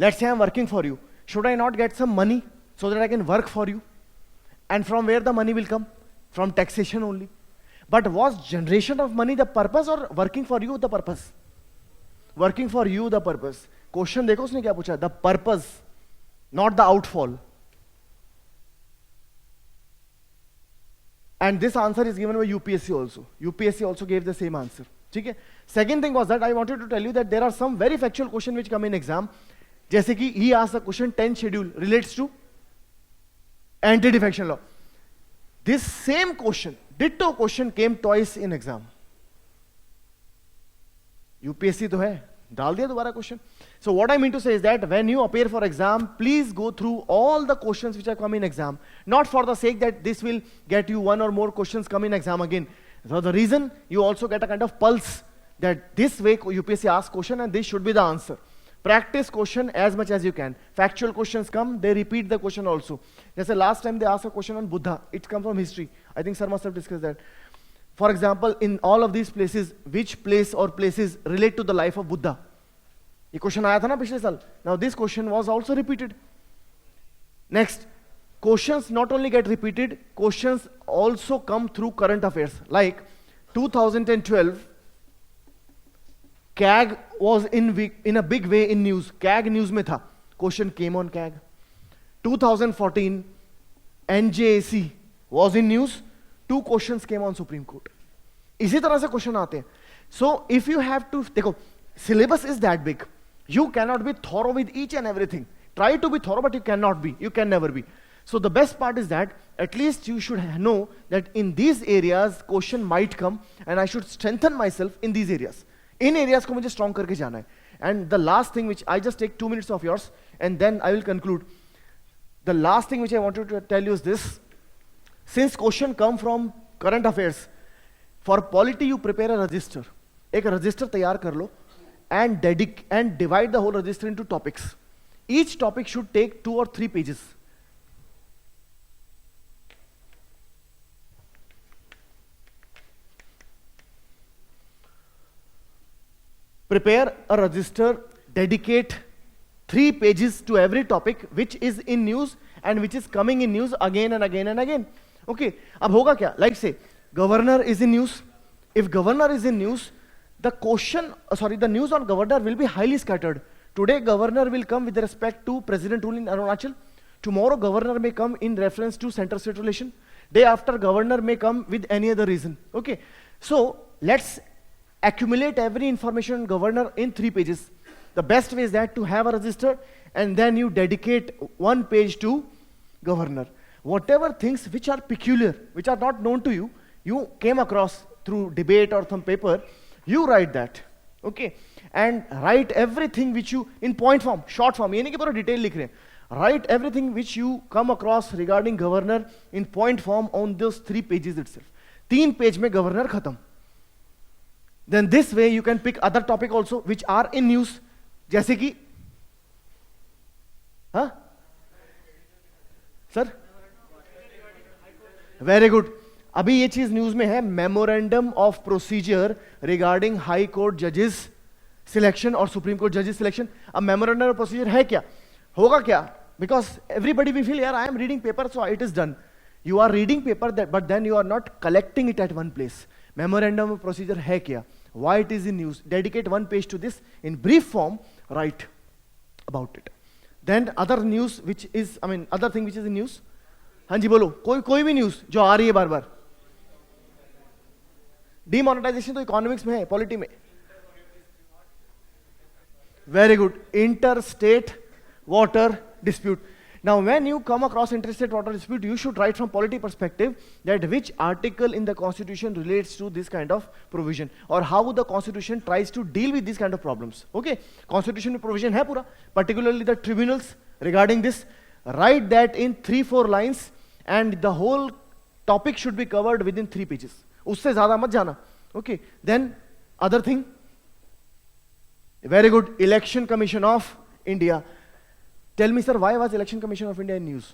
Let's say I'm working for you. Should I not get some money so that I can work for you? And from where the money will come? From taxation only. But was generation of money the purpose or working for you the purpose? Working for you the purpose. Question देखो उसने क्या पूछा? The purpose, not the outfall. And this answer is given by UPSC also. UPSC also gave the same answer. Okay? Second thing was that I wanted to tell you that there are some very factual questions which come in exam. जैसे कि he asked the question 10 schedule relates to anti-defection law. This same question, ditto question came twice in exam. UPSC तो है, डाल दिया दोबारा question. So what I mean to say is that when you appear for exam, please go through all the questions which have come in exam. Not for the sake that this will get you one or more questions come in exam again. So the reason you also get a kind of pulse that this way UPSC asks question and this should be the answer. Practice question as much as you can. Factual questions come, they repeat the question also. Just last time they asked a question on Buddha. It comes from history. I think sir must have discussed that. For example, in all of these places, which place or places relate to the life of Buddha? ये question आया था ना पिछले साल. Now this question was also repeated. Next, questions not only get repeated, questions also come through current affairs. Like 2012, CAG was in a big way in news. CAG news में था. Question came on CAG. 2014, NJAC was in news. 2 questions came on Supreme Court. इसी तरह से question आते हैं. So if you have to, देखो, syllabus is that big. You cannot be thorough with each and everything. Try to be thorough, but you cannot be. You can never be. So the best part is that at least you should know that in these areas question might come, and I should strengthen myself in these areas. In areas को मुझे strong करके जाना है. And the last thing which I just take 2 minutes of yours, and then I will conclude. The last thing which I wanted to tell you is this. Since question come from current affairs, for polity you prepare a register. एक register तैयार कर लो and divide the whole register into topics. Each topic should take 2 or 3 pages. Prepare a register, dedicate 3 pages to every topic which is in news and which is coming in news again and again and again. Okay, अब होगा क्या? Like say, governor is in news. If governor is in news, the news on governor will be highly scattered. Today, governor will come with respect to president rule in Arunachal. Tomorrow, governor may come in reference to center-state relation. Day after, governor may come with any other reason. Okay, so let's accumulate every information on governor in 3 pages. The best way is that to have a register and then you dedicate 1 page to governor. Whatever things which are peculiar, which are not known to you, you came across through debate or some paper, you write that. Okay, and write everything which you in point form, short form. ये नहीं कि पूरा detail लिख रहे हैं. Write everything which you come across regarding governor in point form on those 3 pages itself. 3 page में governor खत्म. Then this way you can pick other topic also which are in news. जैसे कि, हाँ, sir? Very good. अभी ये चीज news में है, memorandum of procedure regarding high court जजेस सिलेक्शन और सुप्रीम कोर्ट जजेस सिलेक्शन. अब मेमोरेंडम ऑफ प्रोसीजर है क्या, होगा क्या? बिकॉज एवरीबडी वी फील यार I am reading paper so it is done. You are reading paper but then you are not collecting it at one place. Memorandum of procedure है क्या, why it is in news, dedicate 1 page to this in brief form, right about it. Then other news which is other thing which is in news. हाँ जी बोलो, कोई भी news जो आ रही है बार बार. डिमोनेटाइजेशन तो इकोनॉमिक्स में है, पॉलिटी में. Very good. Inter state water dispute. Now when you come across interstate water dispute, you should write from polity perspective that which article in the constitution relates to this kind of provision or how the constitution tries to deal with these kind of problems. Okay, constitution में provision है पूरा, particularly the tribunals regarding this. Write that in 3-4 lines and the whole topic should be covered within 3 pages. उससे ज़्यादा मत जाना. Okay, then other thing, very good, Election Commission of India. Tell me, sir, why was Election Commission of India in news?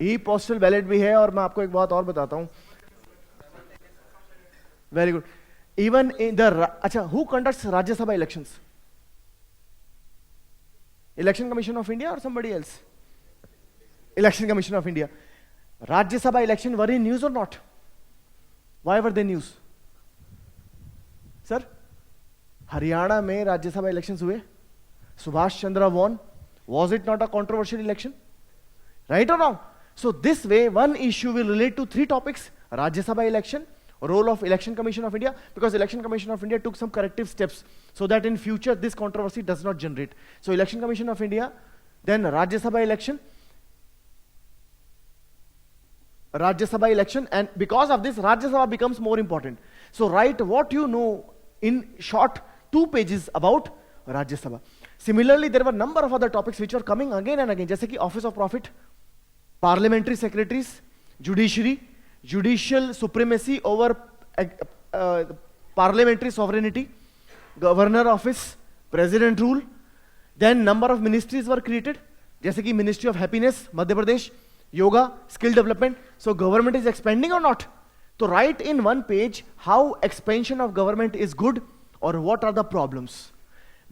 E postal ballot भी है और मैं आपको एक बात और बताता हूं. Very good. Even in the, acha, who conducts Rajya Sabha elections? Election Commission of India or somebody else? Election Commission of India. Rajya Sabha election were in news or not? Why were they news? Sir? Haryana mein Rajya Sabha elections hue? Subhash Chandra won. Was it not a controversial election? Right or wrong? So this way, one issue will relate to 3 topics. Rajya Sabha election, role of Election Commission of India, because Election Commission of India took some corrective steps so that in future this controversy does not generate. So Election Commission of India, then Rajya Sabha election, and because of this, Rajya Sabha becomes more important. So write what you know in short 2 pages about Rajya Sabha. Similarly, there were a number of other topics which were coming again and again, जैसे कि Office of Profit, Parliamentary Secretaries, Judiciary, Judicial Supremacy over Parliamentary Sovereignty, Governor Office, President Rule. Then number of ministries were created, जैसे कि Ministry of Happiness, Madhya Pradesh, Yoga, Skill Development. So government is expanding or not? So write in 1 page how expansion of government is good or what are the problems.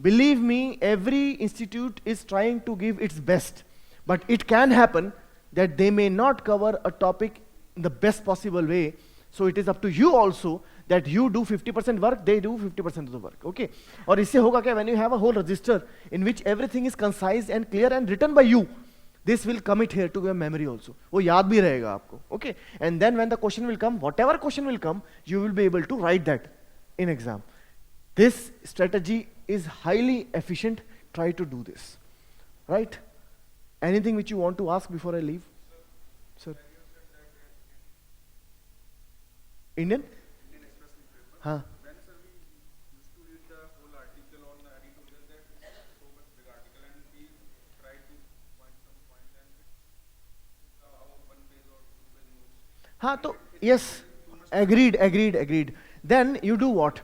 Believe me, every institute is trying to give its best, but it can happen that they may not cover a topic in the best possible way. So it is up to you also that you do 50% work, they do 50% of the work. Okay? Or इससे होगा क्या, when you have a whole register in which everything is concise and clear and written by you, this will commit here to your memory also. वो याद भी रहेगा आपको. Okay? And then when the question will come, whatever question will come, you will be able to write that in exam. This strategy is highly efficient. Try to do this. Right? Anything which you want to ask before I leave? Sir? Indian? Indian Express newspaper. Huh. When sir we used to read the whole article on the editorial, that is so much big article, and we try to find some point and our 1 page or 2 page notes. हाँ तो yes, agreed. Then you do what?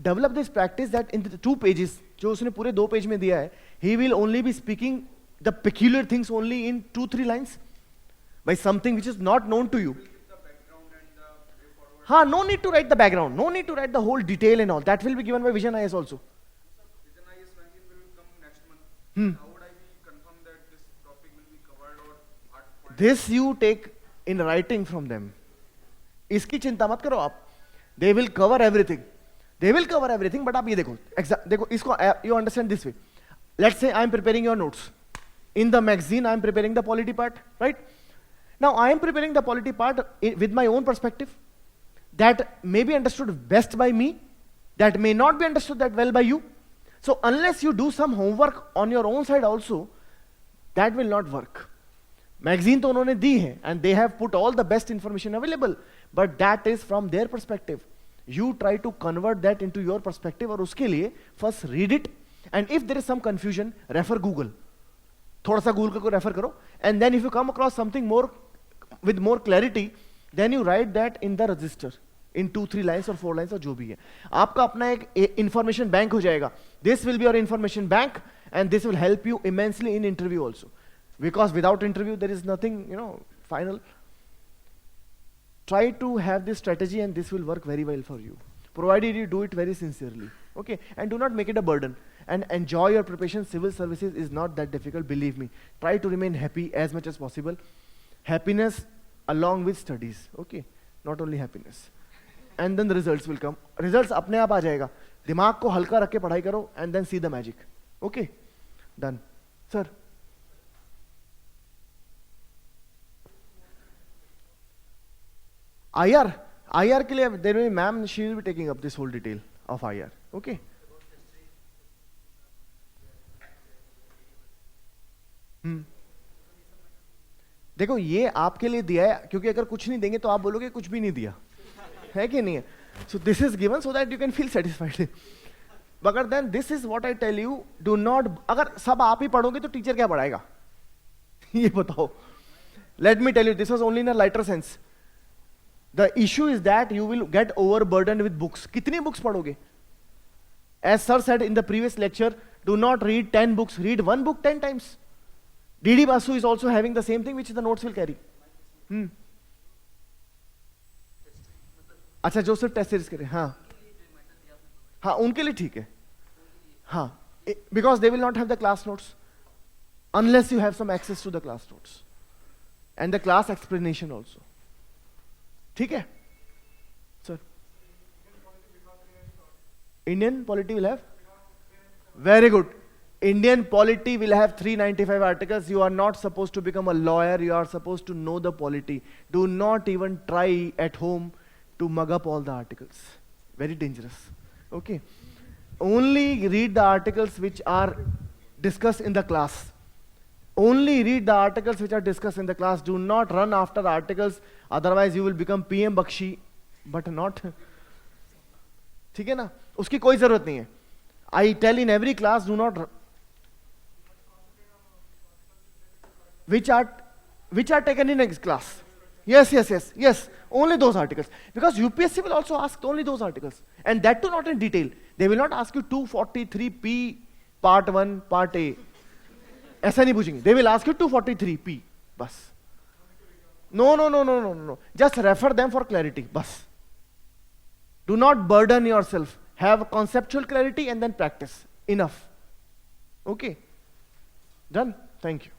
Develop this practice that in the 2 pages, जो उसने पूरे 2 page में दिया है, he will only be speaking the peculiar things only in 2-3 lines by something which is not known to you. The background and the way forward. हाँ, no need to write the background, no need to write the whole detail and all. That will be given by Vision IAS also. Vision IAS magazine will come next month. How would I be confirm that this topic will be covered or what point? This you take in writing from them. इसकी चिंता मत करो आप. They will cover everything. But आप ये देखो, देखो इसको you understand this way. Let's say I am preparing your notes. In the magazine, I am preparing the polity part, right? Now I am preparing the polity part with my own perspective. That may be understood best by me. That may not be understood that well by you. So unless you do some homework on your own side also, that will not work. Magazine तो उन्होंने दी है, and they have put all the best information available, but that is from their perspective. You try to convert that into your perspective, और उसके लिए first read it, and if there is some confusion, refer Google. थोड़ा सा Google को refer करो, and then if you come across something more with more clarity, then you write that in the register in 2-3 lines or 4 lines or जो भी है. आपका अपना एक information bank हो जाएगा. This will be your information bank, and this will help you immensely in interview also. Because without interview, there is nothing, final. Try to have this strategy, and this will work very well for you, provided you do it very sincerely. Okay? And do not make it a burden. And enjoy your preparation. Civil services is not that difficult, believe me. Try to remain happy as much as possible. Happiness along with studies. Okay? Not only happiness. And then the results will come. Results अपने आप आ जाएगा. दिमाग को हल्का रख के पढ़ाई करो, and then see the magic. Okay? Done. Sir? IR के लिए there will be ma'am, she will be taking up this whole detail of IR. Okay? देखो ये आपके लिए दिया है, क्योंकि अगर कुछ नहीं देंगे तो आप बोलोगे कुछ भी नहीं दिया है कि नहीं है. So this is given so that you can feel satisfied. But then this is what I tell you, do not, अगर सब आप ही पढ़ोगे तो टीचर क्या पढ़ाएगा? ये बताओ. Let me tell you, this was only in a lighter sense. The issue is that you will get overburdened with books. कितनी books पढ़ोगे? As sir said in the previous lecture, do not read 10 books, read 1 book 10 times. D.D. Basu is also having the same thing which the notes will carry. अच्छा जो सिर्फ test series करे, हाँ हाँ उनके लिए ठीक है, हाँ, because they will not have the class notes unless you have some access to the class notes and the class explanation also. ठीक है sir? Indian polity will have, very good. Indian polity will have 395 articles. You are not supposed to become a lawyer, you are supposed to know the polity. Do not even try at home to mug up all the articles. Very dangerous. Okay. Only read the articles which are discussed in the class. Only read the articles which are discussed in the class. Do not run after the articles, otherwise you will become PM Bakshi, but not. ठीक है ना, उसकी कोई जरूरत नहीं है. I tell in every class, do not. Which are taken in next class? Yes. Only those articles. Because UPSC will also ask only those articles. And that too not in detail. They will not ask you 243P part 1, part A. ऐसा नहीं पूछेंगे. They will ask you 243P. बस. No. Just refer them for clarity. बस. Do not burden yourself. Have conceptual clarity and then practice. Enough. Okay. Done? Thank you.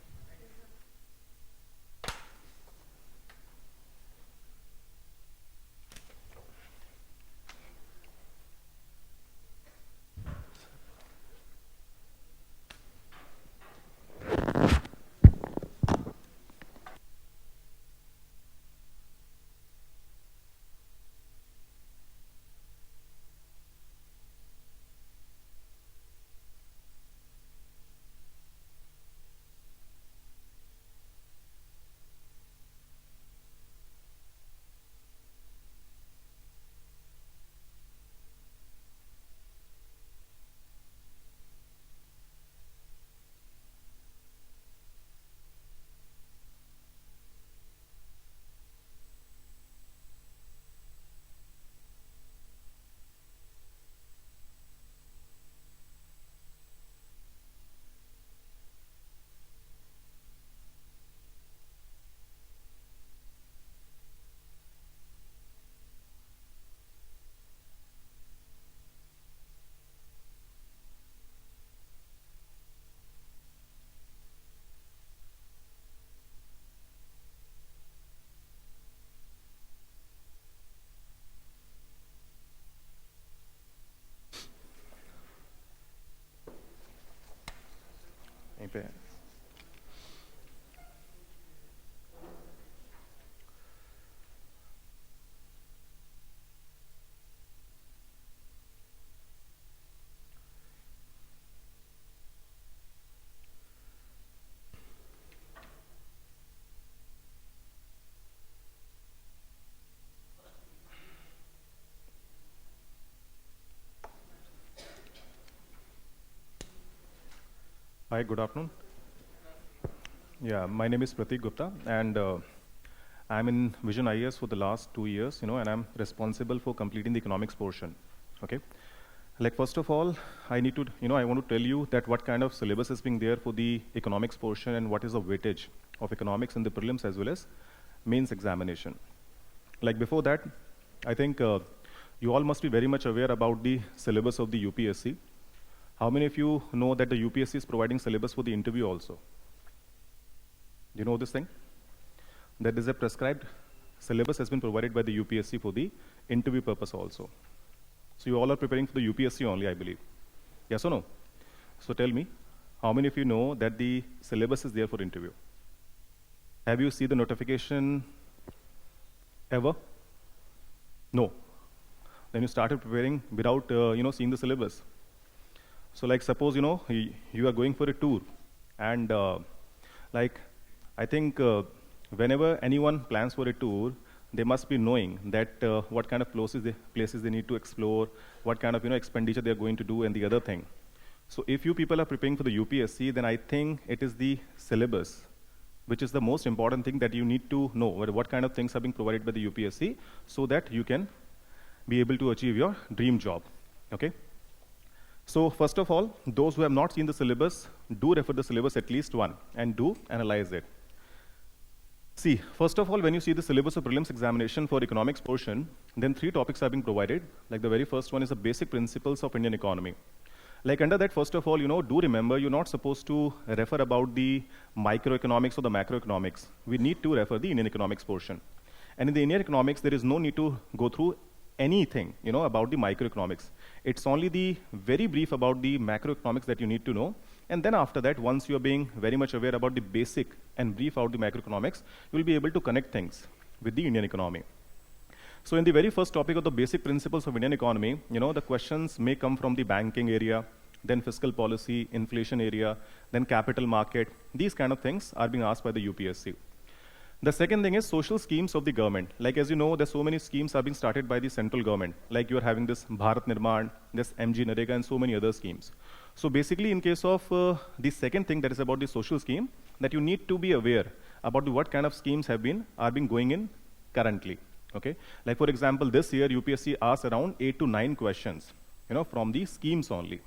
पे. Hi, good afternoon. Yeah, my name is Pratik Gupta, and I'm in VISION IAS for the last 2 years, and I'm responsible for completing the economics portion. Okay. Like first of all, I need to, I want to tell you that what kind of syllabus is being there for the economics portion and what is the weightage of economics in the prelims as well as mains examination. Like before that, I think you all must be very much aware about the syllabus of the UPSC. How many of you know that the UPSC is providing syllabus for the interview also? Do you know this thing? That is a prescribed syllabus has been provided by the UPSC for the interview purpose also. So you all are preparing for the UPSC only, I believe. Yes or no? So tell me, how many of you know that the syllabus is there for interview? Have you seen the notification ever? No. Then you started preparing without, seeing the syllabus. So like suppose, you are going for a tour and I think whenever anyone plans for a tour, they must be knowing that what kind of places they need to explore, what kind of expenditure they are going to do and the other thing. So if you people are preparing for the UPSC, then I think it is the syllabus, which is the most important thing that you need to know, what kind of things are being provided by the UPSC so that you can be able to achieve your dream job. Okay. So first of all, those who have not seen the syllabus, do refer the syllabus at least once and do analyze it. See, first of all, when you see the syllabus of prelims examination for economics portion, then 3 topics are being provided. Like the very first one is the basic principles of Indian economy. Like under that, first of all, do remember you're not supposed to refer about the microeconomics or the macroeconomics. We need to refer the Indian economics portion. And in the Indian economics, there is no need to go through anything, about the microeconomics. It's only the very brief about the macroeconomics that you need to know. And then after that, once you're being very much aware about the basic and brief out the macroeconomics, you'll be able to connect things with the Indian economy. So in the very first topic of the basic principles of Indian economy, the questions may come from the banking area, then fiscal policy, inflation area, then capital market. These kind of things are being asked by the UPSC. The second thing is social schemes of the government. Like as you know, there's so many schemes are being started by the central government. Like you're having this Bharat Nirman, this MG Narega, and so many other schemes. So basically, in case of the second thing that is about the social scheme, that you need to be aware about what kind of schemes are being going in currently. Okay, like for example, this year UPSC asked around 8 to 9 questions, from the schemes only.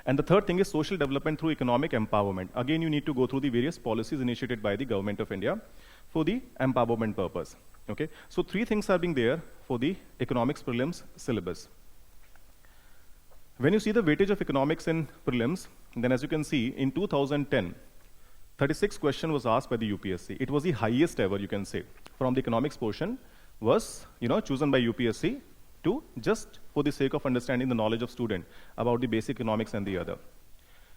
And the third thing is social development through economic empowerment. Again, you need to go through the various policies initiated by the government of India for the empowerment purpose. Okay, so 3 things are being there for the economics prelims syllabus. When you see the weightage of economics in prelims, then as you can see, in 2010, 36 question was asked by the UPSC. It was the highest ever, you can say, from the economics portion was, chosen by UPSC to just for the sake of understanding the knowledge of student about the basic economics and the other.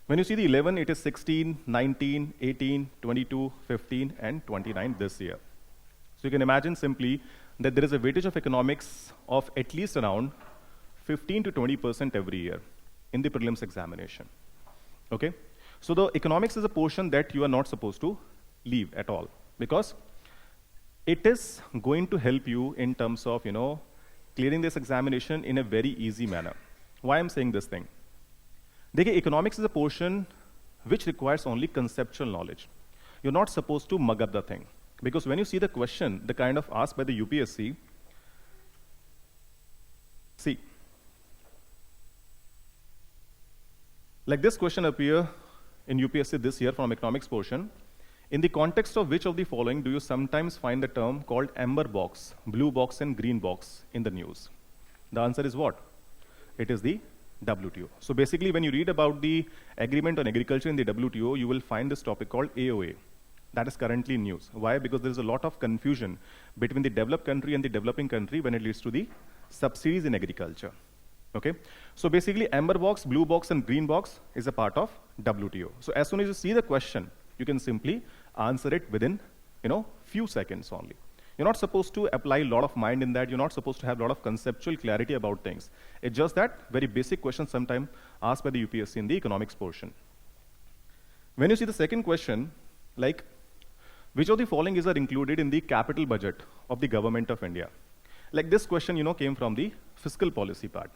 When you see the 11, it is 16, 19, 18, 22, 15, and 29 this year. So you can imagine simply that there is a weightage of economics of at least around 15 to 20% every year in the prelims examination. Okay? So the economics is a portion that you are not supposed to leave at all, because it is going to help you in terms of, clearing this examination in a very easy manner. Why I'm saying this thing? Economics is a portion which requires only conceptual knowledge. You're not supposed to mug up the thing. Because when you see the question, the kind of asked by the UPSC, see, like this question appear in UPSC this year from economics portion. In the context of which of the following do you sometimes find the term called amber box, blue box, and green box in the news? The answer is what? It is the WTO. So basically, when you read about the agreement on agriculture in the WTO, you will find this topic called AOA. That is currently in news. Why? Because there is a lot of confusion between the developed country and the developing country when it leads to the subsidies in agriculture. Okay? So basically, amber box, blue box, and green box is a part of WTO. So as soon as you see the question, you can simply answer it within, few seconds only. You're not supposed to apply a lot of mind in that. You're not supposed to have a lot of conceptual clarity about things. It's just that very basic question sometimes asked by the UPSC in the economics portion. When you see the second question, like, which of the following are included in the capital budget of the government of India? Like this question, came from the fiscal policy part.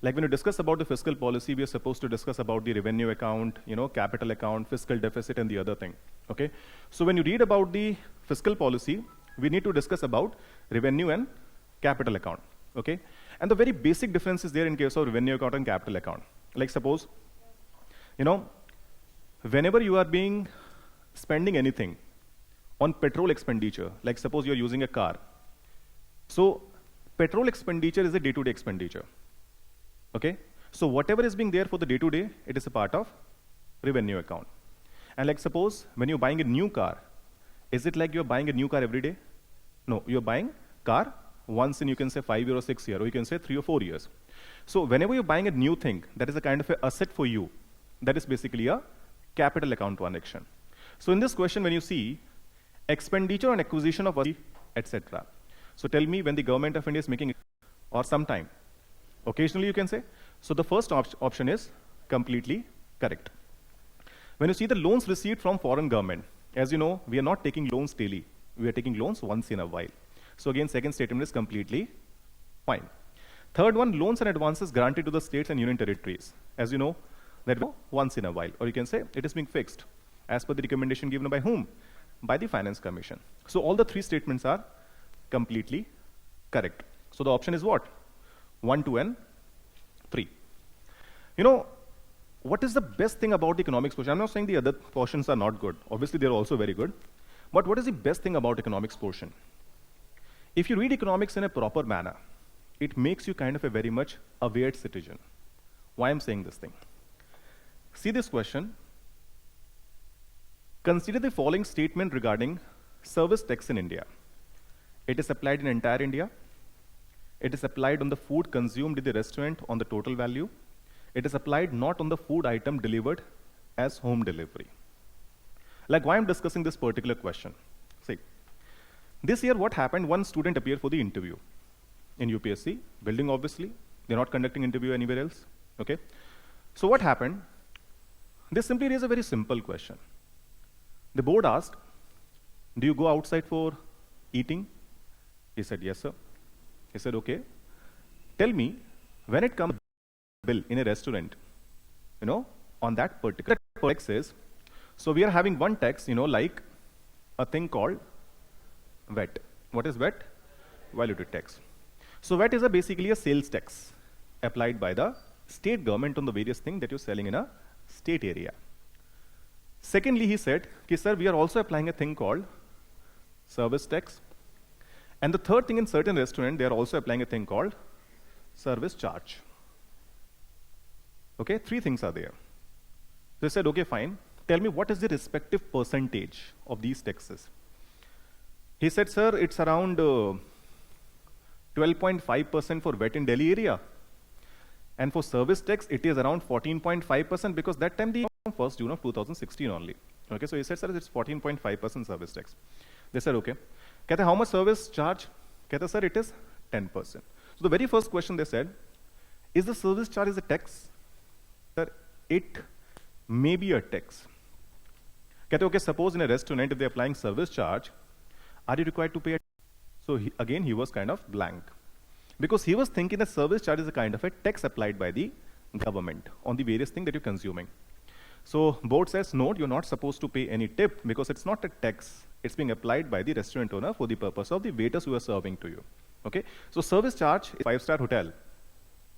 Like when you discuss about the fiscal policy, we are supposed to discuss about the revenue account, capital account, fiscal deficit, and the other thing. Okay? So when you read about the fiscal policy, we need to discuss about revenue and capital account. Okay? And the very basic difference is there in case of revenue account and capital account. Like suppose, whenever you are spending anything on petrol expenditure, like suppose you're using a car. So petrol expenditure is a day-to-day expenditure. Okay? So whatever is being there for the day-to-day, it is a part of revenue account. And like suppose when you're buying a new car, is it like you're buying a new car every day? No, you're buying car once in, you can say 5 years or 6 years, or you can say 3 or 4 years. So whenever you're buying a new thing, that is a kind of an asset for you. That is basically a capital account transaction. So in this question, when you see expenditure on acquisition of etc. So tell me when the government of India is making, or sometime. Occasionally, you can say. So the first option is completely correct. When you see the loans received from foreign government, as you know, we are not taking loans daily. We are taking loans once in a while. So again, second statement is completely fine. Third one, loans and advances granted to the states and union territories. As you know, that once in a while. Or you can say it is being fixed. As per the recommendation given by whom? By the Finance Commission. So all the 3 statements are completely correct. So the option is what? 1, 2, and 3. What is the best thing about the economics portion? I'm not saying the other portions are not good. Obviously, they're also very good. But what is the best thing about economics portion? If you read economics in a proper manner, it makes you kind of a very much aware citizen. Why I'm saying this thing? See this question. Consider the following statement regarding service tax in India. It is applied in entire India. It is applied on the food consumed in the restaurant on the total value. It is applied not on the food item delivered as home delivery. Like why I'm discussing this particular question. See, this year what happened, one student appeared for the interview in UPSC, building obviously. They're not conducting interview anywhere else, okay? So what happened? They simply raised a very simple question. The board asked, do you go outside for eating? He said, yes, sir. He said, okay, tell me, when it comes to bill in a restaurant, on that particular tax is, so we are having one tax, like a thing called VAT. What is VAT? Value-added tax. So VAT is basically a sales tax applied by the state government on the various things that you're selling in a state area. Secondly, he said, okay, sir, we are also applying a thing called service tax. And the third thing, in certain restaurants, they are also applying a thing called service charge. Okay, 3 things are there. They said, okay, fine. Tell me what is the respective percentage of these taxes. He said, sir, it's around 12.5% for VAT in Delhi area. And for service tax, it is around 14.5% because that time the 1st June of 2016 only. Okay, so he said, sir, it's 14.5% service tax. They said, okay. Kehte, how much service charge? Kehte, sir, it is 10%. So the very first question they said, is the service charge is a tax? Sir, it may be a tax. Kehte, okay, suppose in a restaurant, if they're applying service charge, are you required to pay a tax? So again, he was kind of blank. Because he was thinking that service charge is a kind of a tax applied by the government on the various things that you're consuming. So board says, no, you're not supposed to pay any tip because it's not a tax. It's being applied by the restaurant owner for the purpose of the waiters who are serving to you. Okay? So service charge is 5-star hotel.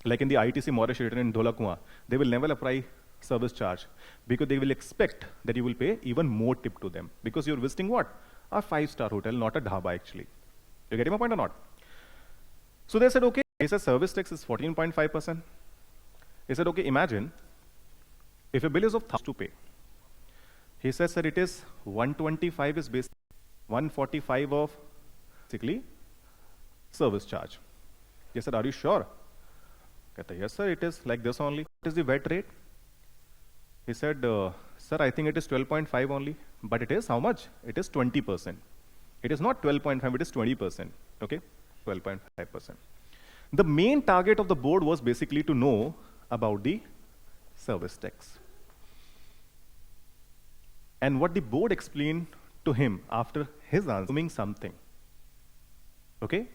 Like in the ITC Moorish in Dholakua, they will never apply service charge because they will expect that you will pay even more tip to them because you're visiting what? A 5-star hotel, not a dhaba actually. You getting my point or not? So they said, okay, he said service tax is 14.5%. He said, okay, imagine if a bill is of 1,000 to pay. He says, sir, it is 125 is basically 145 of basically service charge. He said, are you sure? Yes, sir, it is like this only. What is the VAT rate? He said, sir, I think it is 12.5 only, but it is how much? It is 20%. It is not 12.5, it is 20%. Okay, 12.5%. The main target of the board was basically to know about the service tax. And what the board explained to him after his answering something. Okay?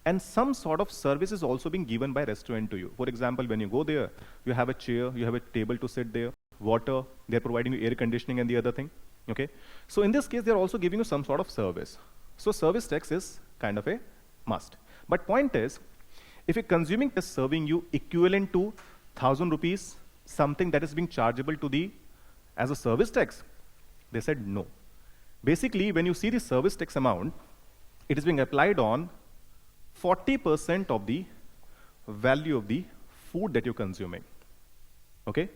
And some sort of service is also being given by restaurant to you. For example, when you go there, you have a chair, you have a table to sit there, water, they're providing you air conditioning and the other thing. Okay? So in this case, they're also giving you some sort of service. So service tax is kind of a must. But point is, if you're consuming is serving you equivalent to 1,000 rupees, something that is being chargeable to the as a service tax, they said no. Basically, when you see the service tax amount, it is being applied on 40% of the value of the food that you're consuming. Okay?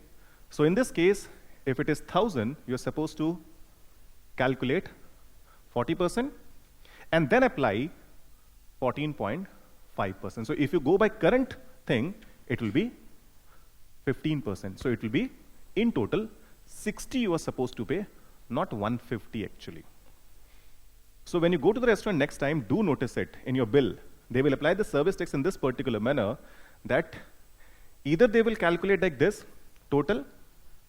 So in this case, if it is 1,000, you're supposed to calculate 40% and then apply 14.5%. So if you go by current thing, it will be 15%. So it will be in total 60 you are supposed to pay, not 150 actually. So when you go to the restaurant next time, do notice it in your bill. They will apply the service tax in this particular manner that either they will calculate like this, total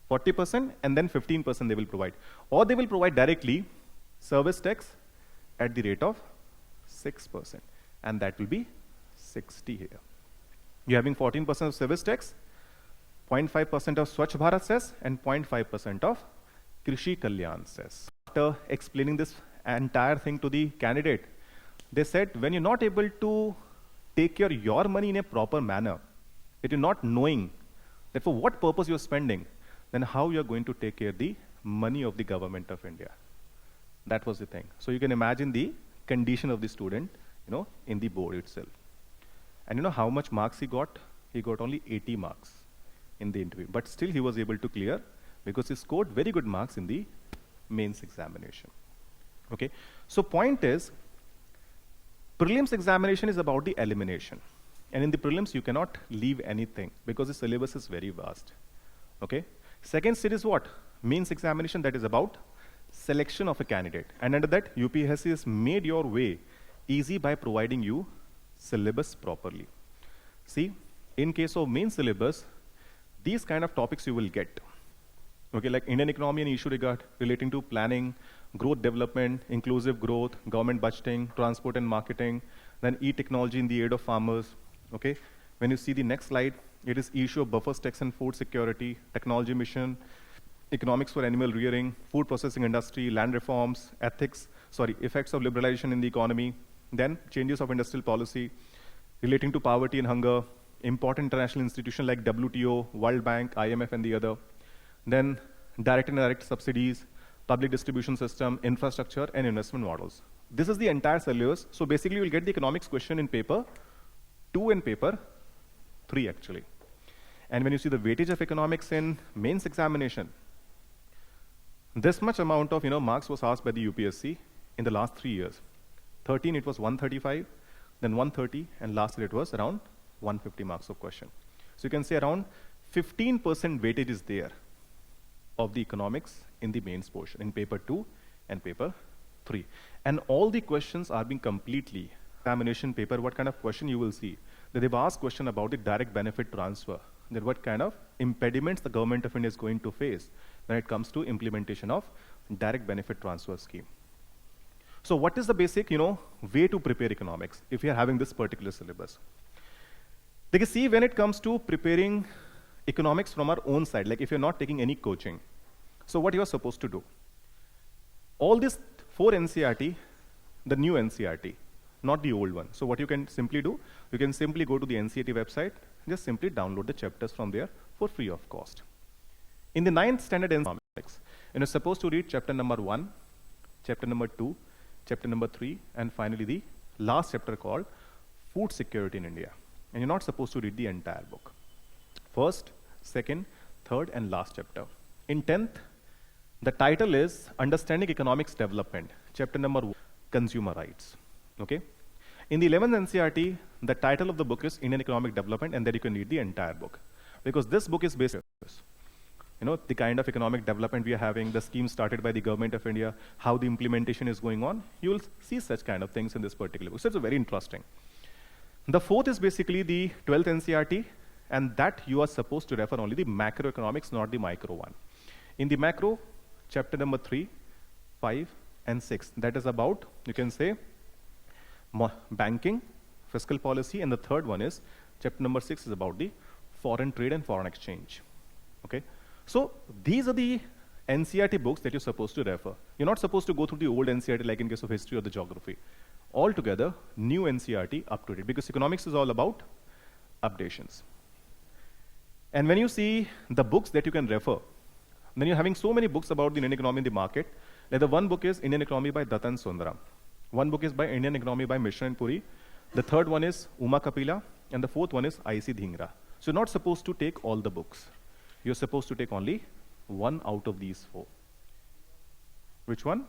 40% and then 15% they will provide. Or they will provide directly service tax at the rate of 6%. And that will be 60 here. You're having 14% of service tax, 0.5% of Swachh Bharat cess, and 0.5% of Krishi Kalyan cess. After explaining this entire thing to the candidate, they said, when you're not able to take care of your money in a proper manner, that you're not knowing that for what purpose you're spending, then how you're going to take care of the money of the government of India. That was the thing. So you can imagine the condition of the student, in the board itself. And you know how much marks he got? He got only 80 marks in the interview. But still he was able to clear because he scored very good marks in the mains examination. Okay. So point is, prelims examination is about the elimination. And in the prelims, you cannot leave anything because the syllabus is very vast. Okay. Second stage is what? Mains examination, that is about selection of a candidate. And under that, UPSC has made your way easy by providing you syllabus properly. See, in case of main syllabus, these kind of topics you will get. Okay, like Indian economy and issue regard relating to planning, growth development, inclusive growth, government budgeting, transport and marketing, then e-technology in the aid of farmers. Okay, when you see the next slide, it is issue of buffers tax and food security, technology mission, economics for animal rearing, food processing industry, land reforms, effects of liberalization in the economy, then changes of industrial policy relating to poverty and hunger, important international institutions like WTO, World Bank, IMF and the other, then direct and indirect subsidies, public distribution system, infrastructure and investment models. This is the entire syllabus. So basically you'll get the economics question in paper 2 and paper 3 actually. And when you see the weightage of economics in mains examination, this much amount of marks was asked by the UPSC in the last 3 years. 13 it was 135, then 130, and last year it was around 150 marks of question. So you can say around 15% weightage is there of the economics in the mains portion, in paper 2 and paper 3. And all the questions are being completely examination paper. What kind of question you will see? That they've asked question about the direct benefit transfer. That what kind of impediments the government of India is going to face when it comes to implementation of direct benefit transfer scheme. So what is the basic, way to prepare economics if you are having this particular syllabus? They can see when it comes to preparing economics from our own side, like if you're not taking any coaching. So what you are supposed to do? All these 4 NCERT, the new NCERT, not the old one. So what you can simply do, you can simply go to the NCERT website, just simply download the chapters from there for free of cost. In the 9th standard economics, you're supposed to read chapter number 1, chapter number 2, chapter number 3, and finally the last chapter called Food Security in India. And you're not supposed to read the entire book. First, second, third, and last chapter. In 10th, the title is Understanding Economics Development, chapter number 1, Consumer Rights. Okay. In the 11th NCERT, the title of the book is Indian Economic Development, and there you can read the entire book. Because this book is based on the kind of economic development we are having, the scheme started by the government of India, how the implementation is going on. You will see such kind of things in this particular book. So it's very interesting. The 4th is basically the 12th NCERT, and that you are supposed to refer only the macroeconomics, not the micro one. In the macro, chapter number 3, 5, and 6, that is about, you can say, banking, fiscal policy, and the third one is, chapter number 6 is about the foreign trade and foreign exchange. Okay? So these are the NCERT books that you're supposed to refer. You're not supposed to go through the old NCERT like in case of history or the geography. Altogether, new NCERT up to date, because economics is all about updations. And when you see the books that you can refer, then you're having so many books about the Indian economy in the market. Like the one book is Indian Economy by Datan Sundaram. One book is by Indian Economy by Mishra and Puri. The third one is Uma Kapila, and the fourth one is I.C. Dhingra. So you're not supposed to take all the books. You're supposed to take only one out of these 4. Which one?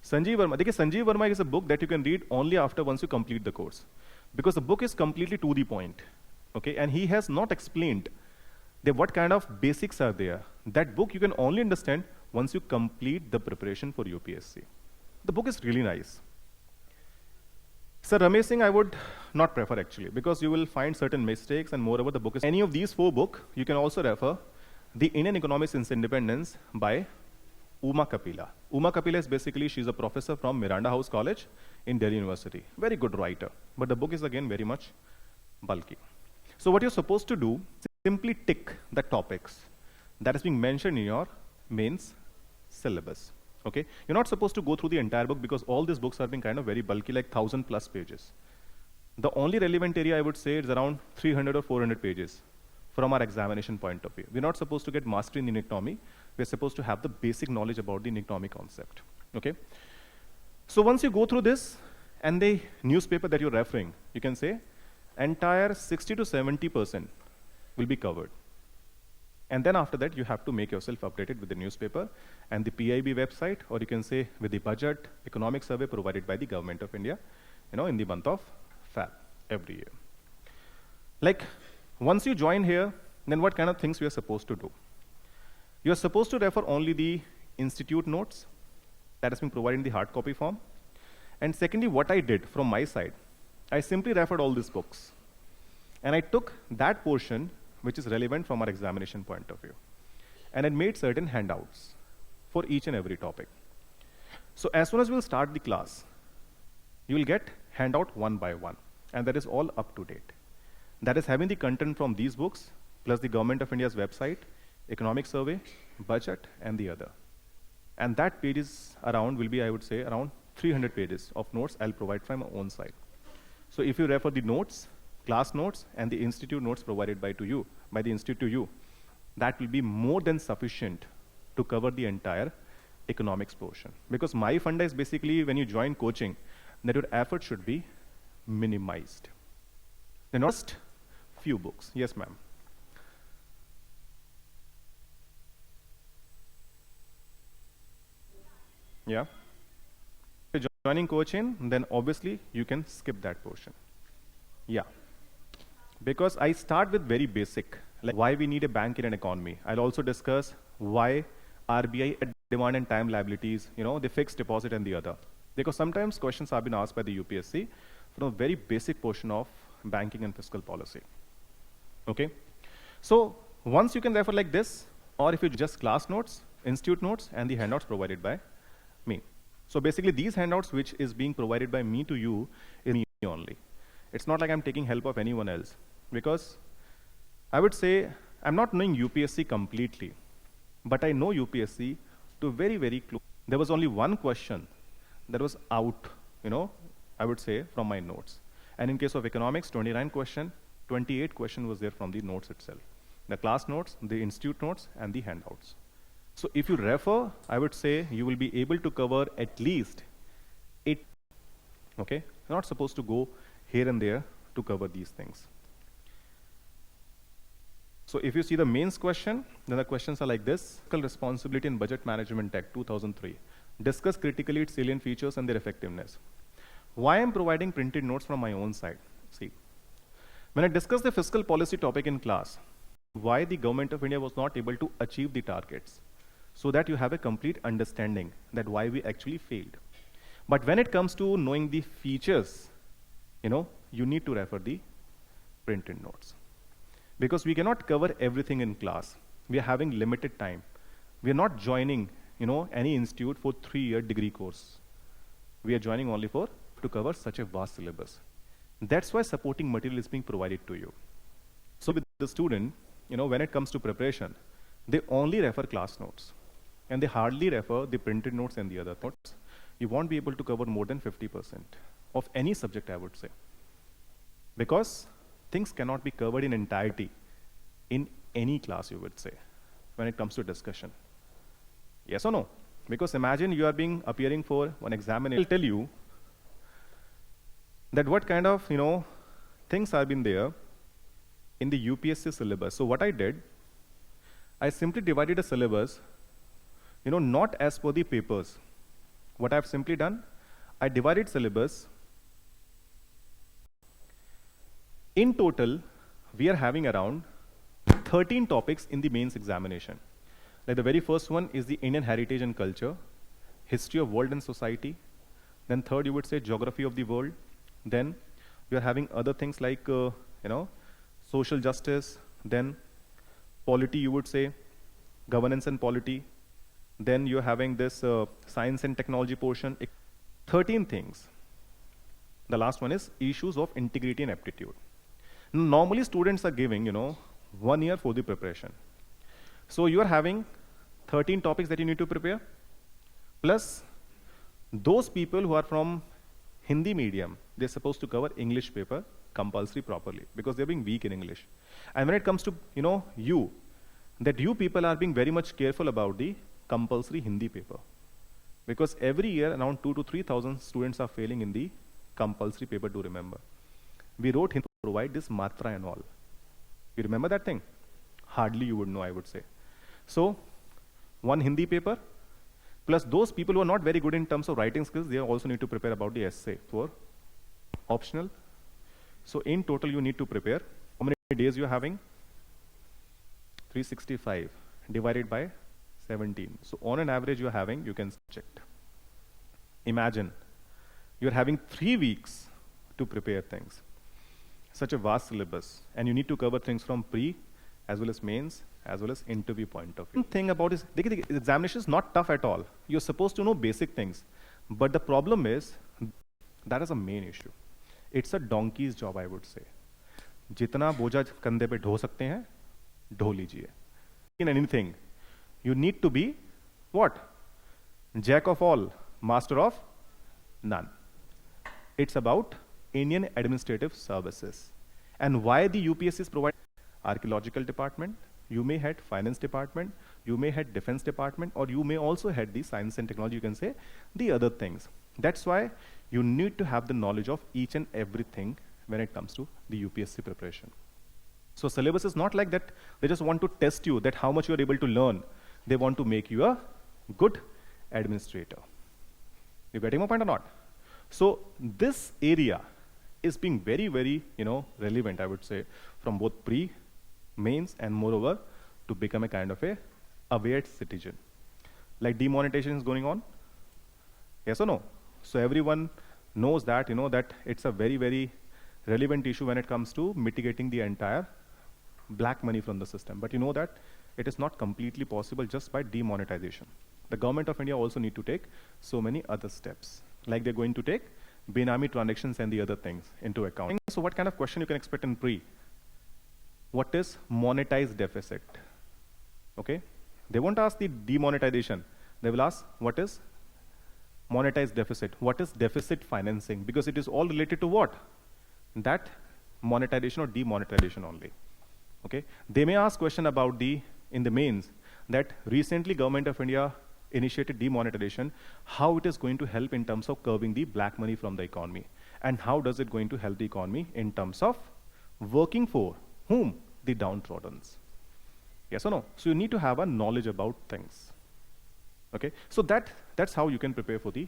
Sanjeev Verma. Sanjeev Verma is a book that you can read only after once you complete the course. Because the book is completely to the point. Okay? And he has not explained that what kind of basics are there. That book you can only understand once you complete the preparation for UPSC. The book is really nice. Sir Ramesh Singh, I would not prefer actually, because you will find certain mistakes, and moreover the book is any of these 4 books. You can also refer The Indian Economy Since Independence by Uma Kapila. Uma Kapila is basically, she's a professor from Miranda House College in Delhi University. Very good writer. But the book is again very much bulky. So what you're supposed to do, simply tick the topics that is being mentioned in your mains syllabus. Okay? You're not supposed to go through the entire book because all these books are being kind of very bulky, like 1,000+ pages. The only relevant area I would say is around 300 or 400 pages from our examination point of view. We're not supposed to get mastery in Indian economy. we're supposed to have the basic knowledge about the economic concept, okay? So once you go through this, and the newspaper that you're referring, you can say, entire 60 to 70% will be covered. And then after that, you have to make yourself updated with the newspaper and the PIB website, or you can say with the budget, economic survey provided by the Government of India, in the month of Feb every year. Like, once you join here, then what kind of things we are supposed to do? You are supposed to refer only the institute notes that has been provided in the hard copy form. And secondly, what I did from my side, I simply referred all these books. And I took that portion which is relevant from our examination point of view. And I made certain handouts for each and every topic. So as soon as we'll start the class, you will get handout one by one. And that is all up to date. That is having the content from these books, plus the Government of India's website, economic survey, budget, and the other. And that pages around will be, I would say, around 300 pages of notes I'll provide from my own side. So if you refer the notes, class notes, and the institute notes provided by the institute to you, that will be more than sufficient to cover the entire economics portion. Because my funda is basically, when you join coaching, that your effort should be minimized. The next few books. Yes, ma'am. Yeah. If you're joining coaching, then obviously you can skip that portion. Yeah. Because I start with very basic, like why we need a bank in an economy. I'll also discuss why RBI demand and time liabilities, the fixed deposit and the other. Because sometimes questions have been asked by the UPSC from a very basic portion of banking and fiscal policy. Okay? So once you can refer like this, or if you just class notes, institute notes, and the handouts provided by me. So basically these handouts which is being provided by me to you is me only. It's not like I'm taking help of anyone else. Because I would say I'm not knowing UPSC completely, but I know UPSC to very, very close. There was only one question that was out, I would say, from my notes. And in case of economics, 29 question, 28 question was there from the notes itself. The class notes, the institute notes, and the handouts. So if you refer, I would say you will be able to cover at least 8. Okay? You're not supposed to go here and there to cover these things. So if you see the mains question, then the questions are like this. Fiscal Responsibility and Budget Management Act 2003. Discuss critically its salient features and their effectiveness. Why I'm providing printed notes from my own side? See, when I discussed the fiscal policy topic in class, why the Government of India was not able to achieve the targets, so that you have a complete understanding that why we actually failed. But when it comes to knowing the features, you need to refer the printed notes. Because we cannot cover everything in class. We are having limited time. We are not joining, any institute for 3-year degree course. We are joining only to cover such a vast syllabus. That's why supporting material is being provided to you. So with the student, when it comes to preparation, they only refer class notes. And they hardly refer the printed notes and the other notes. You won't be able to cover more than 50% of any subject, I would say. Because things cannot be covered in entirety in any class, you would say, when it comes to discussion. Yes or no? Because imagine you are appearing for one examination. I'll tell you that what kind of, things have been there in the UPSC syllabus. So what I did, I simply divided a syllabus, not as per the papers. What I've simply done, I divided syllabus. In total, we are having around 13 topics in the mains examination. Like the very first one is the Indian heritage and culture, history of world and society. Then third, you would say geography of the world. Then we are having other things like, social justice. Then polity, you would say, governance and polity. Then you're having this science and technology portion. 13 things. The last one is issues of integrity and aptitude. Normally, students are giving, 1 year for the preparation. So you are having 13 topics that you need to prepare. Plus, those people who are from Hindi medium, they're supposed to cover English paper compulsory properly because they're being weak in English. And when it comes to, you, that you people are being very much careful about the compulsory Hindi paper. Because every year around 2,000 to 3,000 students are failing in the compulsory paper, to remember. We wrote Hindi to provide this matra and all. You remember that thing? Hardly you would know, I would say. So, one Hindi paper, plus those people who are not very good in terms of writing skills, they also need to prepare about the essay for optional. So in total you need to prepare. How many days you are having? 365 divided by 17. So on an average you are having, you can check. Imagine, you are having 3 weeks to prepare things. Such a vast syllabus, and you need to cover things from pre, as well as mains, as well as interview point of view. The thing about is, the examination is not tough at all. You're supposed to know basic things. But the problem is, that is a main issue. It's a donkey's job, I would say. जितना बोझा कंधे पे ढो सकते हैं, ढो लीजिए. In anything, you need to be what? Jack of all, master of none. It's about Indian Administrative Services. And why the UPSCs provide Archaeological Department, you may head Finance Department, you may head Defense Department, or you may also head the Science and Technology, you can say, the other things. That's why you need to have the knowledge of each and everything when it comes to the UPSC preparation. So syllabus is not like that, they just want to test you that how much you are able to learn. They want to make you a good administrator. You getting my point or not? So this area is being very, very, relevant, I would say, from both pre, mains, and moreover, to become a kind of a aware citizen. Like demonetization is going on? Yes or no? So everyone knows that, that it's a very, very relevant issue when it comes to mitigating the entire black money from the system. But you know that it is not completely possible just by demonetization. The government of India also need to take so many other steps. Like they're going to take Benami transactions and the other things into account. So what kind of question you can expect in pre? What is monetized deficit? Okay? They won't ask the demonetization. They will ask what is monetized deficit? What is deficit financing? Because it is all related to what? That monetization or demonetization only. Okay? They may ask question about in the mains, that recently Government of India initiated demonetization, how it is going to help in terms of curbing the black money from the economy, and how does it going to help the economy in terms of working for whom? The downtrodden. Yes or no? So you need to have a knowledge about things. Okay, so that's how you can prepare for the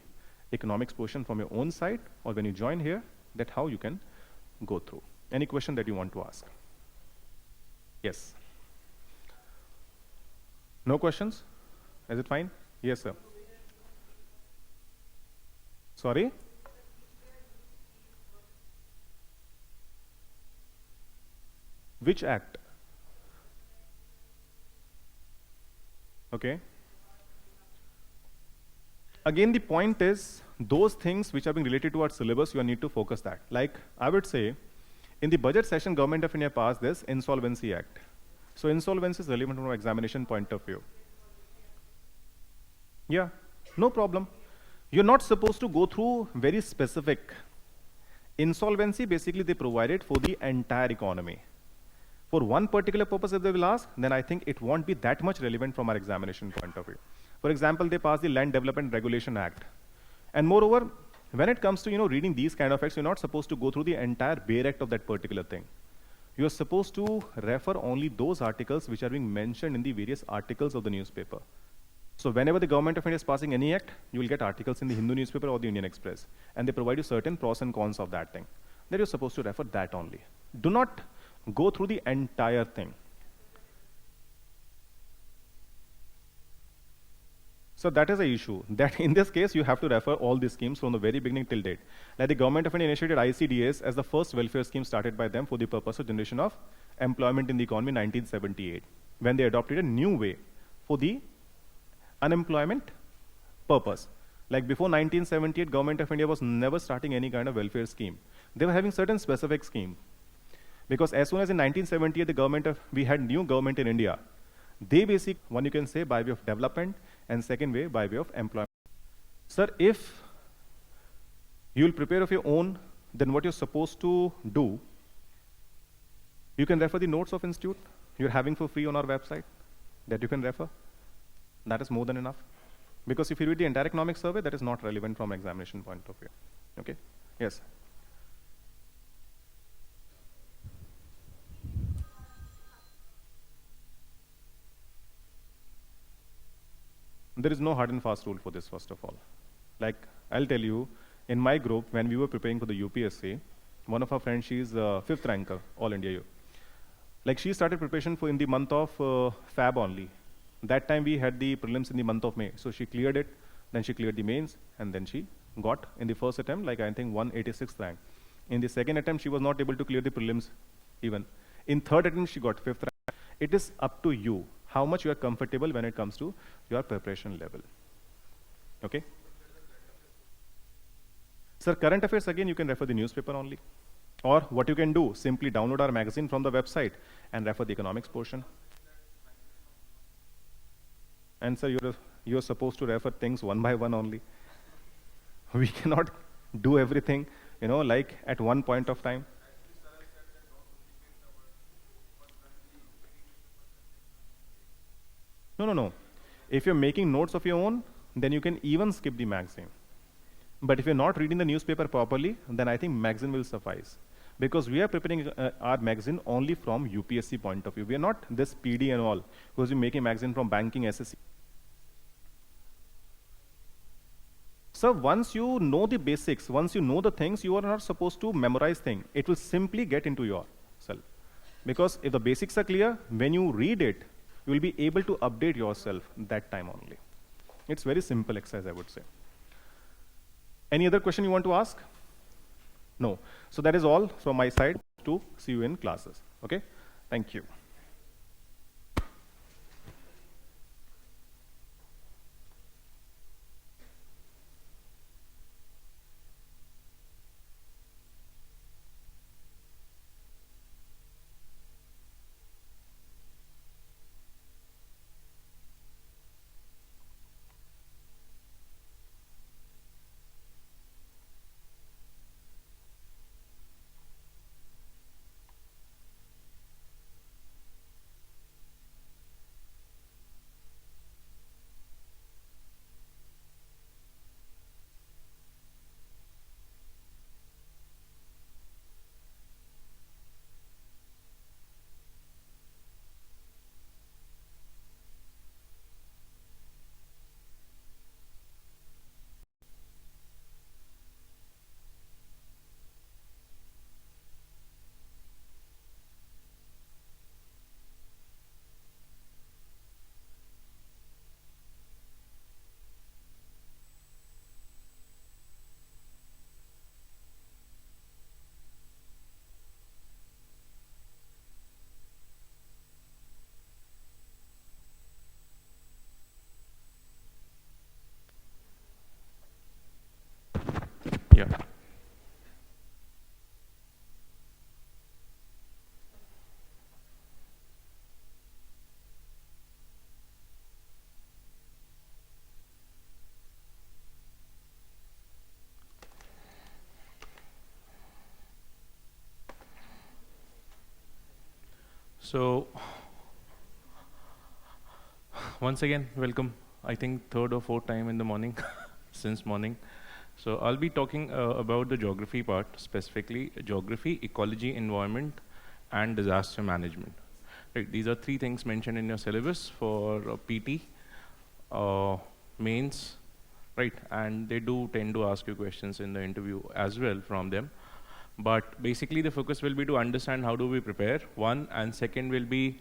economics portion from your own side, or when you join here, that how you can go through. Any question that you want to ask? Yes. No questions? Is it fine? Yes, sir. Sorry? Which act? Okay. Again, the point is, those things which are being related to our syllabus, you need to focus that. Like, I would say, in the budget session, Government of India passed this Insolvency Act. So insolvency is relevant from an examination point of view. Yeah, no problem. You're not supposed to go through very specific. Insolvency, basically, they provide it for the entire economy. For one particular purpose, if they will ask, then I think it won't be that much relevant from our examination point of view. For example, they passed the Land Development Regulation Act. And moreover, when it comes to reading these kind of acts, you're not supposed to go through the entire bare act of that particular thing. You're supposed to refer only those articles which are being mentioned in the various articles of the newspaper. So whenever the Government of India is passing any act, you will get articles in the Hindu newspaper or the Indian Express. And they provide you certain pros and cons of that thing. Then you're supposed to refer that only. Do not go through the entire thing. So that is the issue, that in this case, you have to refer all these schemes from the very beginning till date. Like the Government of India initiated ICDS as the first welfare scheme started by them for the purpose of generation of employment in the economy in 1978, when they adopted a new way for the unemployment purpose. Like before 1978, Government of India was never starting any kind of welfare scheme. They were having certain specific scheme. Because as soon as in 1978, we had new government in India, they basically, one you can say by way of development, and second way by way of employment. Sir, if you will prepare of your own, then what you're supposed to do, you can refer the notes of institute you're having for free on our website. that you can refer. That is more than enough. Because if you read the entire economic survey, that is not relevant from examination point of view. Okay? Yes. There is no hard and fast rule for this, first of all. Like, I'll tell you, in my group, when we were preparing for the UPSC, one of our friends, she's fifth ranker, All India. Like, she started preparation for in the month of Feb only. That time we had the prelims in the month of May. So she cleared it, then she cleared the mains, and then she got, in the first attempt, like I think 186th rank. In the second attempt, she was not able to clear the prelims even. In third attempt, she got fifth rank. It is up to you how much you are comfortable when it comes to your preparation level. Okay? Sir, current affairs, again, you can refer the newspaper only. Or what you can do, simply download our magazine from the website and refer the economics portion. And sir, you're supposed to refer things one by one only. We cannot do everything, like at one point of time. No. If you're making notes of your own, then you can even skip the magazine. But if you're not reading the newspaper properly, then I think magazine will suffice. Because we are preparing our magazine only from UPSC point of view. We are not this PD and all, because we're making magazine from banking, SSC. So once you know the basics, once you know the things, you are not supposed to memorize things. It will simply get into yourself. Because if the basics are clear, when you read it, you will be able to update yourself that time only. It's very simple exercise, I would say. Any other question you want to ask? No. So that is all from my side. To see you in classes. Okay? Thank you. Yeah. So, once again, welcome. I think third or fourth time in the morning, since morning. So I'll be talking about the geography part, specifically geography, ecology, environment, and disaster management. Right, these are three things mentioned in your syllabus for PT, mains, right? And they do tend to ask you questions in the interview as well from them. But basically the focus will be to understand how do we prepare, one, and second will be,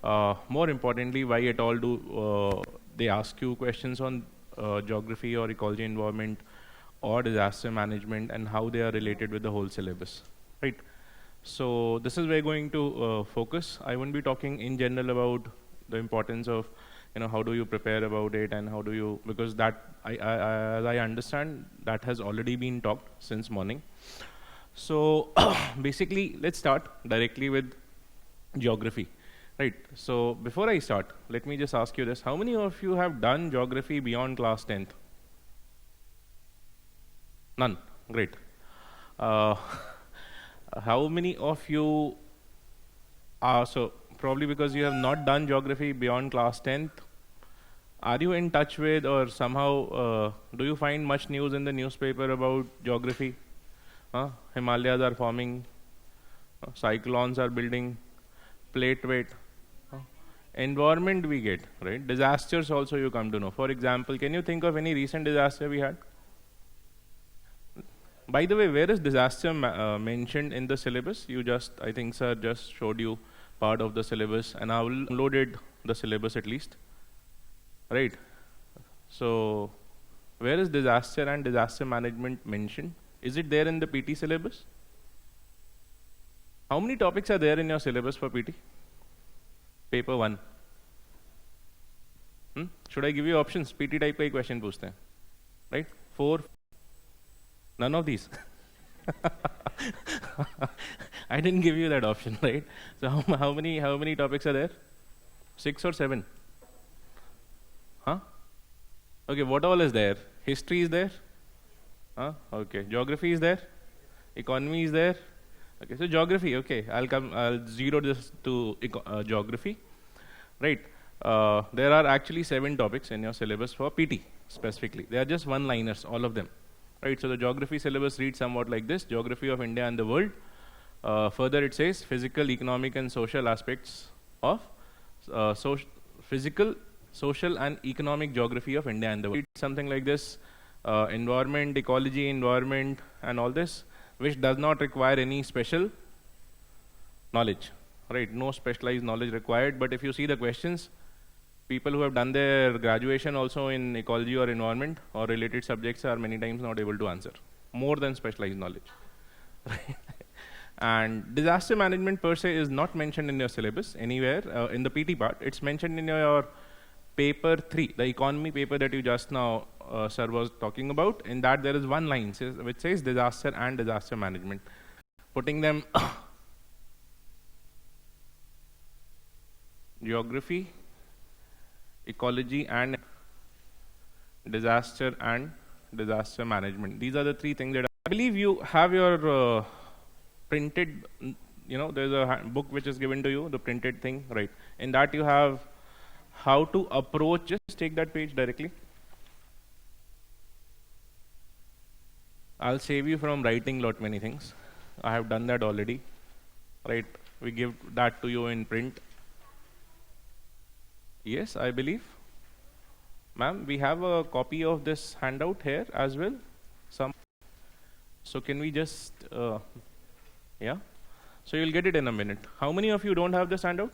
more importantly, why at all do they ask you questions on geography or ecology, environment, or disaster management, and how they are related with the whole syllabus, right? So this is where we're going to focus. I won't be talking in general about the importance of, how do you prepare about it, and how do you, because that, as I understand, that has already been talked since morning. So basically, let's start directly with geography, right? So before I start, let me just ask you this. How many of you have done geography beyond class 10th? None. Great. How many of you are, so probably because you have not done geography beyond class 10th. Are you in touch with, or somehow, do you find much news in the newspaper about geography? Himalayas are forming, cyclones are building, plate weight. Environment we get, right? Disasters also you come to know. For example, can you think of any recent disaster we had? By the way, where is disaster mentioned in the syllabus? You just, I think sir just showed you part of the syllabus, and I will downloaded the syllabus at least. Right. So, where is disaster and disaster management mentioned? Is it there in the PT syllabus? How many topics are there in your syllabus for PT? Paper 1. Should I give you options? PT type का ही question पूछते हैं. Right? 4. None of these. I didn't give you that option, right? So how many topics are there? 6 or 7? Huh? Okay, what all is there? History is there? Okay, geography is there? Economy is there? Okay, so geography, okay, I'll zero this to geography, right? There are actually 7 topics in your syllabus for PT specifically. They are just one-liners, all of them, right? So the geography syllabus reads somewhat like this: Geography of India and the world. Further it says physical, economic and social aspects of physical, social and economic geography of India and the world. Something like this: environment, ecology, environment and all this, which does not require any special knowledge, right? No specialized knowledge required. But if you see the questions, people who have done their graduation also in ecology or environment or related subjects are many times not able to answer more than specialized knowledge. Right? And disaster management per se is not mentioned in your syllabus anywhere in the PT part. It's mentioned in your paper 3, the economy paper that you just now sir was talking about. In that there is one line which says disaster and disaster management, putting them geography, ecology and disaster and disaster management. These are the 3 things that I believe you have your printed, there's a book which is given to you, the printed thing, right? In that you have how to approach. Just take that page directly. I'll save you from writing lot many things. I have done that already, right? We give that to you in print. Yes, I believe. Ma'am, we have a copy of this handout here as well. So can we just, yeah? So you'll get it in a minute. How many of you don't have this handout?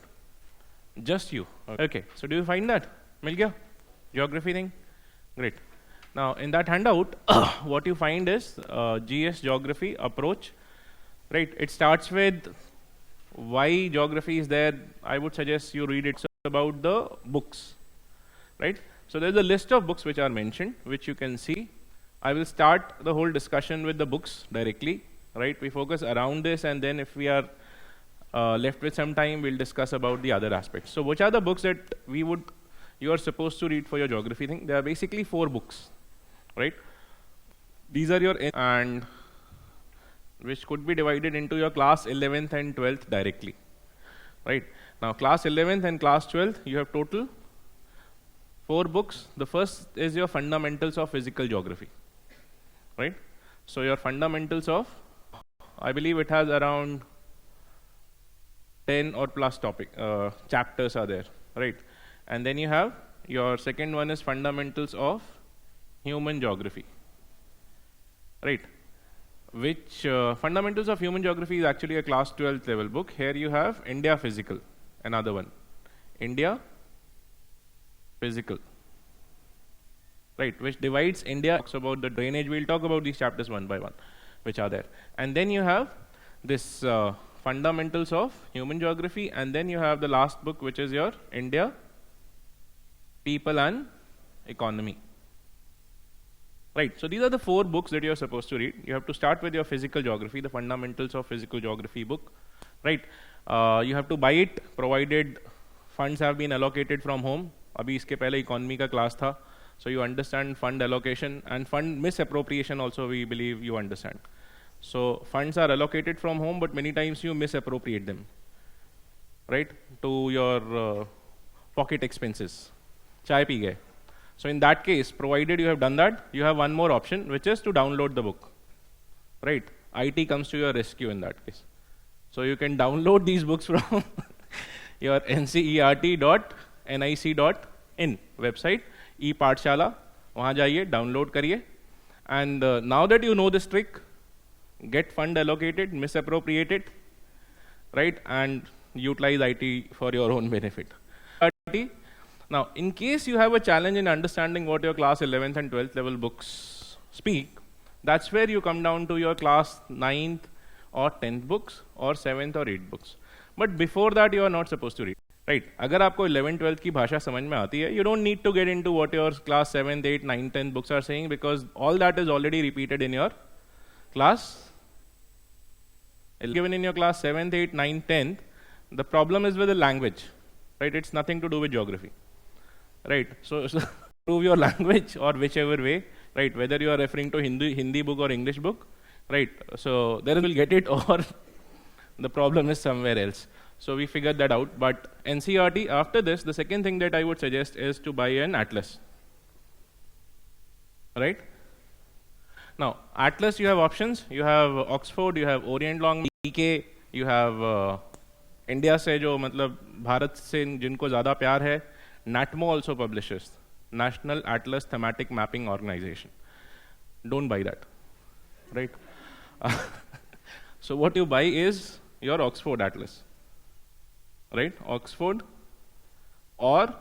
Just you. Okay, so do you find that? Mil gaya? Geography thing? Great. Now, in that handout, what you find is GS geography approach, right? It starts with why geography is there. I would suggest you read it about the books, right? So there's a list of books which are mentioned, which you can see. I will start the whole discussion with the books directly, right? We focus around this, and then if we are left with some time, we'll discuss about the other aspects. So which are the books that you are supposed to read for your geography thing? There are basically 4 books, right? These are your, and which could be divided into your class 11th and 12th directly, right? Now class 11th and class 12th, you have total 4 books. The first is your fundamentals of physical geography, right? So your fundamentals of, I believe it has around 10 or plus chapters are there, right? And then you have your second one is fundamentals of human geography, right? Which fundamentals of human geography is actually a class 12th level book. Here you have India physical, another one. India physical, right? Which divides India, talks about the drainage. We'll talk about these chapters one by one, which are there. And then you have this fundamentals of human geography, and then you have the last book, which is your India people and economy, right? So these are the 4 books that you're supposed to read. You have to start with your physical geography, the fundamentals of physical geography book, right? You have to buy it, provided funds have been allocated from home. Abhi iske pehle economy ka class tha, so you understand fund allocation and fund misappropriation also, we believe you understand. So funds are allocated from home, but many times you misappropriate them, right, to your pocket expenses. Chai pi gaye. So in that case, provided you have done that, you have one more option, which is to download the book, right? IT comes to your rescue in that case. So you can download these books from your ncert.nic.in website, e-Pathshala, wahan jaiye, download kariye. And now that you know this trick, get fund allocated, misappropriate it, right, and utilize IT for your own benefit. Now, in case you have a challenge in understanding what your class 11th and 12th level books speak, that's where you come down to your class 9th or 10th books or 7th or 8th books. But before that, you are not supposed to read, right? अगर आपको 11th 12th की भाषा समझ में आती है, you don't need to get into what your class 7th 8th 9th 10th books are saying, because all that is already repeated in your class. Given in your class 7th 8th 9th 10th, the problem is with the language, right? It's nothing to do with geography. Right, so prove your language or whichever way, right, whether you are referring to Hindi book or English book, right, so there will get it or the problem is somewhere else. So we figured that out, but NCERT, after this, the second thing that I would suggest is to buy an atlas, right? Now, atlas, you have options, you have Oxford, you have Orient Long, DK, you have India से जो मतलब भारत से जिनको ज़्यादा प्यार है, NATMO also publishes, National Atlas Thematic Mapping Organization. Don't buy that, right? So what you buy is your Oxford Atlas, right? Oxford or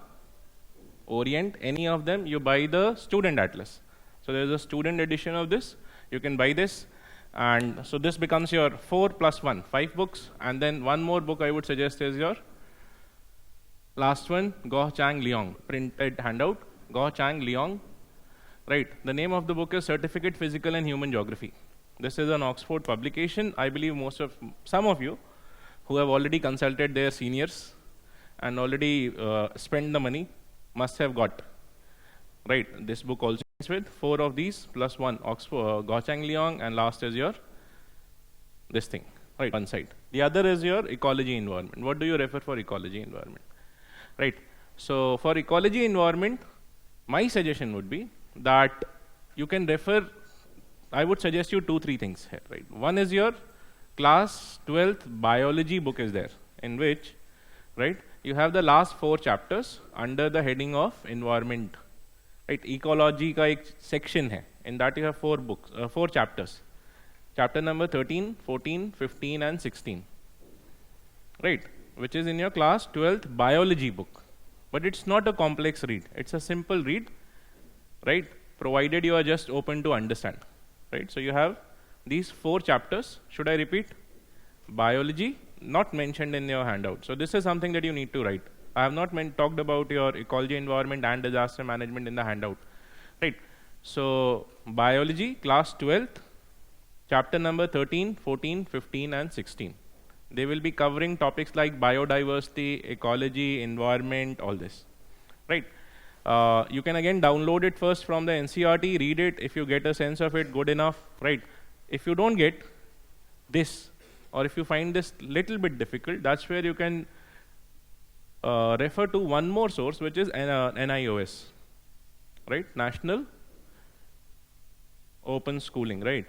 Orient, any of them, you buy the student atlas. So there's a student edition of this, you can buy this, and so this becomes your 4 plus 1, 5 books, and then one more book I would suggest is your last one, Goh Chang Leong, printed handout, Goh Chang Leong, right? The name of the book is Certificate Physical and Human Geography. This is an Oxford publication. I believe some of you who have already consulted their seniors and already spent the money must have got, right? This book also is with 4 of these plus 1, Oxford, Goh Chang Leong, and last is your, this thing, right, one side. The other is your ecology environment. What do you refer for ecology environment? Right. So for ecology environment, my suggestion would be that you can refer, I would suggest you 2-3 things here, right? One is your class 12th biology book is there, in which, right, you have the last 4 chapters under the heading of environment, right? Ecology ka ek section hai. In that you have 4 books, 4 chapters. Chapter number 13, 14, 15, and 16, right? Which is in your class 12th biology book. But it's not a complex read. It's a simple read, right? Provided you are just open to understand, right? So you have these 4 chapters. Should I repeat? Biology, not mentioned in your handout. So this is something that you need to write. I have not talked about your ecology, environment, and disaster management in the handout, right? So biology, class 12th, chapter number 13, 14, 15, and 16. They will be covering topics like biodiversity, ecology, environment, all this, right? You can again download it first from the NCERT, read it. If you get a sense of it, good enough, right? If you don't get this, or if you find this little bit difficult, that's where you can refer to one more source, which is NIOS, right? National Open Schooling, right?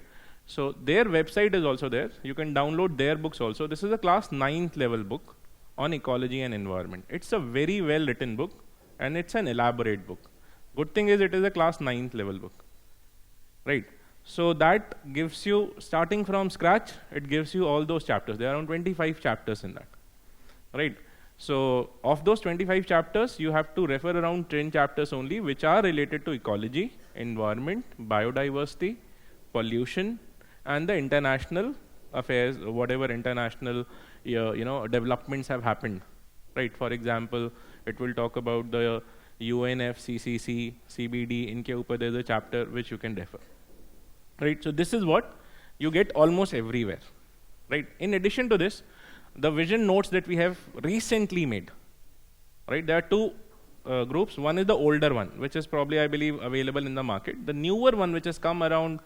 So their website is also there. You can download their books also. This is a class 9th level book on ecology and environment. It's a very well written book, and it's an elaborate book. Good thing is it is a class 9th level book, right? So that gives you, starting from scratch, it gives you all those chapters. There are around 25 chapters in that, right? So of those 25 chapters, you have to refer around 10 chapters only, which are related to ecology, environment, biodiversity, pollution, and the international affairs, whatever international developments have happened, right? For example, it will talk about the UNFCCC, CBD, in ke upar there's a chapter which you can refer, right? So this is what you get almost everywhere, right? In addition to this, the vision notes that we have recently made, right? There are 2 groups. One is the older one, which is probably, I believe, available in the market. The newer one, which has come around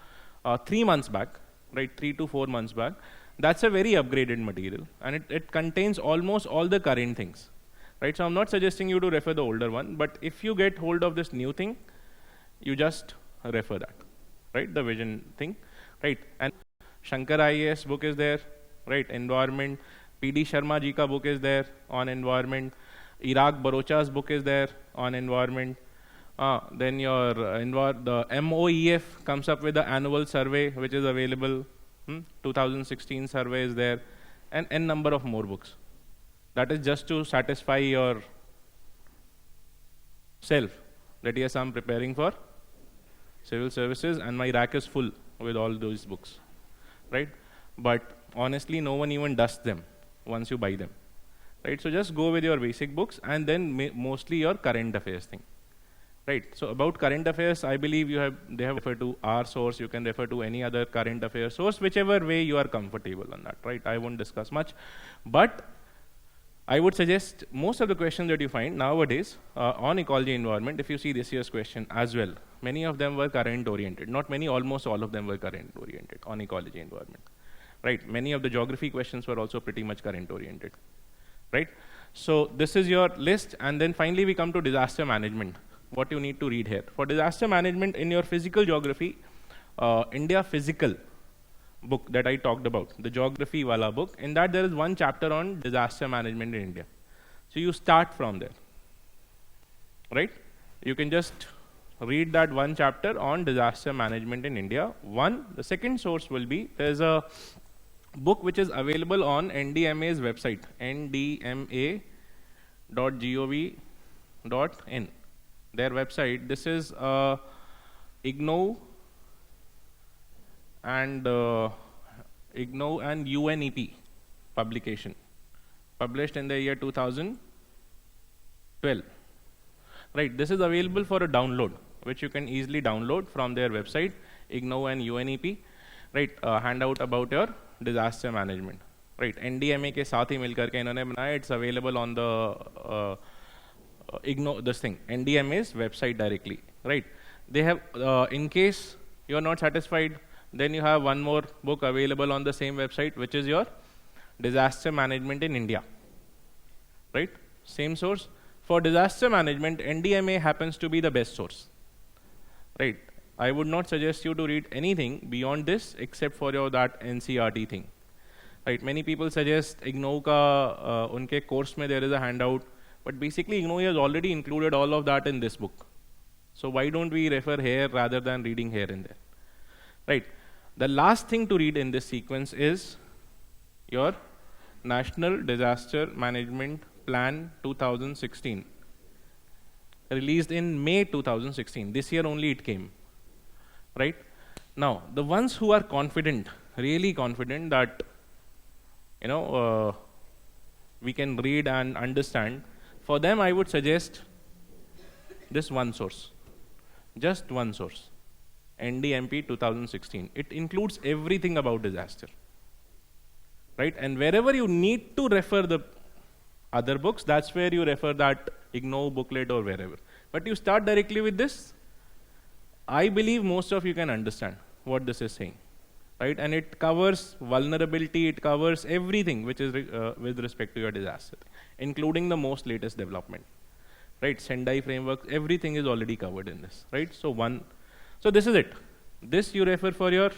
3 months back, right, 3 to 4 months back, That's a very upgraded material, and it contains almost all the current things, right? So I'm not suggesting you to refer the older one, but if you get hold of this new thing, you just refer that, right? The vision thing, right? And Shankar IAS book is there, right? Environment. PD Sharma ji ka book is there on environment. Iraq Barocha's book is there on environment. Then your the MOEF comes up with the annual survey, which is available. 2016 survey is there, and n number of more books. That is just to satisfy your self that yes, I'm preparing for civil services and my rack is full with all those books, right? But honestly, no one even dusts them once you buy them, right? So just go with your basic books and then mostly your current affairs thing. Right. So about current affairs, I believe they have referred to our source. You can refer to any other current affairs source, whichever way you are comfortable on that. Right. I won't discuss much, but I would suggest most of the questions that you find nowadays on ecology environment. If you see this year's question as well, many of them were current oriented. Not many, almost all of them were current oriented on ecology environment. Right. Many of the geography questions were also pretty much current oriented. Right. So this is your list, and then finally we come to disaster management. What you need to read here. For disaster management in your physical geography, India physical book that I talked about, the geography wala book, in that there is one chapter on disaster management in India. So you start from there, right? You can just read that one chapter on disaster management in India. The second source will be, there's a book which is available on NDMA's website, ndma.gov.in. Their website. This is IGNOU and UNEP publication, published in the year 2012. Right. This is available for a download, which you can easily download from their website, IGNOU and UNEP. Right. Handout about your disaster management. Right. NDMA के साथ ही मिलकर के इन्होंने बनाया. It's available on the NDMA's website directly, right? They have, in case you are not satisfied, then you have one more book available on the same website, which is your disaster management in India, right? Same source. For disaster management, NDMA happens to be the best source, right? I would not suggest you to read anything beyond this except for your that NCRT thing, right? Many people suggest IGNOU ka unke course mein there is a handout. But basically, IGNOU has already included all of that in this book. So why don't we refer here rather than reading here and there? Right. The last thing to read in this sequence is your National Disaster Management Plan 2016, released in May 2016. This year only it came. Right. Now, the ones who are confident, really confident that, we can read and understand, for them, I would suggest this one source, just one source, NDMP 2016. It includes everything about disaster, right? And wherever you need to refer the other books, that's where you refer that IGNOU booklet or wherever. But you start directly with this, I believe most of you can understand what this is saying, right? And it covers vulnerability, it covers everything which is with respect to your disaster, including the most latest development, right? Sendai framework, everything is already covered in this, right? So this is it. This you refer for your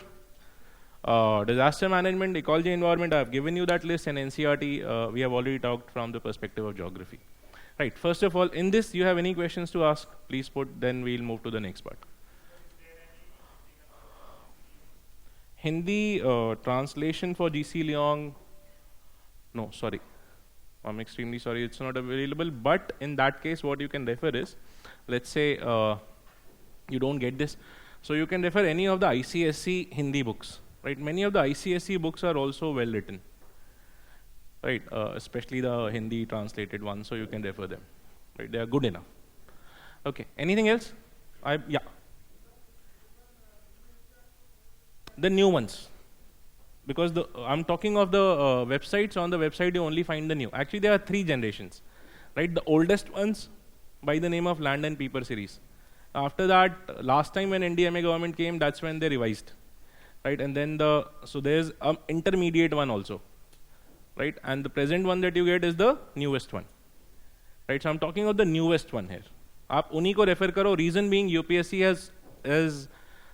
disaster management, ecology, environment. I have given you that list, and NCRT we have already talked from the perspective of geography, right? First of all, in this, you have any questions to ask? Please put. Then we'll move to the next part. Hindi translation for GC Leong? No, sorry. I'm extremely sorry, it's not available. But in that case, what you can refer is, let's say you don't get this. So you can refer any of the ICSE Hindi books, right? Many of the ICSE books are also well written, right? Especially the Hindi translated ones, so you can refer them, right? They are good enough. Okay, anything else? Yeah. The new ones. Because I'm talking of the websites. On the website, you only find the new. Actually, there are 3 generations, right? The oldest ones by the name of Land and Paper series. After that, last time when NDMA government came, that's when they revised, right? And then so there's an intermediate one also, right? And the present one that you get is the newest one, right? So I'm talking about the newest one here. आप उन्हीं को refer करो. Reason being, UPSC is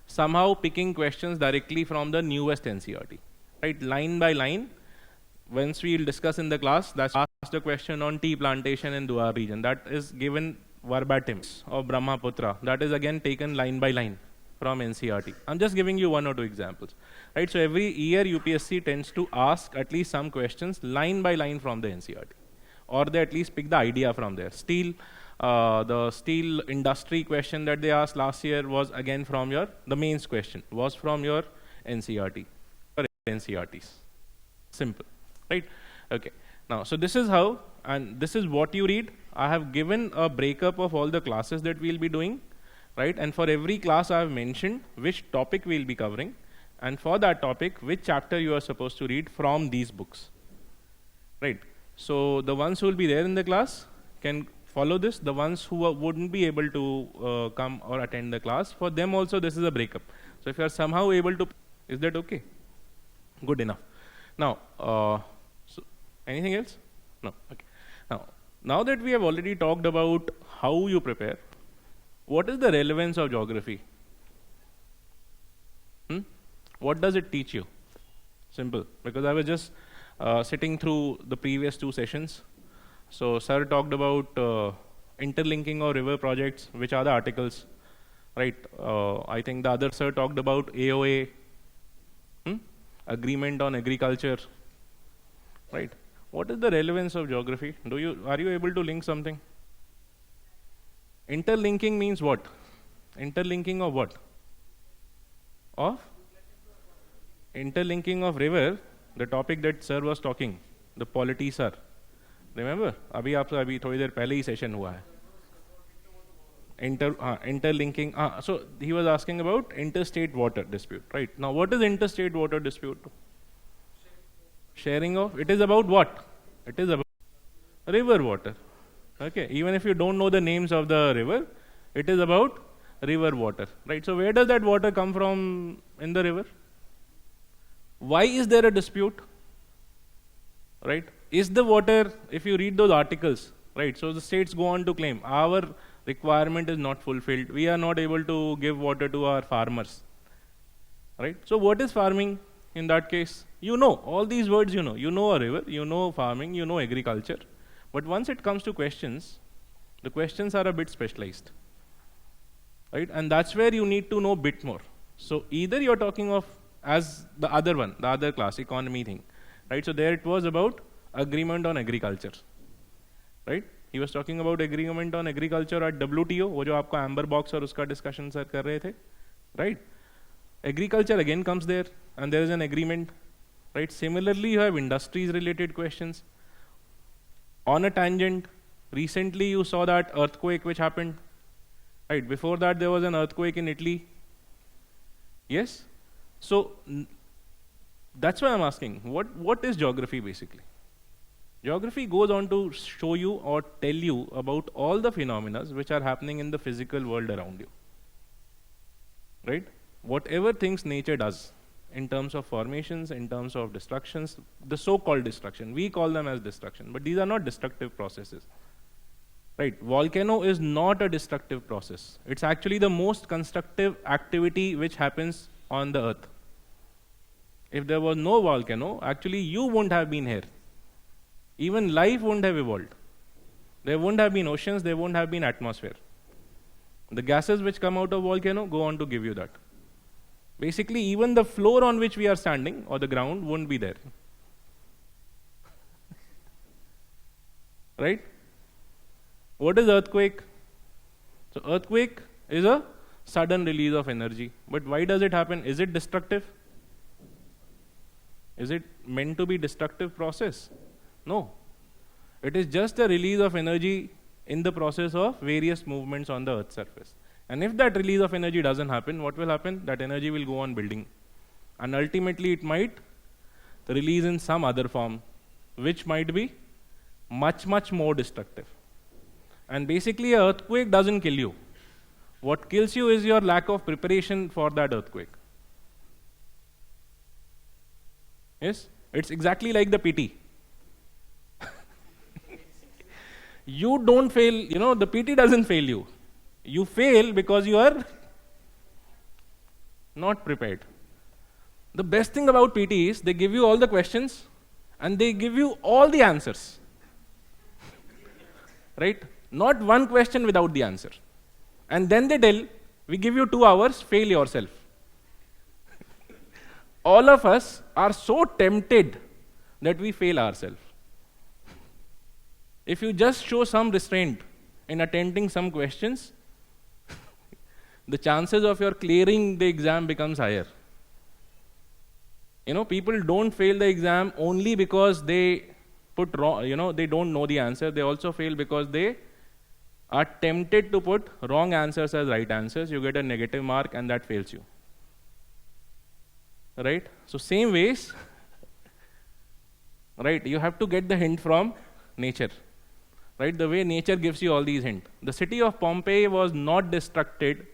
somehow picking questions directly from the newest NCERT, right? Line by line. Once we'll discuss in the class, that's asked a question on tea plantation in Dua region. That is given verbatim of Brahmaputra. That is again taken line by line from NCERT. I'm just giving you one or two examples, right? So every year UPSC tends to ask at least some questions line by line from the NCERT, or they at least pick the idea from there. The steel industry question that they asked last year was again from the mains question was from your NCERT or NCERTs. Simple, right? Okay. Now, so this is how, and this is what you read. I have given a breakup of all the classes that we'll be doing, right? And for every class I have mentioned which topic we'll be covering, and for that topic, which chapter you are supposed to read from these books, right? So the ones who will be there in the class can follow this. The ones who wouldn't be able to come or attend the class, for them also this is a breakup. So if you are somehow able to, is that okay? Good enough. Now, so anything else? No. Okay. Now that we have already talked about how you prepare, what is the relevance of geography? What does it teach you? Simple. Because I was just sitting through the previous two sessions. So sir talked about interlinking of river projects, which are the articles, right? I think the other sir talked about AOA, agreement on agriculture, right? What is the relevance of geography? Are you able to link something? Interlinking means what? Interlinking of what? Of? Interlinking of river, the topic that sir was talking, the polity sir. Remember? अभी थोड़ी देर पहले ही session हुआ है. Interlinking. So he was asking about interstate water dispute, right? Now what is interstate water dispute? Sharing of, it is about what? It is about river water. Okay, even if you don't know the names of the river, it is about river water, right? So where does that water come from in the river? Why is there a dispute, right? Is the water, if you read those articles, right? So the states go on to claim our requirement is not fulfilled. We are not able to give water to our farmers, right? So what is farming in that case? You know, all these words you know. You know a river, you know farming, you know agriculture. But once it comes to questions, the questions are a bit specialized, right? And that's where you need to know a bit more. So either you're talking of, as the other one, the other class, economy thing, right? So there it was about agreement on agriculture, right? He was talking about agreement on agriculture at WTO, वो जो आपको amber box और उसका discussion sir कर रहे थे, right? Agriculture again comes there, and there is an agreement, right? Similarly, you have industries related questions. On a tangent, recently you saw that earthquake which happened, right? Before that there was an earthquake in Italy. Yes? So that's why I'm asking, what is geography basically? Geography goes on to show you or tell you about all the phenomena which are happening in the physical world around you, right? Whatever things nature does in terms of formations, in terms of destructions, the so-called destruction, we call them as destruction, but these are not destructive processes, right? Volcano is not a destructive process. It's actually the most constructive activity which happens on the earth. If there was no volcano, actually you wouldn't have been here. Even life wouldn't have evolved. There wouldn't have been oceans, there wouldn't have been atmosphere. The gases which come out of volcano go on to give you that. Basically, even the floor on which we are standing, or the ground, wouldn't be there. Right? What is earthquake? So earthquake is a sudden release of energy. But why does it happen? Is it destructive? Is it meant to be destructive process? No. It is just a release of energy in the process of various movements on the Earth's surface. And if that release of energy doesn't happen, what will happen? That energy will go on building. And ultimately it might release in some other form, which might be much, much more destructive. And basically, an earthquake doesn't kill you. What kills you is your lack of preparation for that earthquake. Yes, it's exactly like the PT. You don't fail, you know, the PT doesn't fail you. You fail because you are not prepared. The best thing about PT is they give you all the questions and they give you all the answers. Right? Not one question without the answer. And then they tell, we give you 2 hours, fail yourself. All of us are so tempted that we fail ourselves. If you just show some restraint in attending some questions, the chances of your clearing the exam becomes higher. You know, people don't fail the exam only because they put wrong, you know, they don't know the answer. They also fail because they are tempted to put wrong answers as right answers. You get a negative mark and that fails you. Right? So same ways, right, you have to get the hint from nature. Right? The way nature gives you all these hints. The city of Pompeii was not destructed.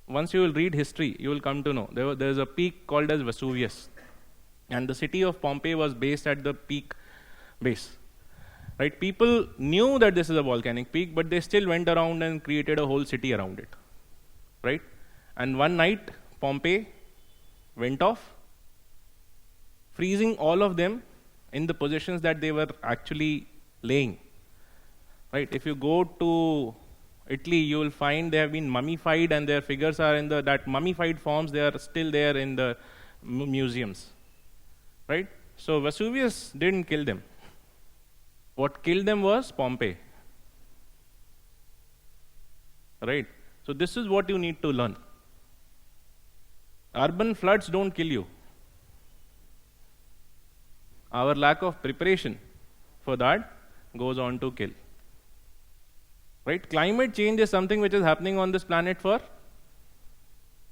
Once you will read history, you will come to know. There is a peak called as Vesuvius. And the city of Pompeii was based at the peak base. Right? People knew that this is a volcanic peak, but they still went around and created a whole city around it. Right? And one night, Pompeii went off, freezing all of them in the positions that they were actually laying. Right? If you go to Italy, you will find they have been mummified and their figures are in that mummified forms, they are still there in the museums. Right? So Vesuvius didn't kill them. What killed them was Pompeii. Right? So this is what you need to learn. Urban floods don't kill you. Our lack of preparation for that goes on to kill. Right? Climate change is something which is happening on this planet for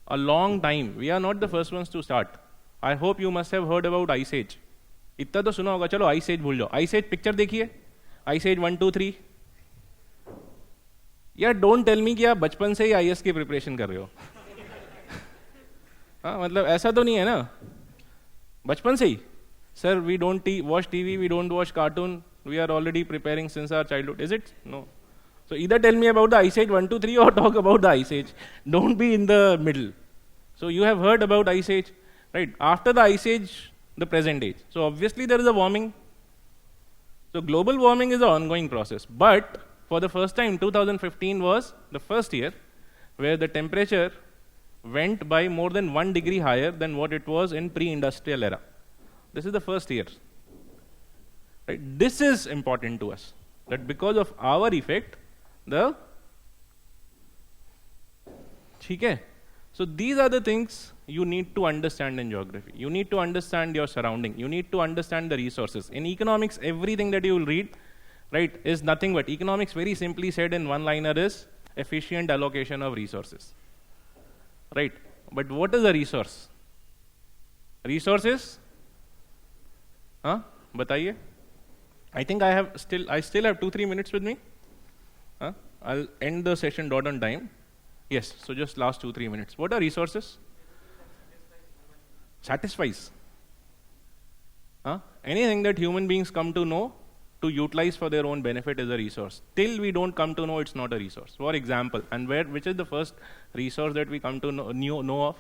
a long time. We are not the first ones to start. I hope you must have heard about Ice Age. इतना तो सुना होगा, चलो Ice Age भूल जाओ. Ice Age picture देखिए, Ice Age 1, 2, 3. यार don't tell me कि आप बचपन से ही IAS की प्रिपरेशन कर रहे हो. हाँ, मतलब ऐसा तो नहीं है ना, बचपन से ही. Sir, we don't watch TV, we don't watch cartoon, we are already preparing since our childhood. Is it? No. So either tell me about the Ice Age 1, 2, 3 or talk about the Ice Age. Don't be in the middle. So you have heard about Ice Age, right? After the Ice Age, the present age. So obviously there is a warming. So global warming is an ongoing process. But for the first time, 2015 was the first year where the temperature went by more than 1 degree higher than what it was in pre-industrial era. This is the first year. Right? This is important to us. That because of our effect, so these are the things you need to understand in geography. You need to understand your surrounding. You need to understand the resources. In economics, everything that you will read, right, is nothing but economics, very simply said in one-liner, is efficient allocation of resources. Right? But what is a resource? Resources? Huh? Bataiye? I think I still have 2-3 minutes with me. Huh? I'll end the session dot on time. Yes, so just last 2-3 minutes. What are resources? Satisfies. Huh? Anything that human beings come to know, to utilize for their own benefit is a resource. Till we don't come to know, it's not a resource. For example, and which is the first resource that we come to know of?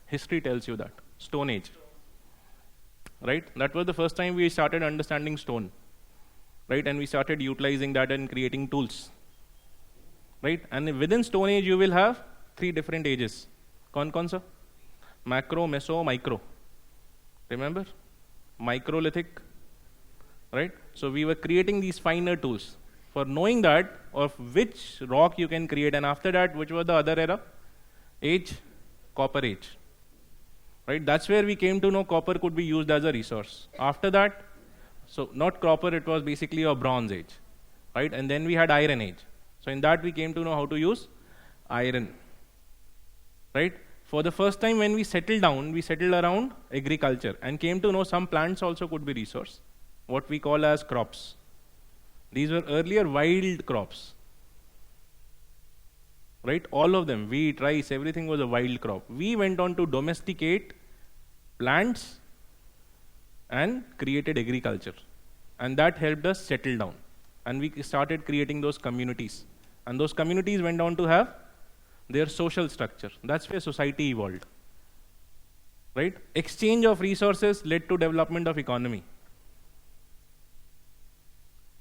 History tells you that. Stone Age. Right? That was the first time we started understanding stone. Right? And we started utilizing that and creating tools. Right? And within Stone Age, you will have 3 different ages. Kaun sa? Macro, Meso, Micro. Remember? Microlithic. Right? So we were creating these finer tools for knowing that of which rock you can create. And after that, which was the other era? Age? Copper Age. Right? That's where we came to know copper could be used as a resource. After that, so not copper, it was basically a Bronze Age. Right? And then we had Iron Age. So in that we came to know how to use iron. Right? For the first time when we settled down, we settled around agriculture and came to know some plants also could be resource. What we call as crops. These were earlier wild crops. Right? All of them, wheat, rice, everything was a wild crop. We went on to domesticate plants and created agriculture. And that helped us settle down. And we started creating those communities. And those communities went on to have their social structure. That's where society evolved. Right? Exchange of resources led to development of economy.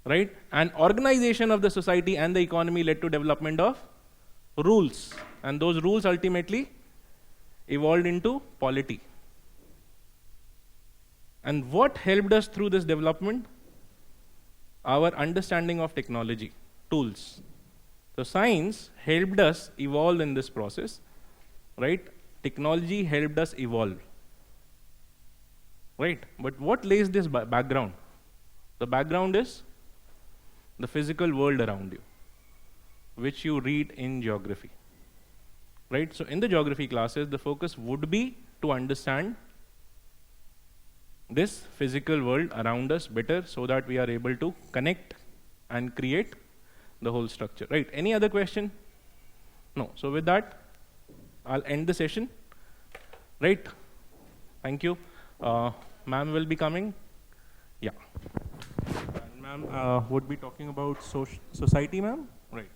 Right? And organization of the society and the economy led to development of rules. And those rules ultimately evolved into polity. And what helped us through this development? Our understanding of technology, tools. So science helped us evolve in this process, right? Technology helped us evolve, right? But what lays this background? The background is the physical world around you, which you read in geography, right? So in the geography classes, the focus would be to understand this physical world around us better so that we are able to connect and create the whole structure, right? Any other question? No. So with that, I'll end the session, right? Thank you. Ma'am will be coming. Yeah. And ma'am would be talking about society, ma'am? Right.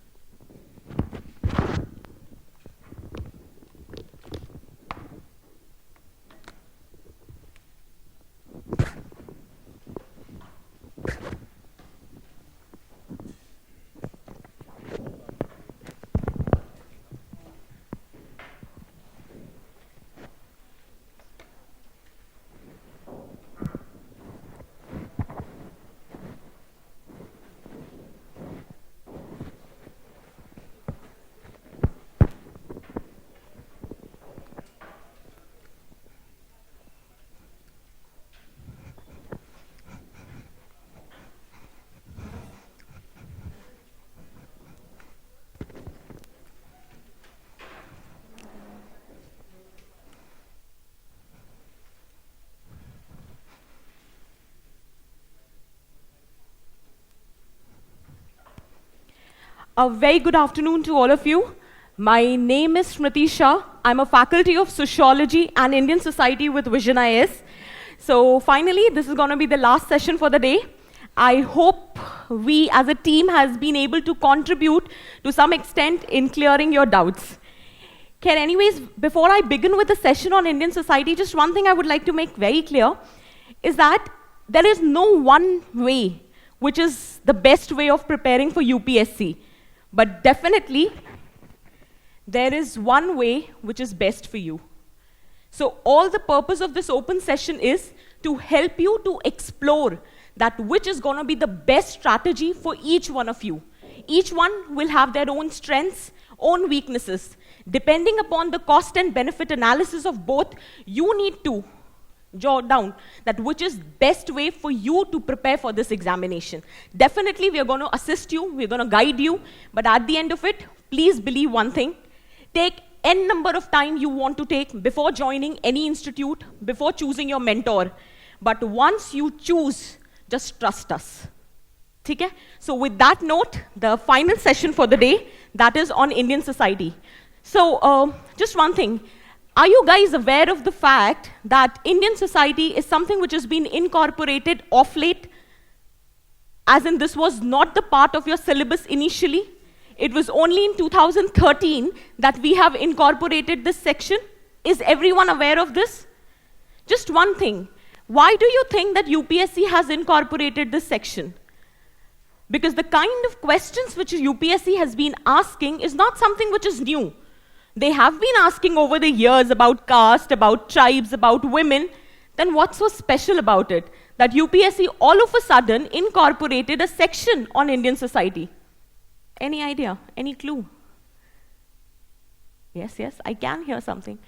A very good afternoon to all of you. My name is Smriti Shah. I'm a faculty of Sociology and Indian Society with VISION IAS. So finally, this is going to be the last session for the day. I hope we as a team has been able to contribute to some extent in clearing your doubts. Okay, anyways, before I begin with the session on Indian society, just one thing I would like to make very clear is that there is no one way which is the best way of preparing for UPSC. But definitely, there is one way which is best for you. So all the purpose of this open session is to help you to explore that which is going to be the best strategy for each one of you. Each one will have their own strengths, own weaknesses. Depending upon the cost and benefit analysis of both, you need to jot down that which is best way for you to prepare for this examination. Definitely, we are going to assist you, we're going to guide you, but at the end of it, please believe one thing. Take n number of time you want to take before joining any institute, before choosing your mentor. But once you choose, just trust us. Okay? So with that note, the final session for the day, that is on Indian society. So just one thing. Are you guys aware of the fact that Indian society is something which has been incorporated of late? As in, this was not the part of your syllabus initially. It was only in 2013 that we have incorporated this section. Is everyone aware of this? Just one thing. Why do you think that UPSC has incorporated this section? Because the kind of questions which UPSC has been asking is not something which is new. They have been asking over the years about caste, about tribes, about women. Then what's so special about it? That UPSC all of a sudden incorporated a section on Indian society. Any idea? Any clue? Yes, yes, I can hear something.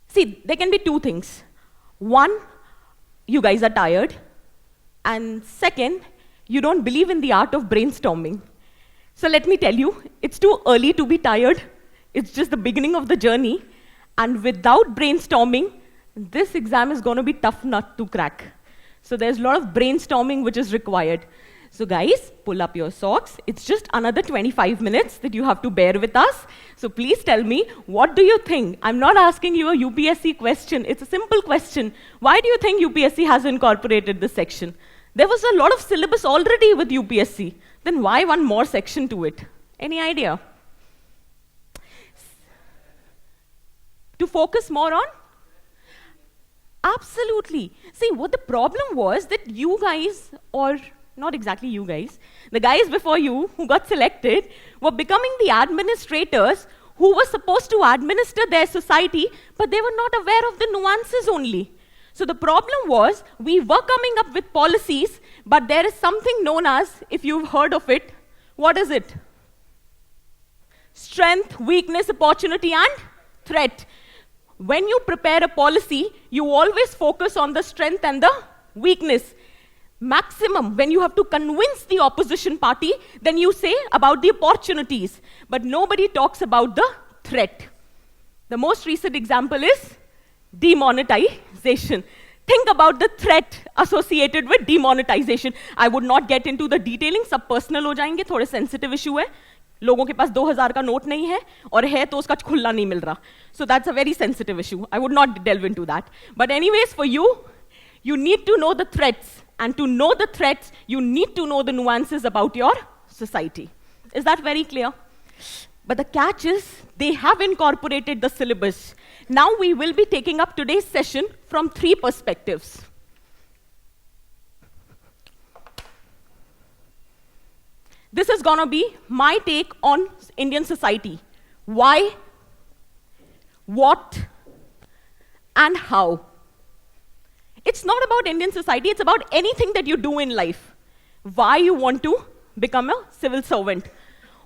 See, there can be two things. One, you guys are tired. And second, you don't believe in the art of brainstorming. So let me tell you, it's too early to be tired. It's just the beginning of the journey. And without brainstorming, this exam is going to be tough nut to crack. So there's a lot of brainstorming which is required. So guys, pull up your socks. It's just another 25 minutes that you have to bear with us. So please tell me, what do you think? I'm not asking you a UPSC question. It's a simple question. Why do you think UPSC has incorporated this section? There was a lot of syllabus already with UPSC. Then why one more section to it? Any idea? To focus more on? Absolutely. See, what the problem was that you guys, or not exactly you guys, the guys before you who got selected were becoming the administrators who were supposed to administer their society, but they were not aware of the nuances only. So the problem was, we were coming up with policies, but there is something known as, if you've heard of it, what is it? Strength, weakness, opportunity, and threat. When you prepare a policy, you always focus on the strength and the weakness. Maximum, when you have to convince the opposition party, then you say about the opportunities. But nobody talks about the threat. The most recent example is demonetization. Think about the threat associated with demonetization. I would not get into the detailing, सब personal हो जाएंगे, थोड़े sensitive issue है. लोगों के पास 2000 का note नहीं है और है तो उसका खुला नहीं मिल रहा. So that's a very sensitive issue. I would not delve into that. But anyways, for you, you need to know the threats. And to know the threats, you need to know the nuances about your society. Is that very clear? But the catch is, they have incorporated the syllabus. Now we will be taking up today's session from 3 perspectives. This is gonna be my take on Indian society. Why, what, and how. It's not about Indian society, it's about anything that you do in life. Why you want to become a civil servant.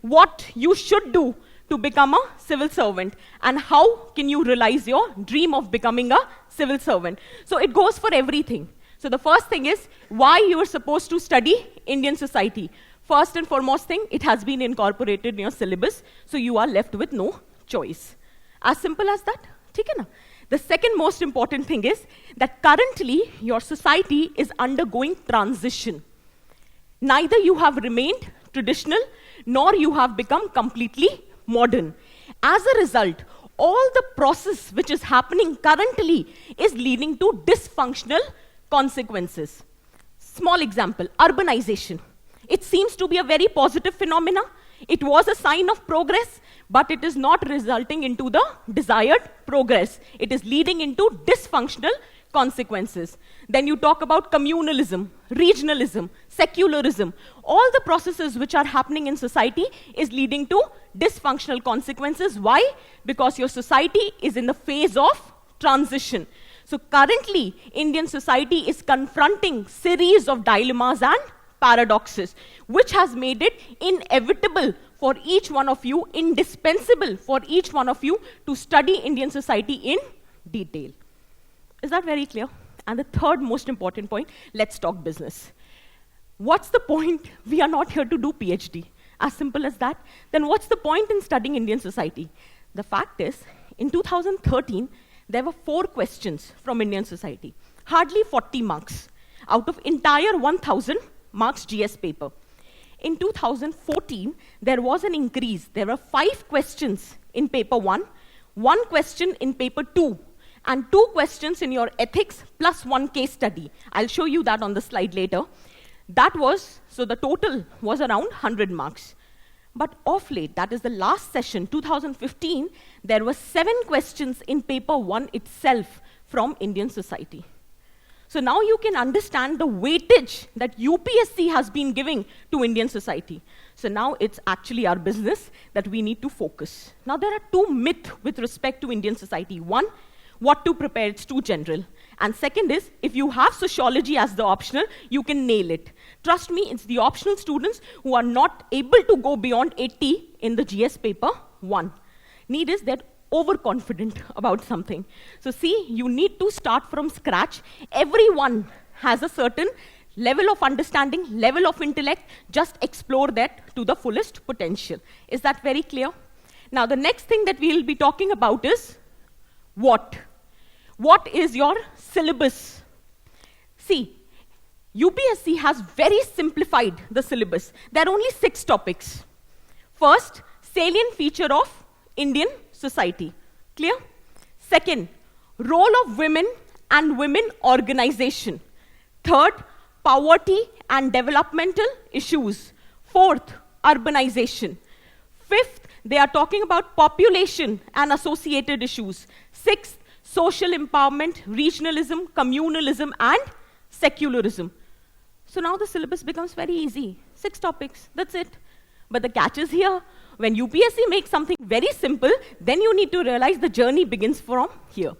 What you should do to become a civil servant. And how can you realize your dream of becoming a civil servant. So it goes for everything. So the first thing is, why you are supposed to study Indian society. First and foremost thing, it has been incorporated in your syllabus, so you are left with no choice. As simple as that. ठीक है ना? The second most important thing is that currently your society is undergoing transition. Neither you have remained traditional, nor you have become completely modern. As a result, all the process which is happening currently is leading to dysfunctional consequences. Small example, urbanization. It seems to be a very positive phenomena. It was a sign of progress, but it is not resulting into the desired progress. It is leading into dysfunctional consequences. Then you talk about communalism, regionalism, secularism. All the processes which are happening in society is leading to dysfunctional consequences. Why? Because your society is in the phase of transition. So currently, Indian society is confronting series of dilemmas and paradoxes, which has made it inevitable for each one of you, indispensable for each one of you to study Indian society in detail. Is that very clear? And the third most important point, let's talk business. What's the point? We are not here to do PhD. As simple as that. Then what's the point in studying Indian society? The fact is, in 2013, there were 4 questions from Indian society. Hardly 40 marks out of entire 1000 marks GS paper. In 2014, there was an increase. There were 5 questions in paper 1, 1 question in paper 2, and 2 questions in your ethics plus 1 case study. I'll show you that on the slide later. That was, so the total was around 100 marks. But of late, that is the last session, 2015, there were 7 questions in paper 1 itself from Indian society. So now you can understand the weightage that UPSC has been giving to Indian society. So now it's actually our business that we need to focus. Now there are 2 myths with respect to Indian society. One, what to prepare, it's too general. And second is, if you have sociology as the optional, you can nail it. Trust me, it's the optional students who are not able to go beyond 80 in the GS paper 1. Need is that overconfident about something. So see, you need to start from scratch. Everyone has a certain level of understanding, level of intellect. Just explore that to the fullest potential. Is that very clear? Now the next thing that we'll be talking about is what? What is your syllabus? See, UPSC has very simplified the syllabus. There are only 6 topics. First, salient feature of Indian society. Clear? Second, role of women and women organization. Third, poverty and developmental issues. Fourth, urbanization. Fifth, they are talking about population and associated issues. Sixth, social empowerment, regionalism, communalism, and secularism. So now the syllabus becomes very easy. 6 topics, that's it. But the catch is here. When UPSC makes something very simple, then you need to realize the journey begins from here.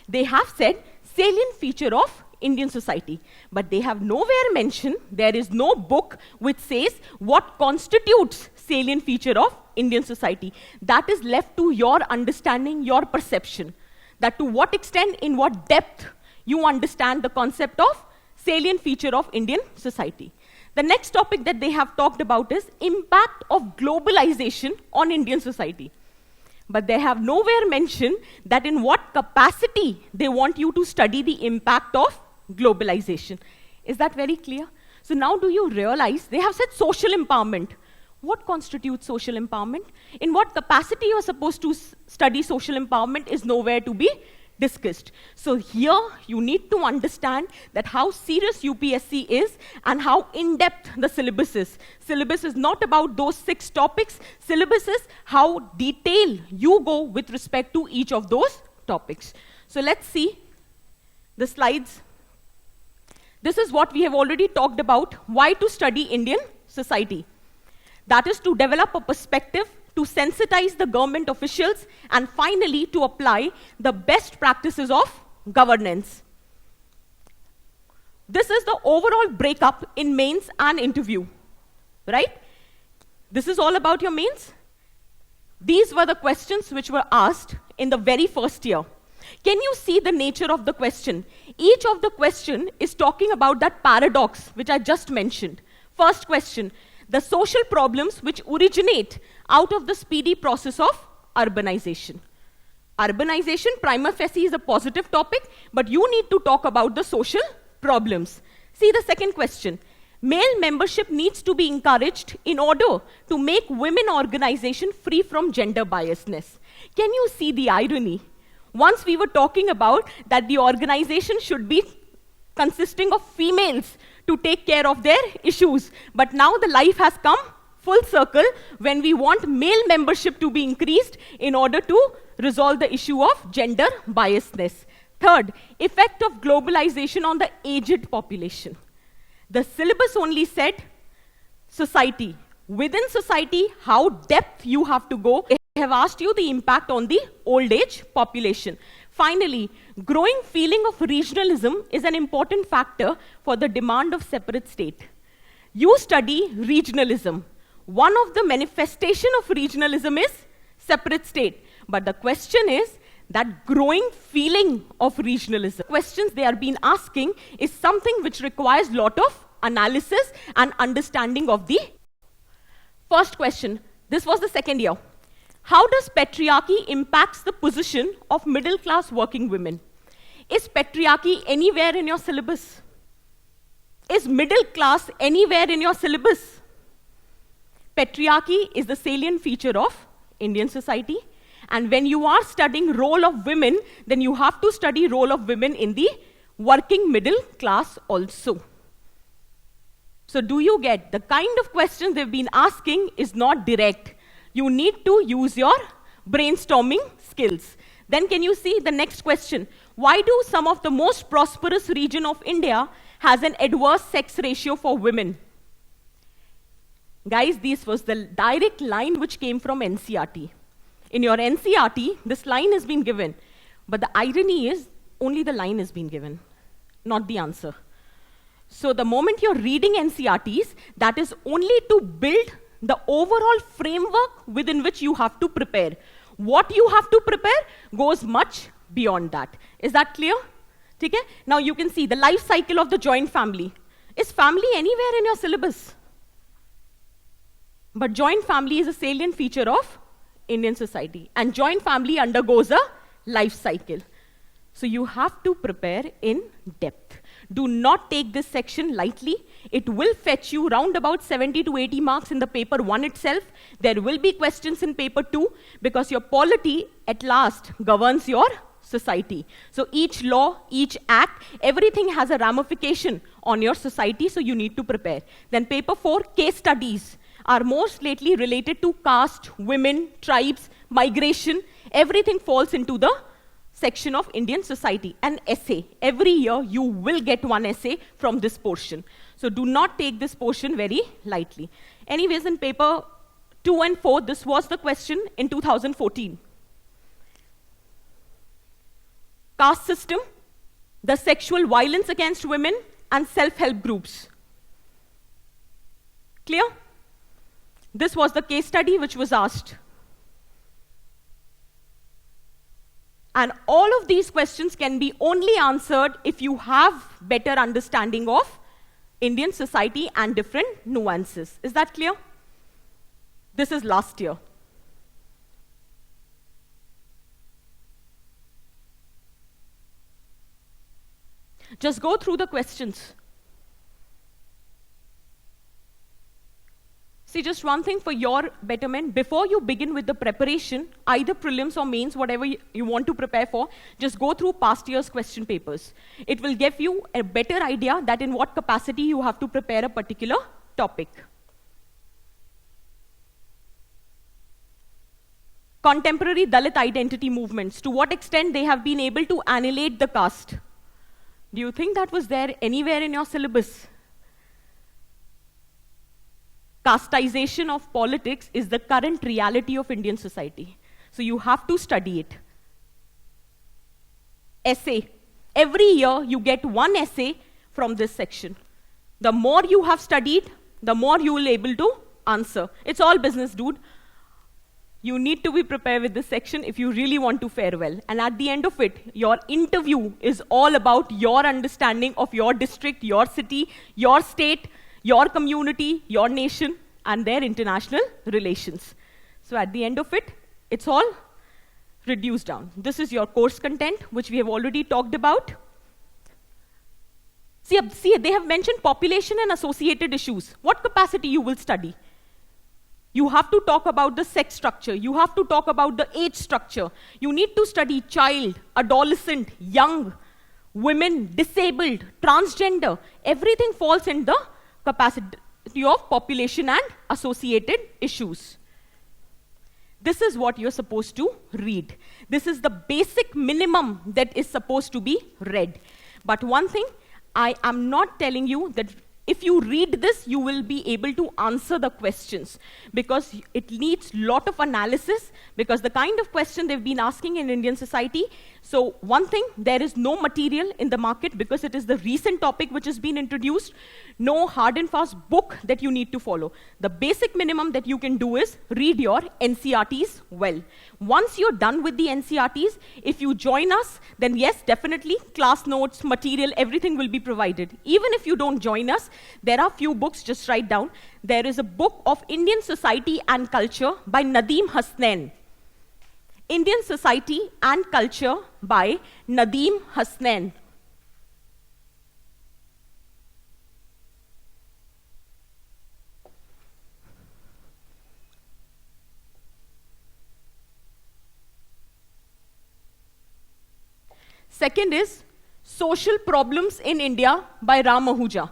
They have said salient feature of Indian society, but they have nowhere mentioned, there is no book which says what constitutes salient feature of Indian society. That is left to your understanding, your perception. That to what extent, in what depth you understand the concept of salient feature of Indian society. The next topic that they have talked about is impact of globalization on Indian society. But they have nowhere mentioned that in what capacity they want you to study the impact of globalization. Is that very clear? So now do you realize they have said social empowerment. What constitutes social empowerment? In what capacity you are supposed to study social empowerment is nowhere to be discussed. So here you need to understand that how serious UPSC is and how in-depth the syllabus is. Syllabus is not about those 6 topics. Syllabus is how detailed you go with respect to each of those topics. So let's see the slides. This is what we have already talked about, why to study Indian society. That is to develop a perspective, to sensitize the government officials, and finally to apply the best practices of governance. This is the overall breakup in mains and interview, right? This is all about your mains. These were the questions which were asked in the very first year. Can you see the nature of the question? Each of the question is talking about that paradox which I just mentioned. First question, the social problems which originate out of the speedy process of urbanization. Urbanization, prima facie, is a positive topic, but you need to talk about the social problems. See the second question. Male membership needs to be encouraged in order to make women organization free from gender biasness. Can you see the irony? Once we were talking about that the organization should be consisting of females to take care of their issues, but now the life has come full circle when we want male membership to be increased in order to resolve the issue of gender biasness. Third, effect of globalization on the aged population. The syllabus only said society. Within society, how depth you have to go. They have asked you the impact on the old age population. Finally, growing feeling of regionalism is an important factor for the demand of separate state. You study regionalism. One of the manifestation of regionalism is separate state. But the question is that growing feeling of regionalism. Questions they are being asking is something which requires a lot of analysis and understanding of the first question. This was the second year. How does patriarchy impacts the position of middle-class working women? Is patriarchy anywhere in your syllabus? Is middle class anywhere in your syllabus? Patriarchy is the salient feature of Indian society. And when you are studying role of women, then you have to study role of women in the working middle class also. So do you get the kind of questions they've been asking is not direct. You need to use your brainstorming skills. Then can you see the next question? Why do some of the most prosperous region of India has an adverse sex ratio for women? Guys, this was the direct line which came from NCERT. In your NCERT, this line has been given. But the irony is, only the line has been given, not the answer. So the moment you're reading NCERTs, that is only to build the overall framework within which you have to prepare. What you have to prepare goes much beyond that. Is that clear? Okay? Now you can see the life cycle of the joint family. Is family anywhere in your syllabus? But joint family is a salient feature of Indian society. And joint family undergoes a life cycle. So you have to prepare in depth. Do not take this section lightly. It will fetch you round about 70 to 80 marks in the paper 1 itself. There will be questions in paper 2 because your polity at last governs your society. So each law, each act, everything has a ramification on your society, so you need to prepare. Then paper 4, case studies are most lately related to caste, women, tribes, migration. Everything falls into the section of Indian society. An essay. Every year you will get one essay from this portion. So do not take this portion very lightly. Anyways, in paper 2 and 4, this was the question in 2014. Caste system, the sexual violence against women, and self-help groups. Clear? This was the case study which was asked. And all of these questions can be only answered if you have better understanding of Indian society and different nuances. Is that clear? This is last year. Just go through the questions. See, just one thing for your betterment, before you begin with the preparation, either prelims or mains, whatever you want to prepare for, just go through past year's question papers. It will give you a better idea that in what capacity you have to prepare a particular topic. Contemporary Dalit identity movements, to what extent they have been able to annihilate the caste. Do you think that was there anywhere in your syllabus? Casteization of politics is the current reality of Indian society. So you have to study it. Essay. Every year you get one essay from this section. The more you have studied, the more you will be able to answer. It's all business, dude. You need to be prepared with this section if you really want to fare well. And at the end of it, your interview is all about your understanding of your district, your city, your state, your community, your nation, and their international relations. So at the end of it, it's all reduced down. This is your course content, which we have already talked about. See, they have mentioned population and associated issues. What capacity you will study? You have to talk about the sex structure. You have to talk about the age structure. You need to study child, adolescent, young, women, disabled, transgender. Everything falls in the capacity of population and associated issues. This is what you're supposed to read. This is the basic minimum that is supposed to be read. But one thing, I am not telling you that if you read this, you will be able to answer the questions, because it needs lot of analysis, because the kind of question they've been asking in Indian society. So one thing, there is no material in the market because it is the recent topic which has been introduced. No hard and fast book that you need to follow. The basic minimum that you can do is read your NCRTs well. Once you're done with the NCRTs, if you join us, then yes, definitely class notes, material, everything will be provided. Even if you don't join us, there are few books, just write down. There is a book of Indian Society and Culture by Nadeem Hasnain. Indian Society and Culture by Nadeem Hasnain. Second is Social Problems in India by Ram Ahuja.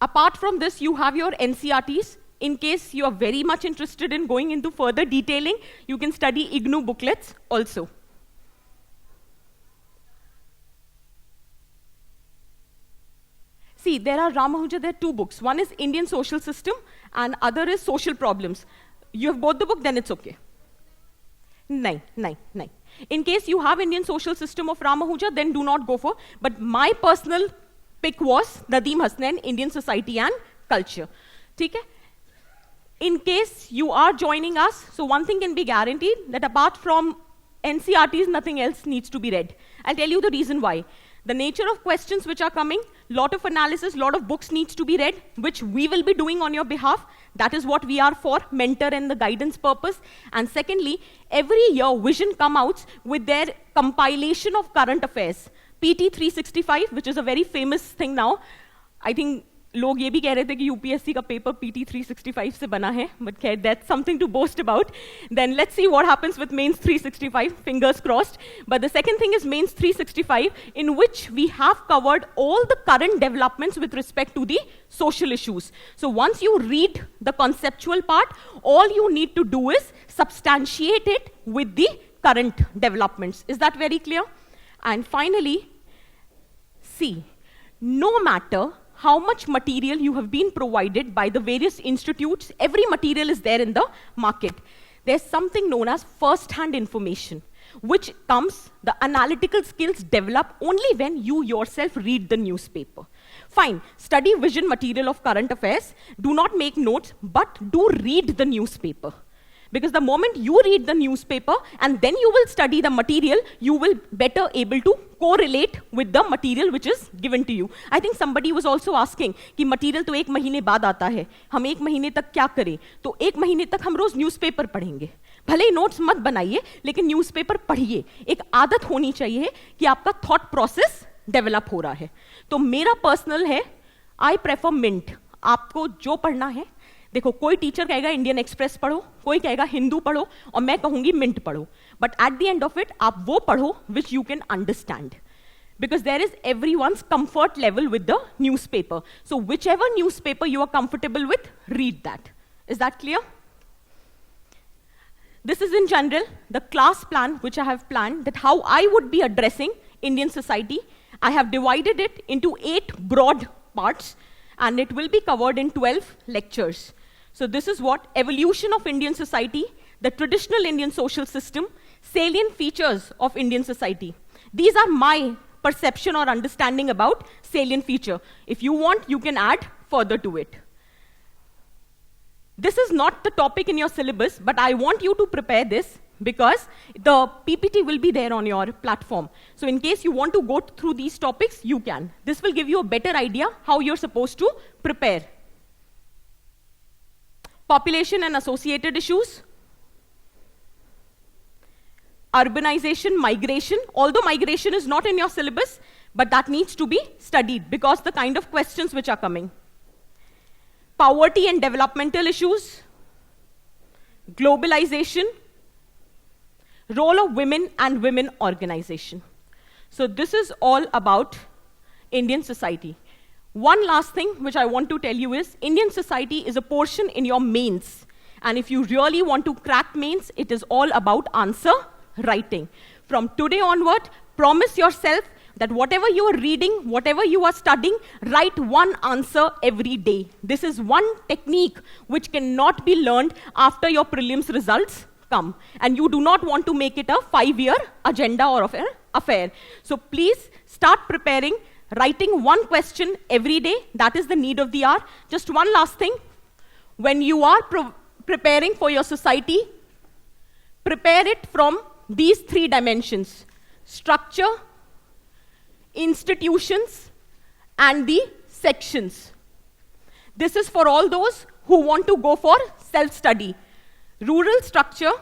Apart from this, you have your NCRTs. In case you are very much interested in going into further detailing, you can study IGNOU booklets also. See, there are Ram Ahuja, there are two books. One is Indian Social System and other is Social Problems. You have both the book, then it's okay. Nahin. In case you have Indian Social System of Ram Ahuja, then do not go for. But my personal pick was Nadeem Hasnain, Indian Society and Culture. Okay? In case you are joining us, so one thing can be guaranteed, that apart from NCRTs, nothing else needs to be read. I'll tell you the reason why. The nature of questions which are coming, lot of analysis, lot of books needs to be read, which we will be doing on your behalf. That is what we are for, mentor and the guidance purpose. And secondly, every year Vision come out with their compilation of current affairs. PT 365, which is a very famous thing now. I think लोग ये भी कह रहे थे कि UPSC का paper PT 365 से बना है, but खैर that's something to boast about. Then let's see what happens with Mains 365, fingers crossed. But the second thing is Mains 365, in which we have covered all the current developments with respect to the social issues. So once you read the conceptual part, all you need to do is substantiate it with the current developments. Is that very clear? And finally, see, no matter how much material you have been provided by the various institutes, every material is there in the market. There's something known as first-hand information, which comes, the analytical skills develop only when you yourself read the newspaper. Fine, study vision material of current affairs, do not make notes, but do read the newspaper. Because the moment you read the newspaper and then you will study the material, you will better able to correlate with the material which is given to you. I think somebody was also asking कि material तो 1 महीने बाद आता है, हम 1 महीने तक क्या करें? तो 1 महीने तक हम रोज न्यूज़पेपर पढ़ेंगे. भले ही नोट्स मत बनाइए, लेकिन न्यूज़पेपर पढ़िए. एक आदत होनी चाहिए कि आपका थॉट प्रोसेस डेवलप हो रहा है. तो मेरा पर्सनल है, आई प्रेफर मिंट. आपको जो पढ़ना है, देखो कोई टीचर कहेगा इंडियन एक्सप्रेस पढ़ो, कोई कहेगा हिंदू पढ़ो, और मैं कहूंगी मिंट पढ़ो. But at the end of it आप वो पढ़ो which you can understand. Because there is everyone's comfort level with the newspaper. So whichever newspaper you are comfortable with, read that. Is that clear? This is in general the class plan which I have planned, that how I would be addressing Indian society. I have divided it into 8 broad parts, and it will be covered in 12 lectures. So this is what evolution of Indian society, the traditional Indian social system, salient features of Indian society. These are my perception or understanding about salient feature. If you want, you can add further to it. This is not the topic in your syllabus, but I want you to prepare this because the PPT will be there on your platform. So in case you want to go through these topics, you can. This will give you a better idea how you're supposed to prepare. Population and associated issues. Urbanization, migration, although migration is not in your syllabus, but that needs to be studied because the kind of questions which are coming. Poverty and developmental issues, globalization, role of women and women organization. So this is all about Indian society. One last thing which I want to tell you is Indian society is a portion in your mains. And if you really want to crack mains, it is all about answer writing. From today onward, promise yourself that whatever you are reading, whatever you are studying, write one answer every day. This is one technique which cannot be learned after your prelims results come. And you do not want to make it a 5-year agenda or affair. So please start preparing, writing one question every day. That is the need of the hour. Just one last thing. When you are preparing for your society, prepare it from these 3 dimensions: structure, institutions, and the sections. This is for all those who want to go for self-study. Rural structure,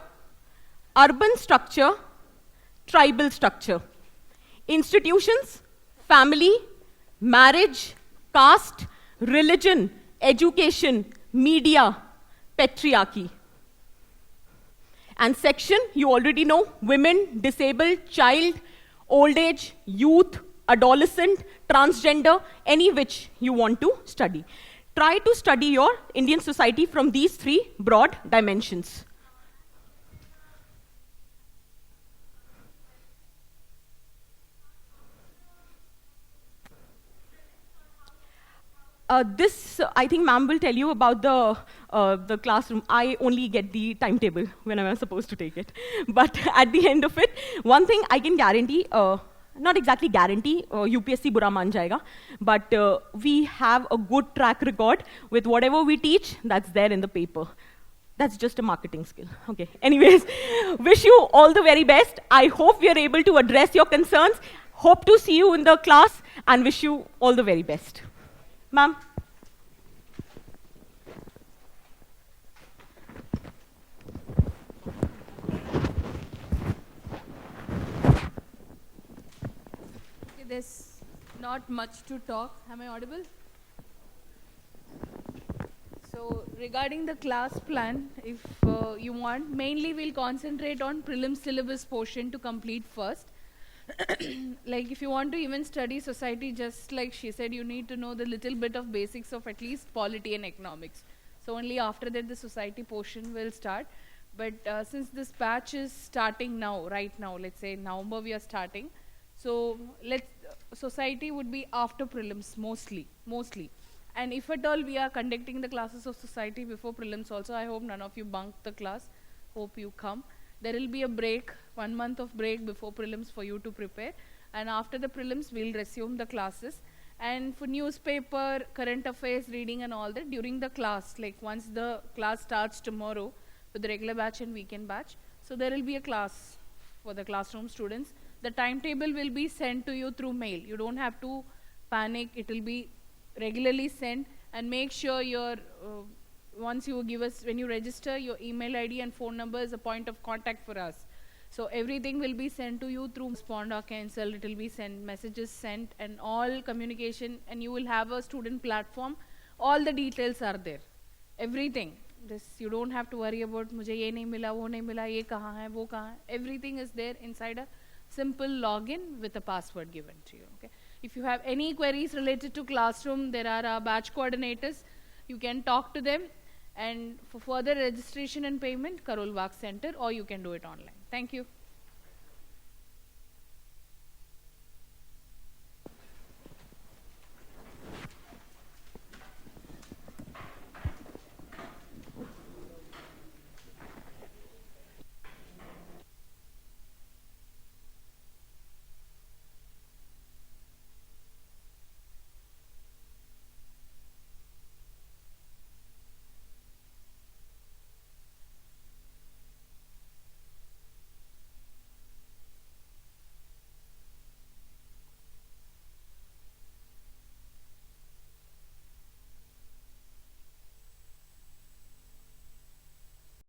urban structure, tribal structure. Institutions, family, marriage, caste, religion, education, media, patriarchy. And section, you already know, women, disabled, child, old age, youth, adolescent, transgender, any which you want to study. Try to study your Indian society from these 3 broad dimensions. This, I think ma'am will tell you about the classroom. I only get the timetable when I'm supposed to take it. But at the end of it, one thing I can guarantee, not exactly guarantee, UPSC bura maan jayega, but we have a good track record with whatever we teach, that's there in the paper. That's just a marketing skill. Okay, anyways, wish you all the very best. I hope we are able to address your concerns. Hope to see you in the class and wish you all the very best. Ma'am. Okay, there's not much to talk. Am I audible? So regarding the class plan, if you want, mainly we'll concentrate on prelim syllabus portion to complete first. Like if you want to even study society, just like she said, you need to know the little bit of basics of at least polity and economics. So only after that the society portion will start. But since this batch is starting now, right now, let's say November we are starting. So society would be after prelims mostly. And if at all we are conducting the classes of society before prelims also, I hope none of you bunk the class. Hope you come. There will be a break, 1 month of break before prelims for you to prepare. And after the prelims, we'll resume the classes. And for newspaper, current affairs, reading and all that, during the class, like once the class starts tomorrow for the regular batch and weekend batch, so there will be a class for the classroom students. The timetable will be sent to you through mail. You don't have to panic. It will be regularly sent, and make sure your once you give us, when you register, your email ID and phone number is a point of contact for us. So everything will be sent to you through respond or cancel. It will be sent, messages sent, and all communication, and you will have a student platform. All the details are there. Everything. This you don't have to worry about. मुझे ये नहीं मिला, वो नहीं मिला, ये कहाँ है, वो कहाँ है. Everything is there inside a simple login with a password given to you. Okay. If you have any queries related to classroom, there are batch coordinators. You can talk to them. And for further registration and payment, Karol Wag Center, or you can do it online. Thank you.